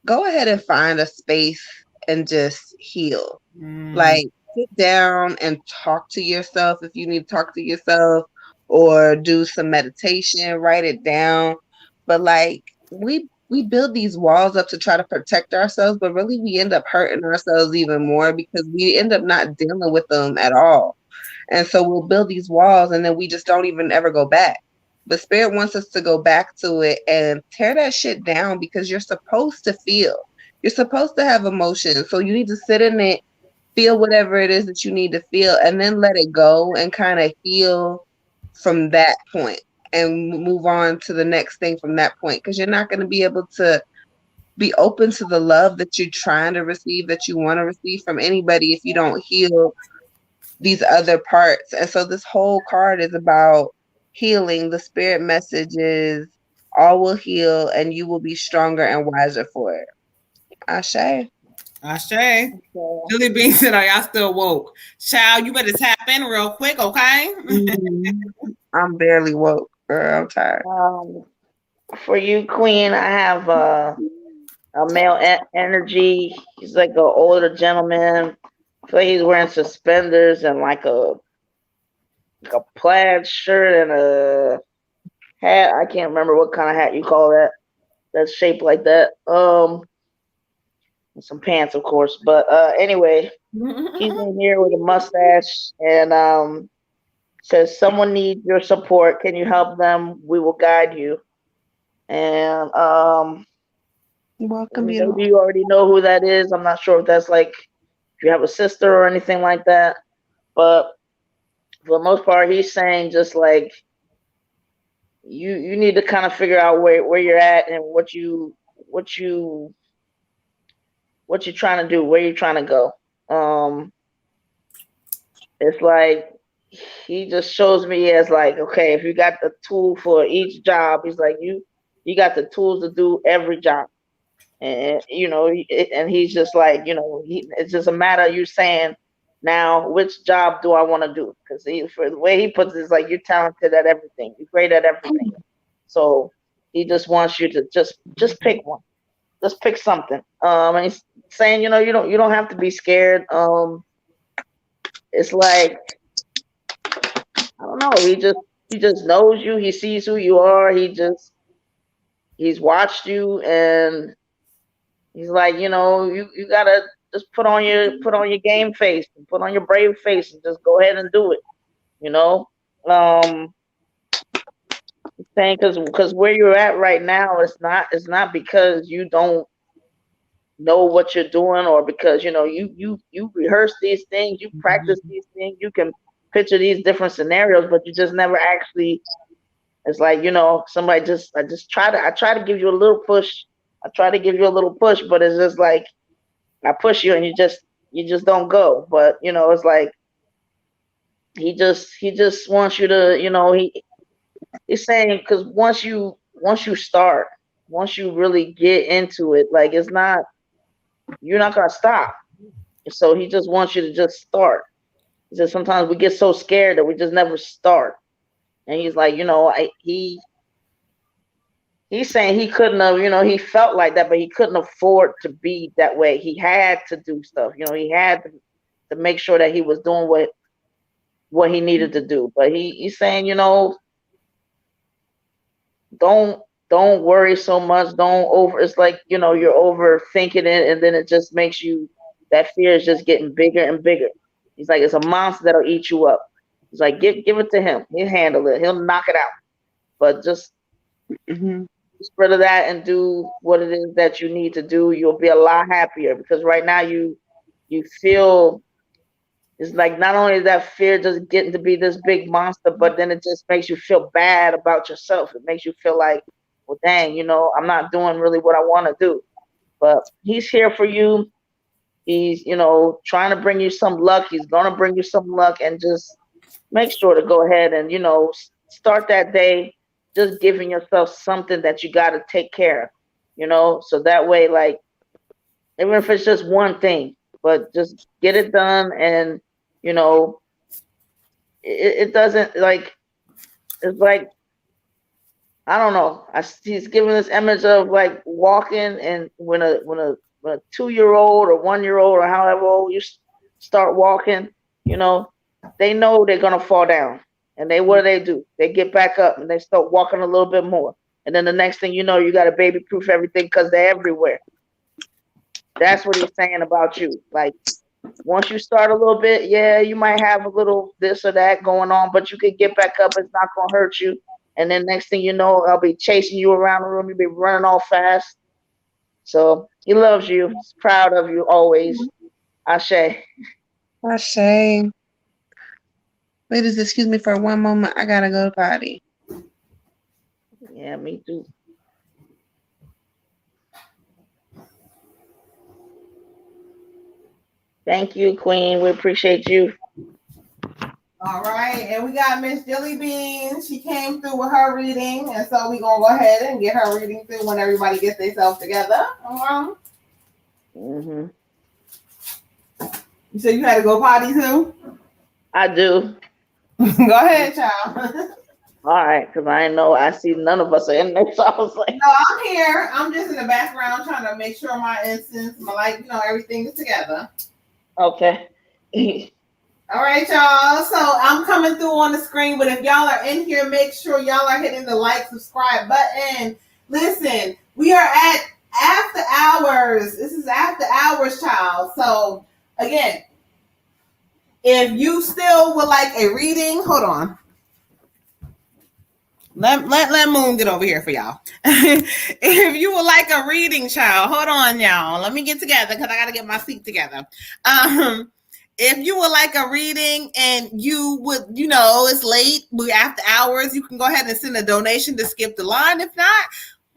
go ahead and find a space and just heal. Like, sit down and talk to yourself if you need to talk to yourself, or do some meditation, write it down. But like, we build these walls up to try to protect ourselves, but really we end up hurting ourselves even more because we end up not dealing with them at all. And so we'll build these walls and then we just don't even ever go back. But Spirit wants us to go back to it and tear that shit down, because you're supposed to feel. You're supposed to have emotions. So you need to sit in it, feel whatever it is that you need to feel, and then let it go and kind of heal from that point and move on to the next thing from that point. Because you're not going to be able to be open to the love that you're trying to receive, that you want to receive from anybody, if you don't heal these other parts. And so this whole card is about healing. The spirit message is all will heal and you will be stronger and wiser for it. Ashe. Ashe. Julie Bean said, are y'all still woke? Child, you better tap in real quick, okay? I'm barely woke, girl. I'm tired. For you, Queen, I have a male energy. He's like an older gentleman. I feel like he's wearing suspenders and like a plaid shirt and a hat. I can't remember what kind of hat you call that. That's shaped like that. And some pants, of course. But anyway, he's in here with a mustache and Says someone needs your support. Can you help them? We will guide you. And Welcome, beautiful. maybe you already know who that is. I'm not sure if that's like if you have a sister or anything like that. But for the most part, he's saying just like you need to kind of figure out where you're at and what you're trying to do, where you're trying to go. It's like he just shows me as like, okay, if you got the tool for each job, he's like you got the tools to do every job. And and he's just like, it's just a matter of you saying, now which job do I want to do? Because for the way he puts it, it's like you're talented at everything, you're great at everything. So he just wants you to just pick one, just pick something. And he's saying, you don't have to be scared. It's like, I don't know, he just knows you, he sees who you are, he's watched you, and he's like, you gotta just put on your game face, and put on your brave face, and just go ahead and do it. Saying because where you're at right now, it's not because you don't know what you're doing, or because you rehearse these things, you practice these things, you can picture these different scenarios, but you just never actually. It's like, somebody I try to give you a little push. I try to give you a little push, but it's just like I push you and you just don't go. But it's like he just wants you to, he's saying, because once you start, once you really get into it, like you're not gonna stop. So he just wants you to just start. He says sometimes we get so scared that we just never start. And he's like, he's saying he couldn't have, he felt like that, but he couldn't afford to be that way. He had to do stuff. He had to make sure that he was doing what he needed to do. But he's saying, don't worry so much. Don't over. It's like, you're overthinking it, and then it just makes you, that fear is just getting bigger and bigger. He's like, it's a monster that'll eat you up. He's like, give it to him. He'll handle it. He'll knock it out. But just spread of that and do what it is that you need to do. You'll be a lot happier, because right now you feel, it's like not only is that fear just getting to be this big monster, but then it just makes you feel bad about yourself. It makes you feel like, well, dang, I'm not doing really what I want to do. But he's here for you. He's, trying to bring you some luck. He's going to bring you some luck, and just make sure to go ahead and, start that day just giving yourself something that you got to take care of, so that way, like, even if it's just one thing, but just get it done. And, it doesn't, like, it's like, I don't know. He's giving this image of like walking, and when a 2-year-old or 1-year-old or however old you start walking, they know they're gonna fall down, and what do? They get back up and they start walking a little bit more, and then the next thing you know, you got to baby proof everything because they're everywhere. That's what he's saying about you. Like, once you start a little bit, yeah, you might have a little this or that going on, but you can get back up. It's not gonna hurt you. And then next thing you know, I'll be chasing you around the room. You'll be running all fast. So he loves you. He's proud of you always. Ashe. Ashe. Ladies, excuse me for one moment. I gotta go potty. Yeah, me too. Thank you, Queen. We appreciate you. All right, and we got Miss Jelly Bean. She came through with her reading, and so we're gonna go ahead and get her reading through when everybody gets themselves together. Mm-hmm. You said you had to go potty too? I do. Go ahead, child. All right, because I know I see none of us are in there, so I was like, no, I'm here. I'm just in the background trying to make sure my incense, my light, everything is together. Okay. All right, y'all. So I'm coming through on the screen, but if y'all are in here, make sure y'all are hitting the like, subscribe button. Listen, we are at after hours. This is after hours, child. So again, If you still would like a reading, hold on. Let Moon get over here for y'all. If you would like a reading, child, hold on, y'all. Let me get together because I got to get my seat together. If you would like a reading and you would, it's late, we after hours, you can go ahead and send a donation to skip the line. If not,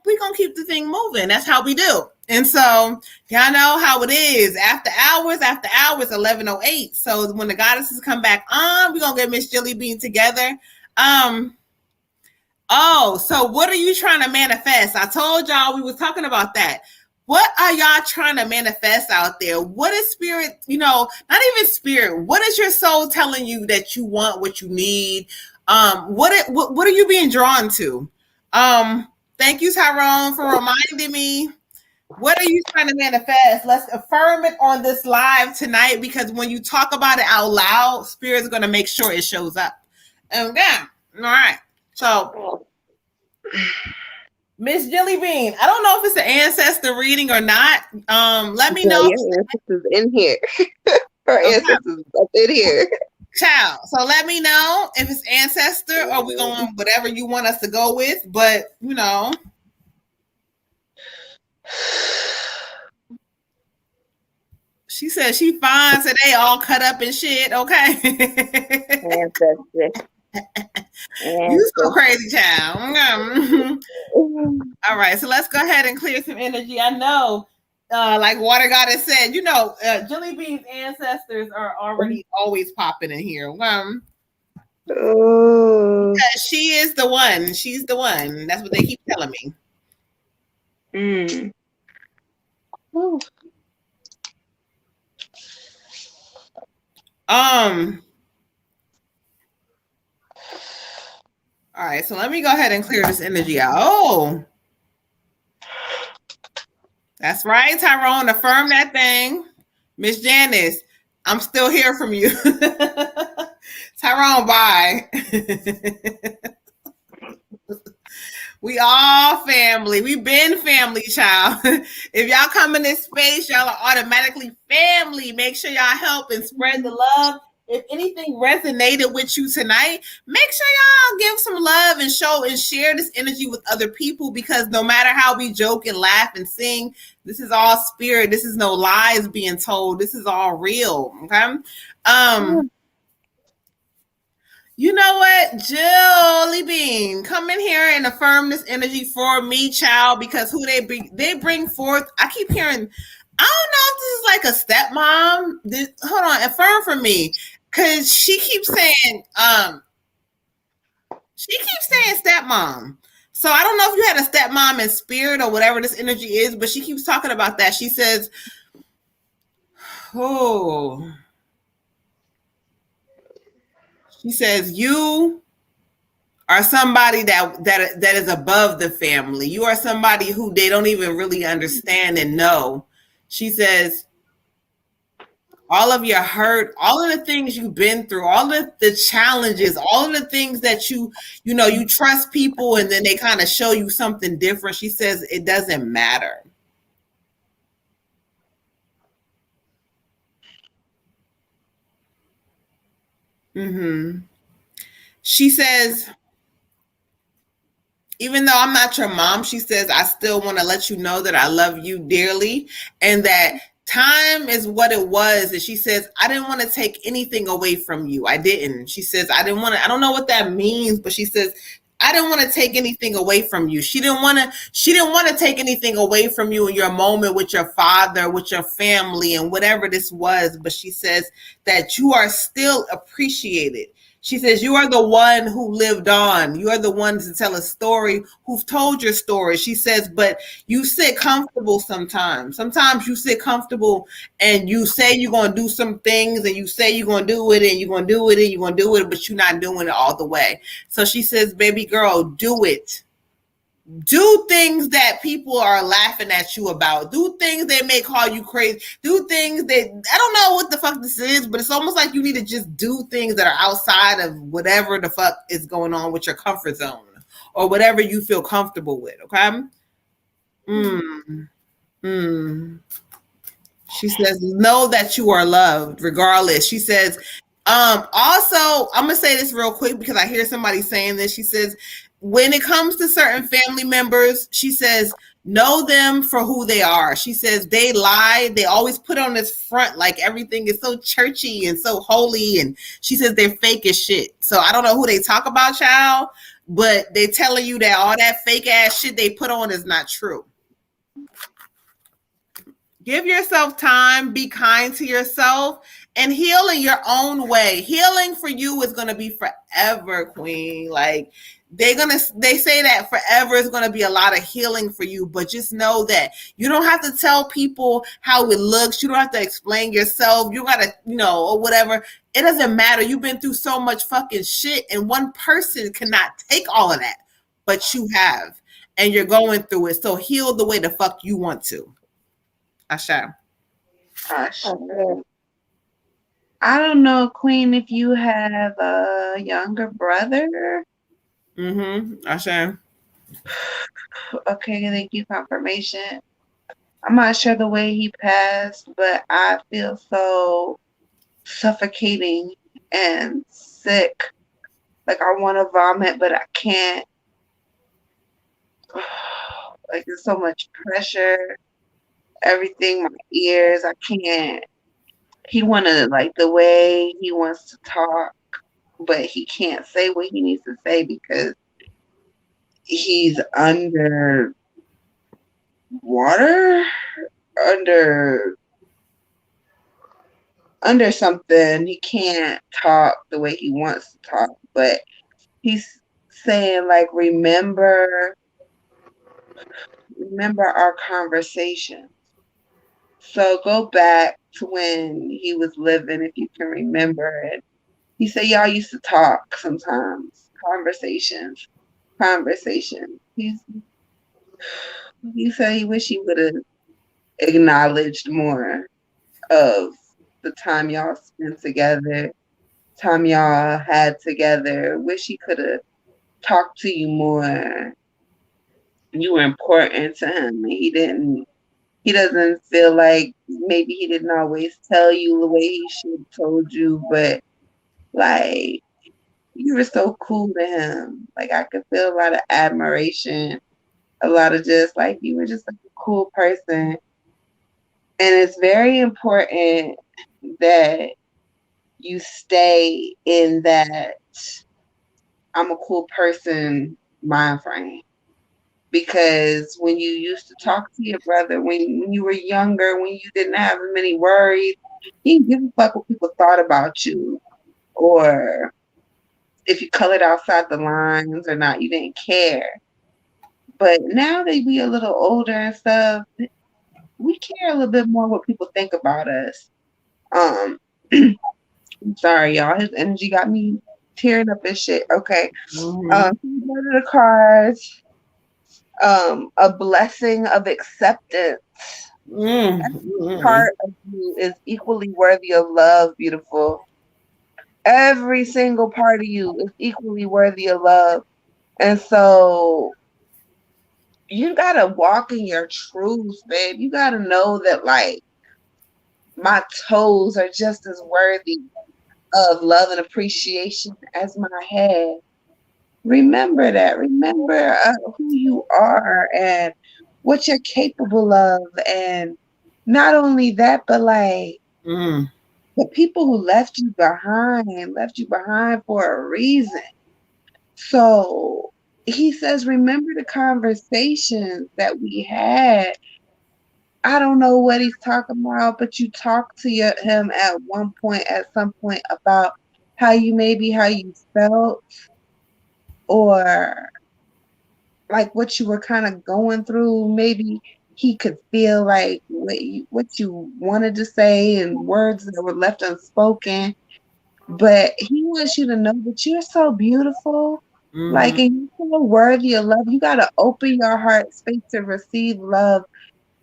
we're going to keep the thing moving. That's how we do. And so y'all know how it is. After hours, 11:08. So when the goddesses come back on, we're going to get Miss Jilly Bean together. So what are you trying to manifest? I told y'all we was talking about that. What are y'all trying to manifest out there? What is spirit, not even spirit. What is your soul telling you that you want, what you need? What are you being drawn to? Thank you, Tyrone, for reminding me. What are you trying to manifest? Let's affirm it on this live tonight, because when you talk about it out loud, spirit's going to make sure it shows up. Okay. All right. So, Miss Jilly Bean, I don't know if it's an ancestor reading or not. Let me know. Your ancestors in here. Her ancestors up in here. Child. So let me know if it's ancestor or we going whatever you want us to go with. But she said she fine today, all cut up and shit. Okay. Ancestor. You so crazy, child. All right, so let's go ahead and clear some energy. I know, like Water Goddess said, Jilly Bean's ancestors are already always popping in here. She is the one. She's the one. That's what they keep telling me. All right, so let me go ahead and clear this energy out. Oh, that's right, Tyrone. Affirm that thing. Miss Janice, I'm still here from you. Tyrone, bye. We all family. We been family, child. If y'all come in this space, y'all are automatically family. Make sure y'all help and spread the love. If anything resonated with you tonight, make sure y'all give some love and show and share this energy with other people, because no matter how we joke and laugh and sing, this is all spirit. This is no lies being told. This is all real. Okay. You know what, Jilly Bean, come in here and affirm this energy for me, child, because who they bring forth. I keep hearing, I don't know if this is like a stepmom. Hold on, affirm for me. Cause she keeps saying stepmom. So I don't know if you had a stepmom in spirit or whatever this energy is, but she keeps talking about that. She says, she says, you are somebody that is above the family. You are somebody who they don't even really understand and know. She says, all of your hurt, all of the things you've been through, all of the challenges, all of the things that you trust people and then they kind of show you something different. She says it doesn't matter. She says, even though I'm not your mom, she says, I still want to let you know that I love you dearly and that time is what it was. And she says, I didn't want to take anything away from you. I didn't. She says, I don't know what that means, but she says, I didn't want to take anything away from you. She didn't want to take anything away from you in your moment with your father, with your family, and whatever this was. But she says that you are still appreciated. She says, you are the one who lived on. You are the one to tell a story, who've told your story. She says, but you sit comfortable sometimes. Sometimes you sit comfortable and you say you're going to do some things and you say you're going to do it and you're going to do it and you're going to do it, but you're not doing it all the way. So she says, baby girl, do it. Do things that people are laughing at you about. Do things that may call you crazy. Do things that, I don't know what the fuck this is, but it's almost like you need to just do things that are outside of whatever the fuck is going on with your comfort zone or whatever you feel comfortable with, okay? She says, know that you are loved regardless. She says, Also, I'm gonna say this real quick because I hear somebody saying this. She says, when it comes to certain family members, she says, know them for who they are. She says they lie. They always put on this front like everything is so churchy and so holy. And she says they're fake as shit. So I don't know who they talk about, child, but they telling you that all that fake ass shit they put on is not true. Give yourself time, be kind to yourself, and heal in your own way. Healing for you is going to be forever, queen. Like they say that forever is going to be a lot of healing for you, but just know that you don't have to tell people how it looks. You don't have to explain yourself. You got to, or whatever. It doesn't matter. You've been through so much fucking shit, and one person cannot take all of that, but you have, and you're going through it. So heal the way the fuck you want to. Asha. I don't know, Queen, if you have a younger brother. Asha. Okay, thank you, confirmation. I'm not sure the way he passed, but I feel so suffocating and sick. Like I want to vomit, but I can't. Like there's so much pressure. Everything, my ears, I can't. He wanted like the way he wants to talk, but he can't say what he needs to say because he's under water, under something. He can't talk the way he wants to talk, but he's saying like, remember our conversation. So go back to when he was living, if you can remember it. He said y'all used to talk sometimes. Conversations. He said he wish he would have acknowledged more of the time y'all spent together, time y'all had together. Wish he could have talked to you more. You were important to him, and he doesn't feel like maybe he didn't always tell you the way he should have told you, but like you were so cool to him. Like I could feel a lot of admiration, a lot of just like you were just like a cool person. And it's very important that you stay in that I'm a cool person mind frame. Because when you used to talk to your brother, when you were younger, when you didn't have as many worries, he didn't give a fuck what people thought about you. Or if you colored outside the lines or not, you didn't care. But now that we a little older and stuff, we care a little bit more what people think about us. I'm sorry, y'all. His energy got me tearing up and shit. Okay. Go to the cards. A blessing of acceptance. Every part of you is equally worthy of love, beautiful. Every single part of you is equally worthy of love. And so you gotta walk in your truth, babe. You gotta know that like my toes are just as worthy of love and appreciation as my head. Remember that. Remember who you are and what you're capable of. And not only that, but like the people who left you behind for a reason. So he says, remember the conversations that we had. I don't know what he's talking about, but you talked to him at some point about how you felt, or like what you were kind of going through. Maybe he could feel like what you wanted to say and words that were left unspoken. But he wants you to know that you're so beautiful. Like, and you're so worthy of love. You got to open your heart space to receive love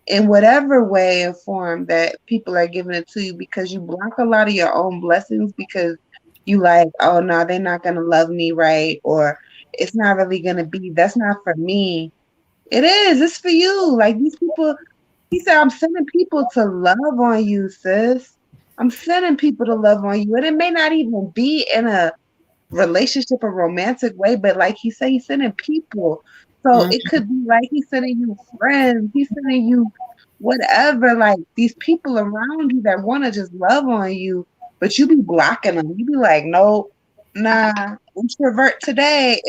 in whatever way and form that people are giving it to you, because you block a lot of your own blessings because you like, oh no, they're not going to love me right, or it's not really going to be, that's not for me. It is, it's for you. Like these people, he said, I'm sending people to love on you, sis. I'm sending people to love on you. And it may not even be in a relationship or romantic way, but like he said, he's sending people. So it could be like he's sending you friends, he's sending you whatever, like these people around you that want to just love on you, but you be blocking them. You be like, nope, nah, introvert today.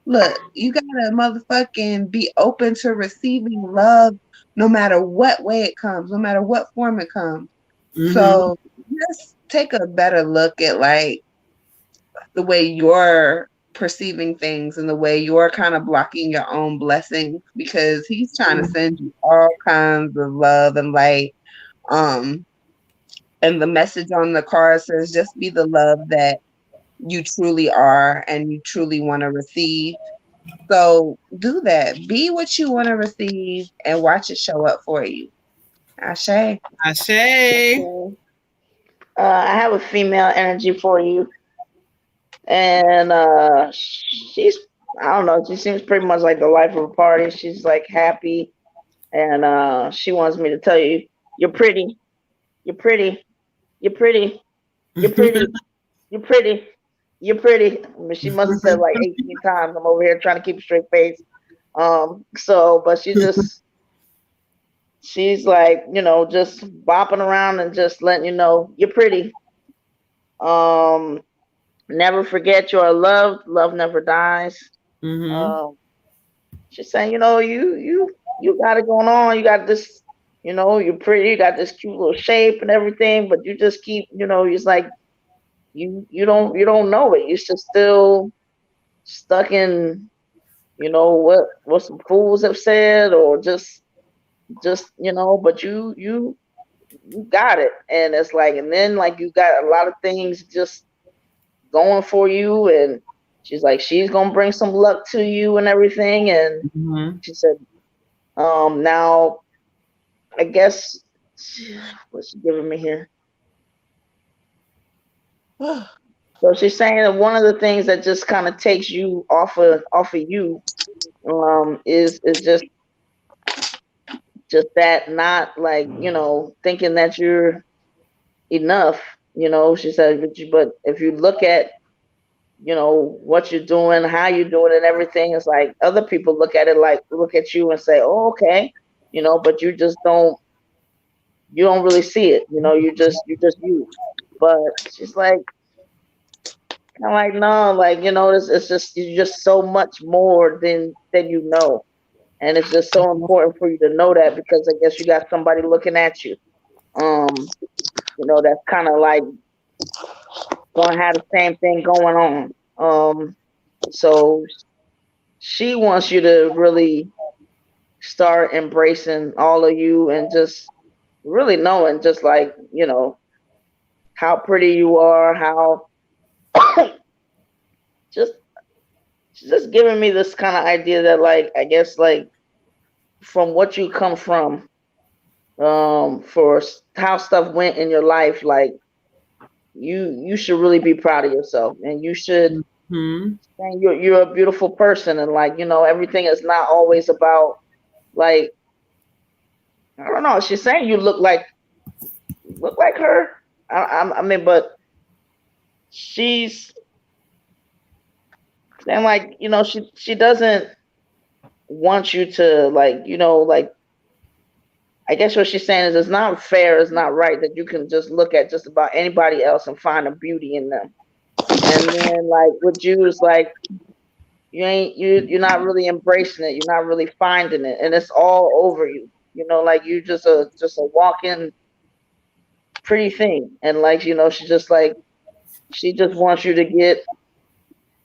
Look, you gotta motherfucking be open to receiving love no matter what way it comes, no matter what form it comes. So just take a better look at like the way you're perceiving things and the way you're kind of blocking your own blessings, because he's trying to send you all kinds of love and light. Um, and the message on the card says just be the love that you truly are and you truly want to receive. So do that. Be what you want to receive and watch it show up for you. Ashe. Ashe. I have a female energy for you, and she's, I don't know, she seems pretty much like the life of a party. She's like happy, and she wants me to tell you, you're pretty, you're pretty, you're pretty, you're pretty, you're pretty, you're pretty. I mean, she must have said like 18 times. I'm over here trying to keep a straight face. So, but she's like, just bopping around and just letting you know you're pretty. Um, Never forget you are loved. Love never dies. Um, she's saying, you got it going on. You got this, you're pretty. You got this cute little shape and everything, but you just keep, it's like you don't know it. You're just still stuck in, what some fools have said, or just but you got it, and it's like, and then like you got a lot of things just going for you, and she's like, she's gonna bring some luck to you and everything. And she said, now I guess, what's she giving me here? So she's saying that one of the things that just kind of takes you off of you, is just that, not like, thinking that you're enough. She said, but if you look at, what you're doing, how you're doing it, and everything, it's like other people look at it, like look at you and say, oh, okay, but you don't really see it. You just you. But she's like, kind of like, no, like, it's just, you're just so much more than you know. And it's just so important for you to know that, because I guess you got somebody looking at you. That's kind of like gonna have the same thing going on. So she wants you to really start embracing all of you, and just really knowing, just like, how pretty you are, how just she's just giving me this kind of idea that, like, I guess, like, from what you come from, for how stuff went in your life, like, you should really be proud of yourself, and you should, and you're a beautiful person, and like, everything is not always about, like, I don't know, she's saying you look like her. I mean, but she's saying, like, she doesn't want you to, like, like, I guess what she's saying is, it's not fair, it's not right that you can just look at just about anybody else and find a beauty in them. And then, like, with you, it's like, you're not really embracing it, you're not really finding it, and it's all over you. Like, you just a walking pretty thing. And like, she just like, she just wants you to get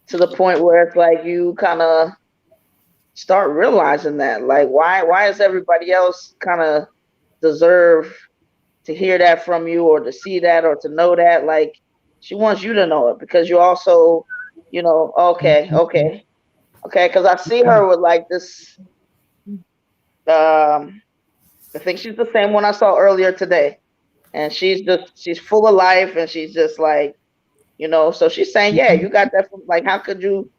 to the point where it's like you kind of start realizing that, like, why is everybody else kind of deserve to hear that from you, or to see that, or to know that. Like, she wants you to know it, because you also, okay, because I see her with like this, I think she's the same one I saw earlier today, and she's full of life, and she's just like, so she's saying, yeah, you got that from, like, how could you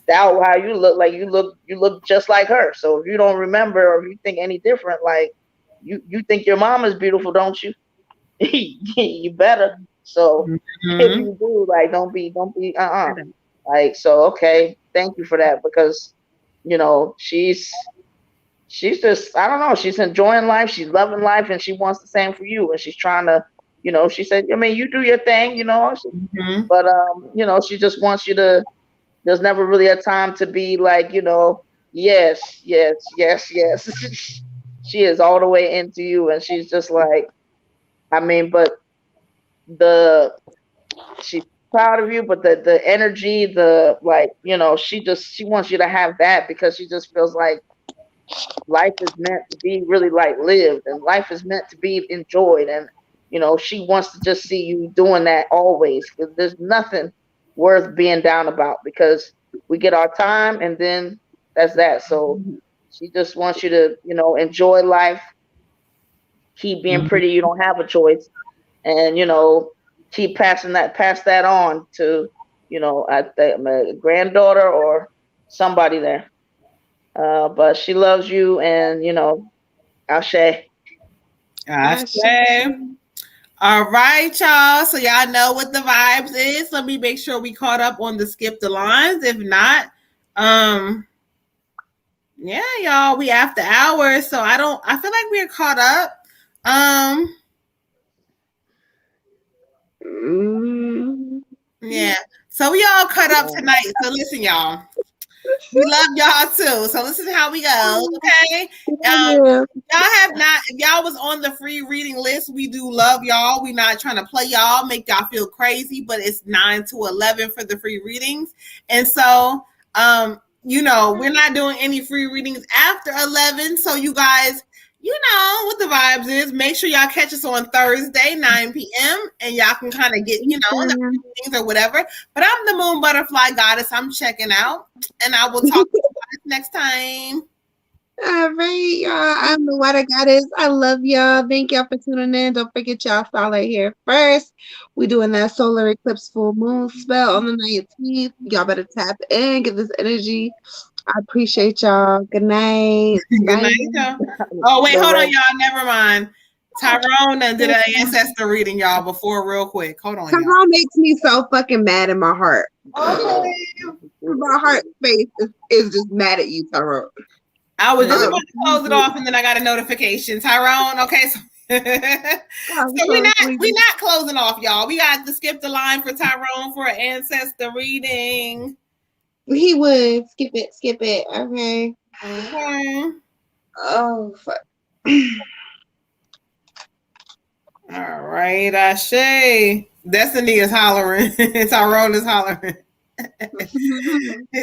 doubt how you look? Like, you look just like her. So if you don't remember, or if you think any different, like, you think your mom is beautiful, don't you? you better. So if you do, like, don't be, like, so okay, thank you for that, because she's just, I don't know, she's enjoying life, she's loving life, and she wants the same for you, and she's trying to, she said, I mean, you do your thing, but she just wants you to. There's never really a time to be like, yes, yes, yes, yes. She is all the way into you, and she's just like, I mean, but she's proud of you, but the energy, she wants you to have that, because she just feels like life is meant to be really like lived, and life is meant to be enjoyed, and she wants to just see you doing that always, because there's nothing worth being down about, because we get our time and then that's that. So she just wants you to enjoy life, keep being pretty, you don't have a choice, and keep pass that on to I think my granddaughter or somebody there. But she loves you, and Ashe. Ashe. All right, y'all. So y'all know what the vibes is. Let me make sure we caught up on the skip the lines. If not, yeah, y'all, we after hours. So I feel like we're caught up. Yeah. So we all cut up tonight. So listen, y'all. We love y'all too. So listen to how we go. Okay. Y'all have not, if y'all was on the free reading list, we do love y'all. We're not trying to play y'all, make y'all feel crazy, but it's 9 to 11 for the free readings. And so, we're not doing any free readings after 11. So you guys, what the vibes is. Make sure y'all catch us on Thursday, 9 p.m. and y'all can kind of get, the readings or whatever. But I'm the Moon Butterfly Goddess. I'm checking out, and I will talk to you guys next time. All right, y'all. I'm the Water Goddess. I love y'all. Thank y'all for tuning in. Don't forget y'all follow here first. We're doing that solar eclipse full moon spell on the 19th. Y'all better tap in, get this energy. I appreciate y'all. Good night. Good night, y'all. Oh, wait, hold on, y'all. Never mind. Tyrone did an ancestor reading, y'all, before real quick. Hold on. Tyrone makes me so fucking mad in my heart. Okay. My heart space is just mad at you, Tyrone. I was just about to close it off, and then I got a notification. Tyrone, okay. So we're not closing off, y'all. We got to skip the line for Tyrone for an ancestor reading. He would skip it. Okay. Oh fuck. All right, Ashe. Destiny is hollering. Tyrone is hollering.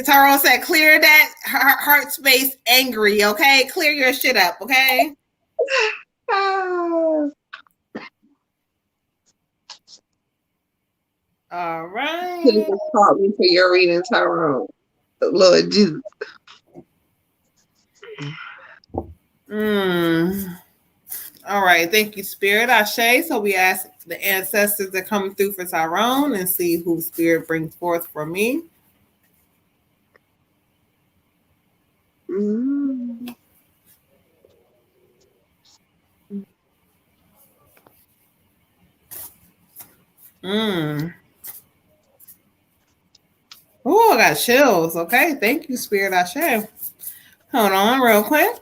Tyrone said, clear that heart space angry, okay? Clear your shit up, okay? All right. You just called me for your reading, Tyrone. Lord Jesus. All right. Thank you, Spirit. Ashe. So we ask the ancestors to come through for Tyrone and see who Spirit brings forth for me. Oh, I got chills. Okay. Thank you, Spirit. Ashe. Hold on real quick.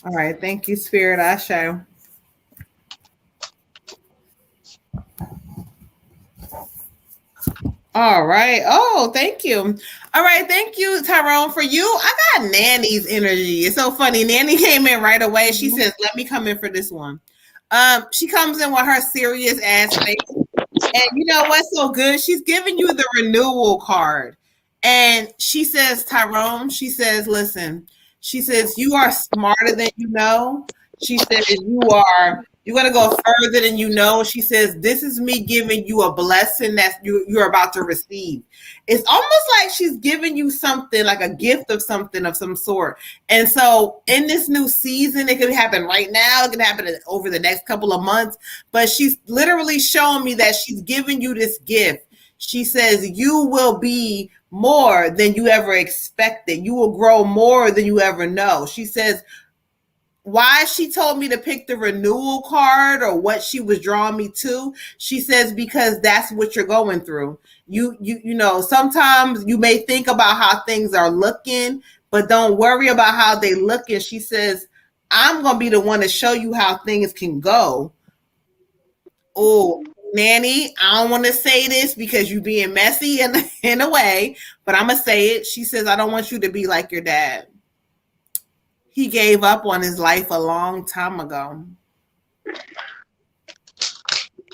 All right. Thank you, Spirit. Ashe. All right. Oh, thank you. All right. Thank you, Tyrone. For you, I got Nanny's energy. It's so funny. Nanny came in right away. She says, let me come in for this one. She comes in with her serious ass face. And you know what's so good? She's giving you the renewal card. And she says, Tyrone, she says, listen, she says, you are smarter than you know. She says, you are You're gonna go further than you know. She says, "This is me giving you a blessing that you're about to receive." It's almost like she's giving you something, like a gift of something of some sort. And so, in this new season, it could happen right now. It can happen over the next couple of months. But she's literally showing me that she's giving you this gift. She says, "You will be more than you ever expected. You will grow more than you ever know." She says, why she told me to pick the renewal card or what she was drawing me to, she says, because that's what you're going through. You know, sometimes you may think about how things are looking, but don't worry about how they look. And she says, I'm gonna be the one to show you how things can go. Oh, Nanny, I don't want to say this because you're being messy in a way, but I'm gonna say it. She says, I don't want you to be like your dad. He gave up on his life a long time ago.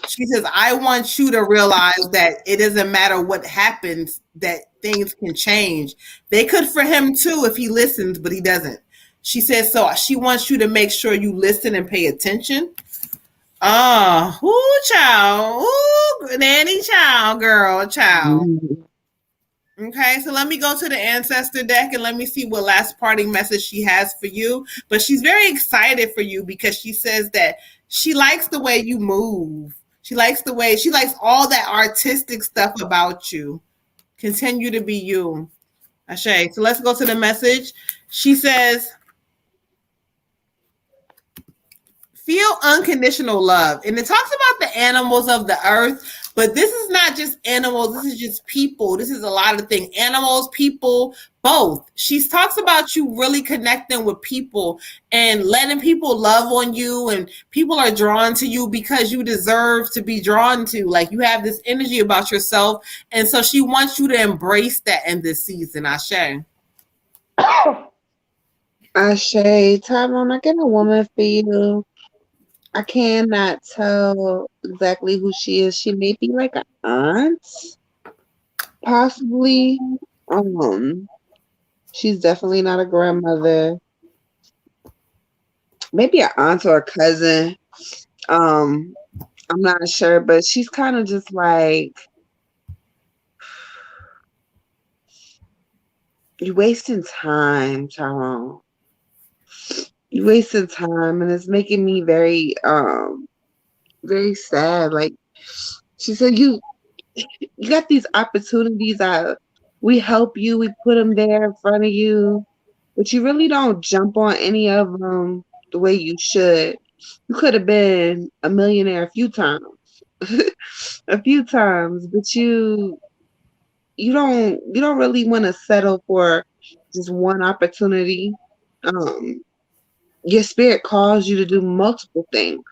She says, I want you to realize that it doesn't matter what happens, that things can change. They could for him too if he listens, but he doesn't. She says, so she wants you to make sure you listen and pay attention. Oh, ooh, child. Ooh, nanny, child, girl, child. Mm-hmm. Okay, so let me go to the ancestor deck and let me see what last parting message she has for you. But she's very excited for you because she says that she likes the way you move. She likes all that artistic stuff about you. Continue to be you. Ashe. So let's go to the message. She says, feel unconditional love. And it talks about the animals of the earth. But this is not just animals. This is just people. This is a lot of things. Animals, people, both. She talks about you really connecting with people and letting people love on you. And people are drawn to you because you deserve to be drawn to. Like you have this energy about yourself. And so she wants you to embrace that in this season. Ashe. Ashe, Tyrone, I get a woman for you. I cannot tell exactly who she is. She may be like an aunt, possibly. She's definitely not a grandmother. Maybe an aunt or a cousin. I'm not sure, but she's kind of just like, you're wasting time, Tyrone. You're wasting time, and it's making me very, very sad. Like she said, you got these opportunities. We help you. We put them there in front of you, but you really don't jump on any of them the way you should. You could have been a millionaire a few times, but you don't really want to settle for just one opportunity. Your spirit calls you to do multiple things,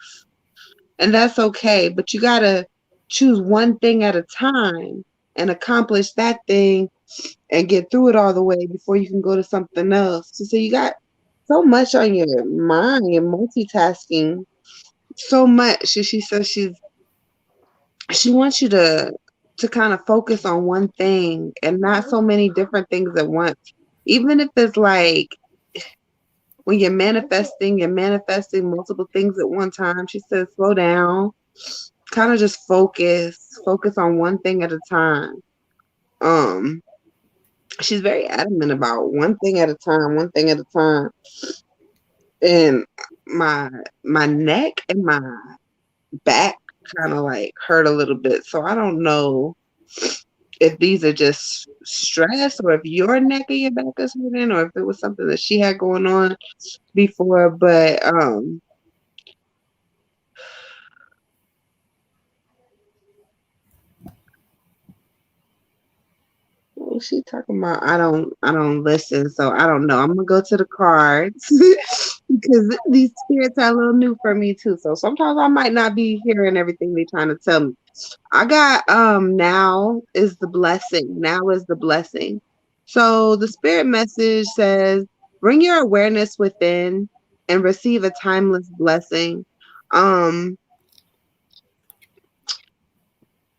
and that's okay, but you got to choose one thing at a time and accomplish that thing and get through it all the way before you can go to something else. So you got so much on your mind, you're multitasking so much. She says she wants you to kind of focus on one thing and not so many different things at once. Even if it's like when you're manifesting multiple things at one time. She says, slow down, kind of just focus on one thing at a time. She's very adamant about one thing at a time. And my neck and my back kind of like hurt a little bit. So I don't know if these are just stress or if your neck and your back is hurting or if it was something that she had going on before. But what was she talking about? I don't listen, so I don't know. I'm gonna go to the cards because these spirits are a little new for me too. So sometimes I might not be hearing everything they're trying to tell me. I got now is the blessing. Now is the blessing. So the spirit message says, bring your awareness within and receive a timeless blessing.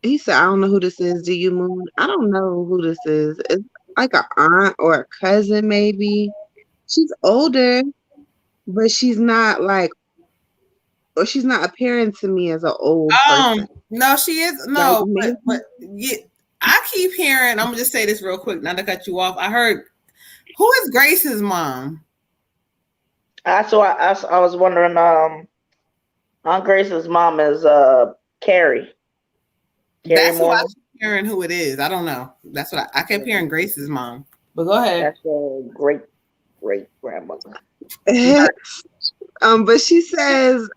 He said, I don't know who this is. Do you, Moon? I don't know who this is. It's like an aunt or a cousin, maybe. She's older, but she's not like or she's not appearing to me as an old person. No, she is Like no, maybe but yeah, I keep hearing. I'm gonna just say this real quick, not to cut you off. I heard who is Grace's mom? I was wondering. Aunt Grace's mom is Carrie. Carrie That's who I Mormon. keep hearing. Who it is? I don't know. That's what I kept hearing. Grace's mom. But go ahead. That's a great grandmother. but she says,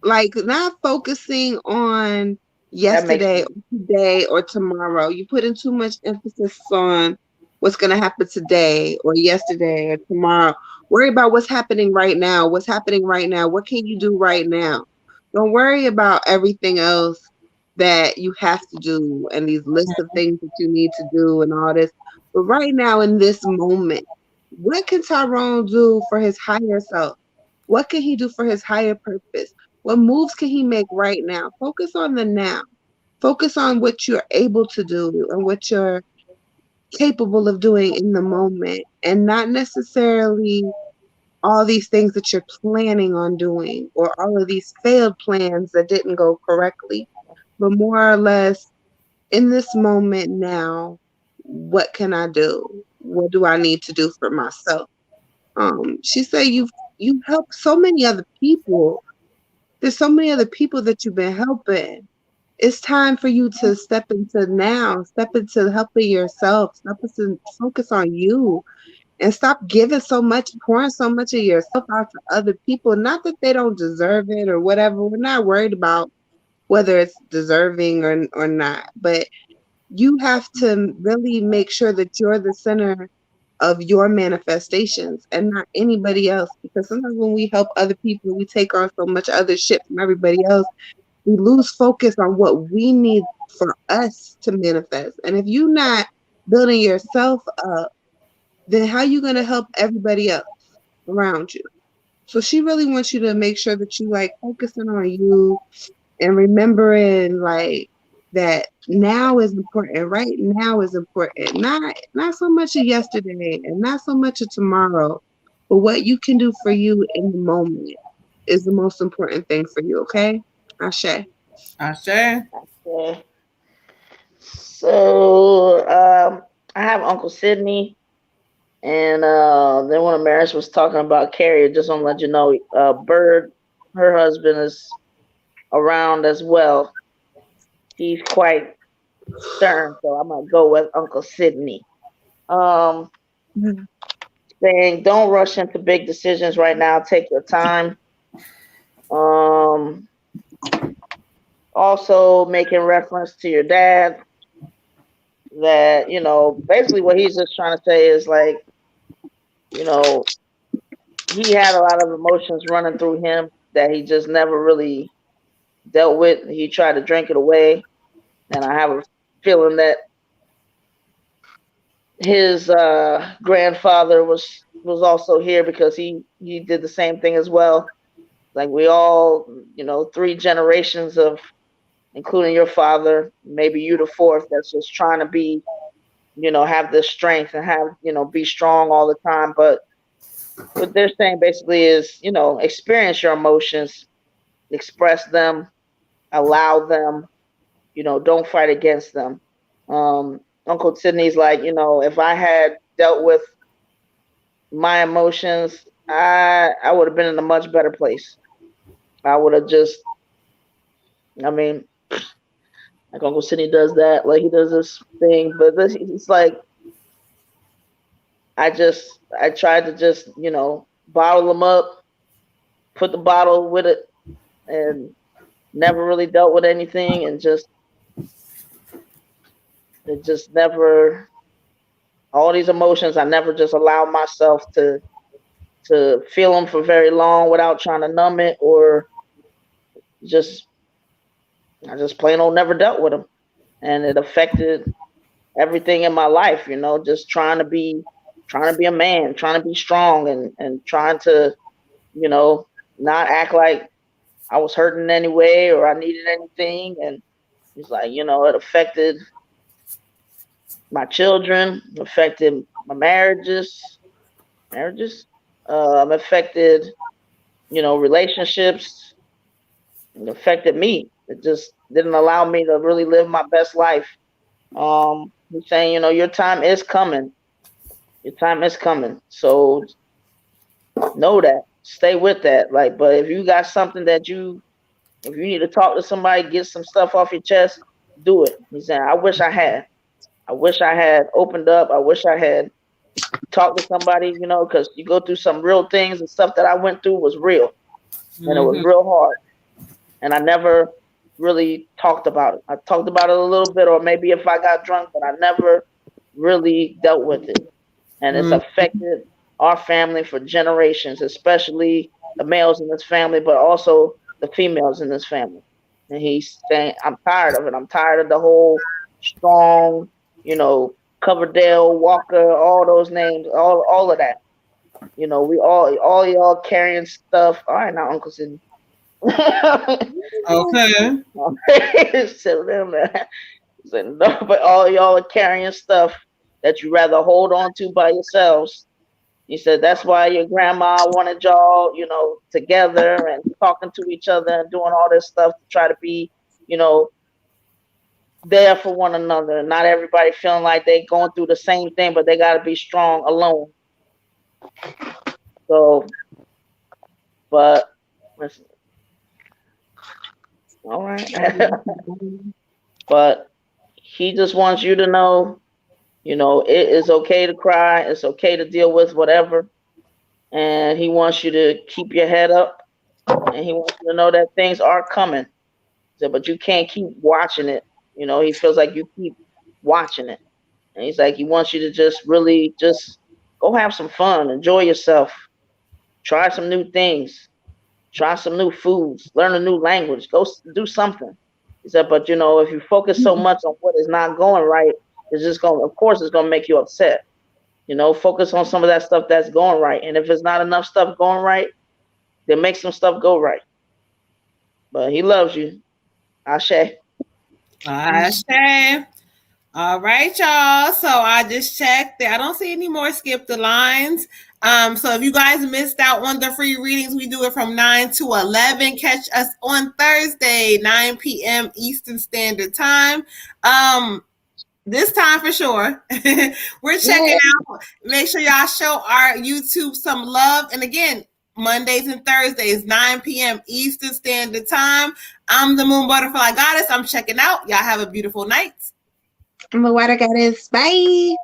like not focusing on That makes yesterday sense. or today or tomorrow. You put in too much emphasis on what's going to happen today or yesterday or tomorrow. Worry about what's happening right now. What's happening right now? What can you do right now? Don't worry about everything else that you have to do and these lists of things that you need to do and all this. But right now in this moment, what can Tyrone do for his higher self? What can he do for his higher purpose? What moves can he make right now? Focus on the now. Focus on what you're able to do and what you're capable of doing in the moment, and not necessarily all these things that you're planning on doing or all of these failed plans that didn't go correctly, but more or less in this moment now, what can I do? What do I need to do for myself? She said you help so many other people. There's so many other people that you've been helping. It's time for you to step into now, step into helping yourself, step into focus on you, and stop giving so much, pouring so much of yourself out to other people. Not that they don't deserve it or whatever. We're not worried about whether it's deserving or not, but you have to really make sure that you're the center of your manifestations and not anybody else. Because sometimes when we help other people, we take on so much other shit from everybody else. We lose focus on what we need for us to manifest. And if you're not building yourself up, then how you going to help everybody else around you? So she really wants you to make sure that you like focusing on you and remembering like that now is important. Right now is important. Not so much of yesterday and not so much of tomorrow, but what you can do for you in the moment is the most important thing for you. Okay, Ashe. Ashe. Yeah. So I have Uncle Sydney, and then when Amaris was talking about Carrie, just want to let you know, Bird, her husband, is around as well. He's quite stern, so I'm gonna go with Uncle Sydney. Um, Saying don't rush into big decisions right now. Take your time. Um, Also making reference to your dad, that basically what he's just trying to say is like, you know, he had a lot of emotions running through him that he just never really dealt with. He tried to drink it away, and I have a feeling that his grandfather was also here because he did the same thing as well. Like we all, three generations of, including your father, maybe you the fourth, that's just trying to be, have the strength and have, be strong all the time. But what they're saying basically is, experience your emotions, express them, allow them, don't fight against them. Uncle Sydney's like, if I had dealt with my emotions, I would have been in a much better place. I would have just, I mean, like Uncle Sydney does that, like he does this thing, but it's like I tried to just, bottle them up, put the bottle with it, and never really dealt with anything, and it just never, all these emotions, I never just allowed myself to feel them for very long without trying to numb it, or I just plain old never dealt with them, and it affected everything in my life. Just trying to be a man, trying to be strong, and trying to, not act like I was hurting anyway or I needed anything. And it's like, it affected my children, affected my marriages, affected, relationships. It affected me. It just didn't allow me to really live my best life. He's saying, your time is coming. Your time is coming. So know that. Stay with that. Like, but if you got something if you need to talk to somebody, get some stuff off your chest, do it. He's saying, I wish I had. I wish I had opened up. I wish I had talked to somebody, because you go through some real things, and stuff that I went through was real. And it was real hard. And I never really talked about it. I talked about it a little bit, or maybe if I got drunk, but I never really dealt with it. And it's affected our family for generations, especially the males in this family, but also the females in this family. And he's saying, I'm tired of it. I'm tired of the whole Strong, Coverdale, Walker, all those names, all of that. We all y'all carrying stuff. All right, now Uncle Sidney. Okay. So said, no, but all y'all are carrying stuff that you rather hold on to by yourselves. He said that's why your grandma wanted y'all, together and talking to each other and doing all this stuff to try to be, there for one another. Not everybody feeling like they going through the same thing, but they got to be strong alone. So, but listen. All right. But he just wants you to know, it is okay to cry. It's okay to deal with whatever. And he wants you to keep your head up. And he wants you to know that things are coming. So, but you can't keep watching it. He feels like you keep watching it. And he's like, he wants you to just really just go have some fun. Enjoy yourself. Try some new things. Try some new foods. Learn a new language. Go do something. He said, but if you focus so much on what is not going right, it's just going to make you upset. Focus on some of that stuff that's going right. And if it's not enough stuff going right, then make some stuff go right. But he loves you. Ashe. Ashe. All right, y'all. So I just checked there. I don't see any more skip the lines. So if you guys missed out on the free readings, we do it from 9 to 11. Catch us on Thursday, 9 p.m. Eastern Standard Time. This time for sure. We're checking out. Make sure y'all show our YouTube some love. And again, Mondays and Thursdays, 9 p.m. Eastern Standard Time. I'm the Moon Butterfly Goddess. I'm checking out. Y'all have a beautiful night. I'm the Water Goddess. Bye.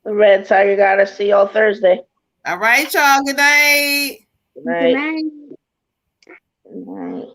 The Red Tiger Goddess. See y'all Thursday. All right, y'all. Good night. Good night. Good night. Good night.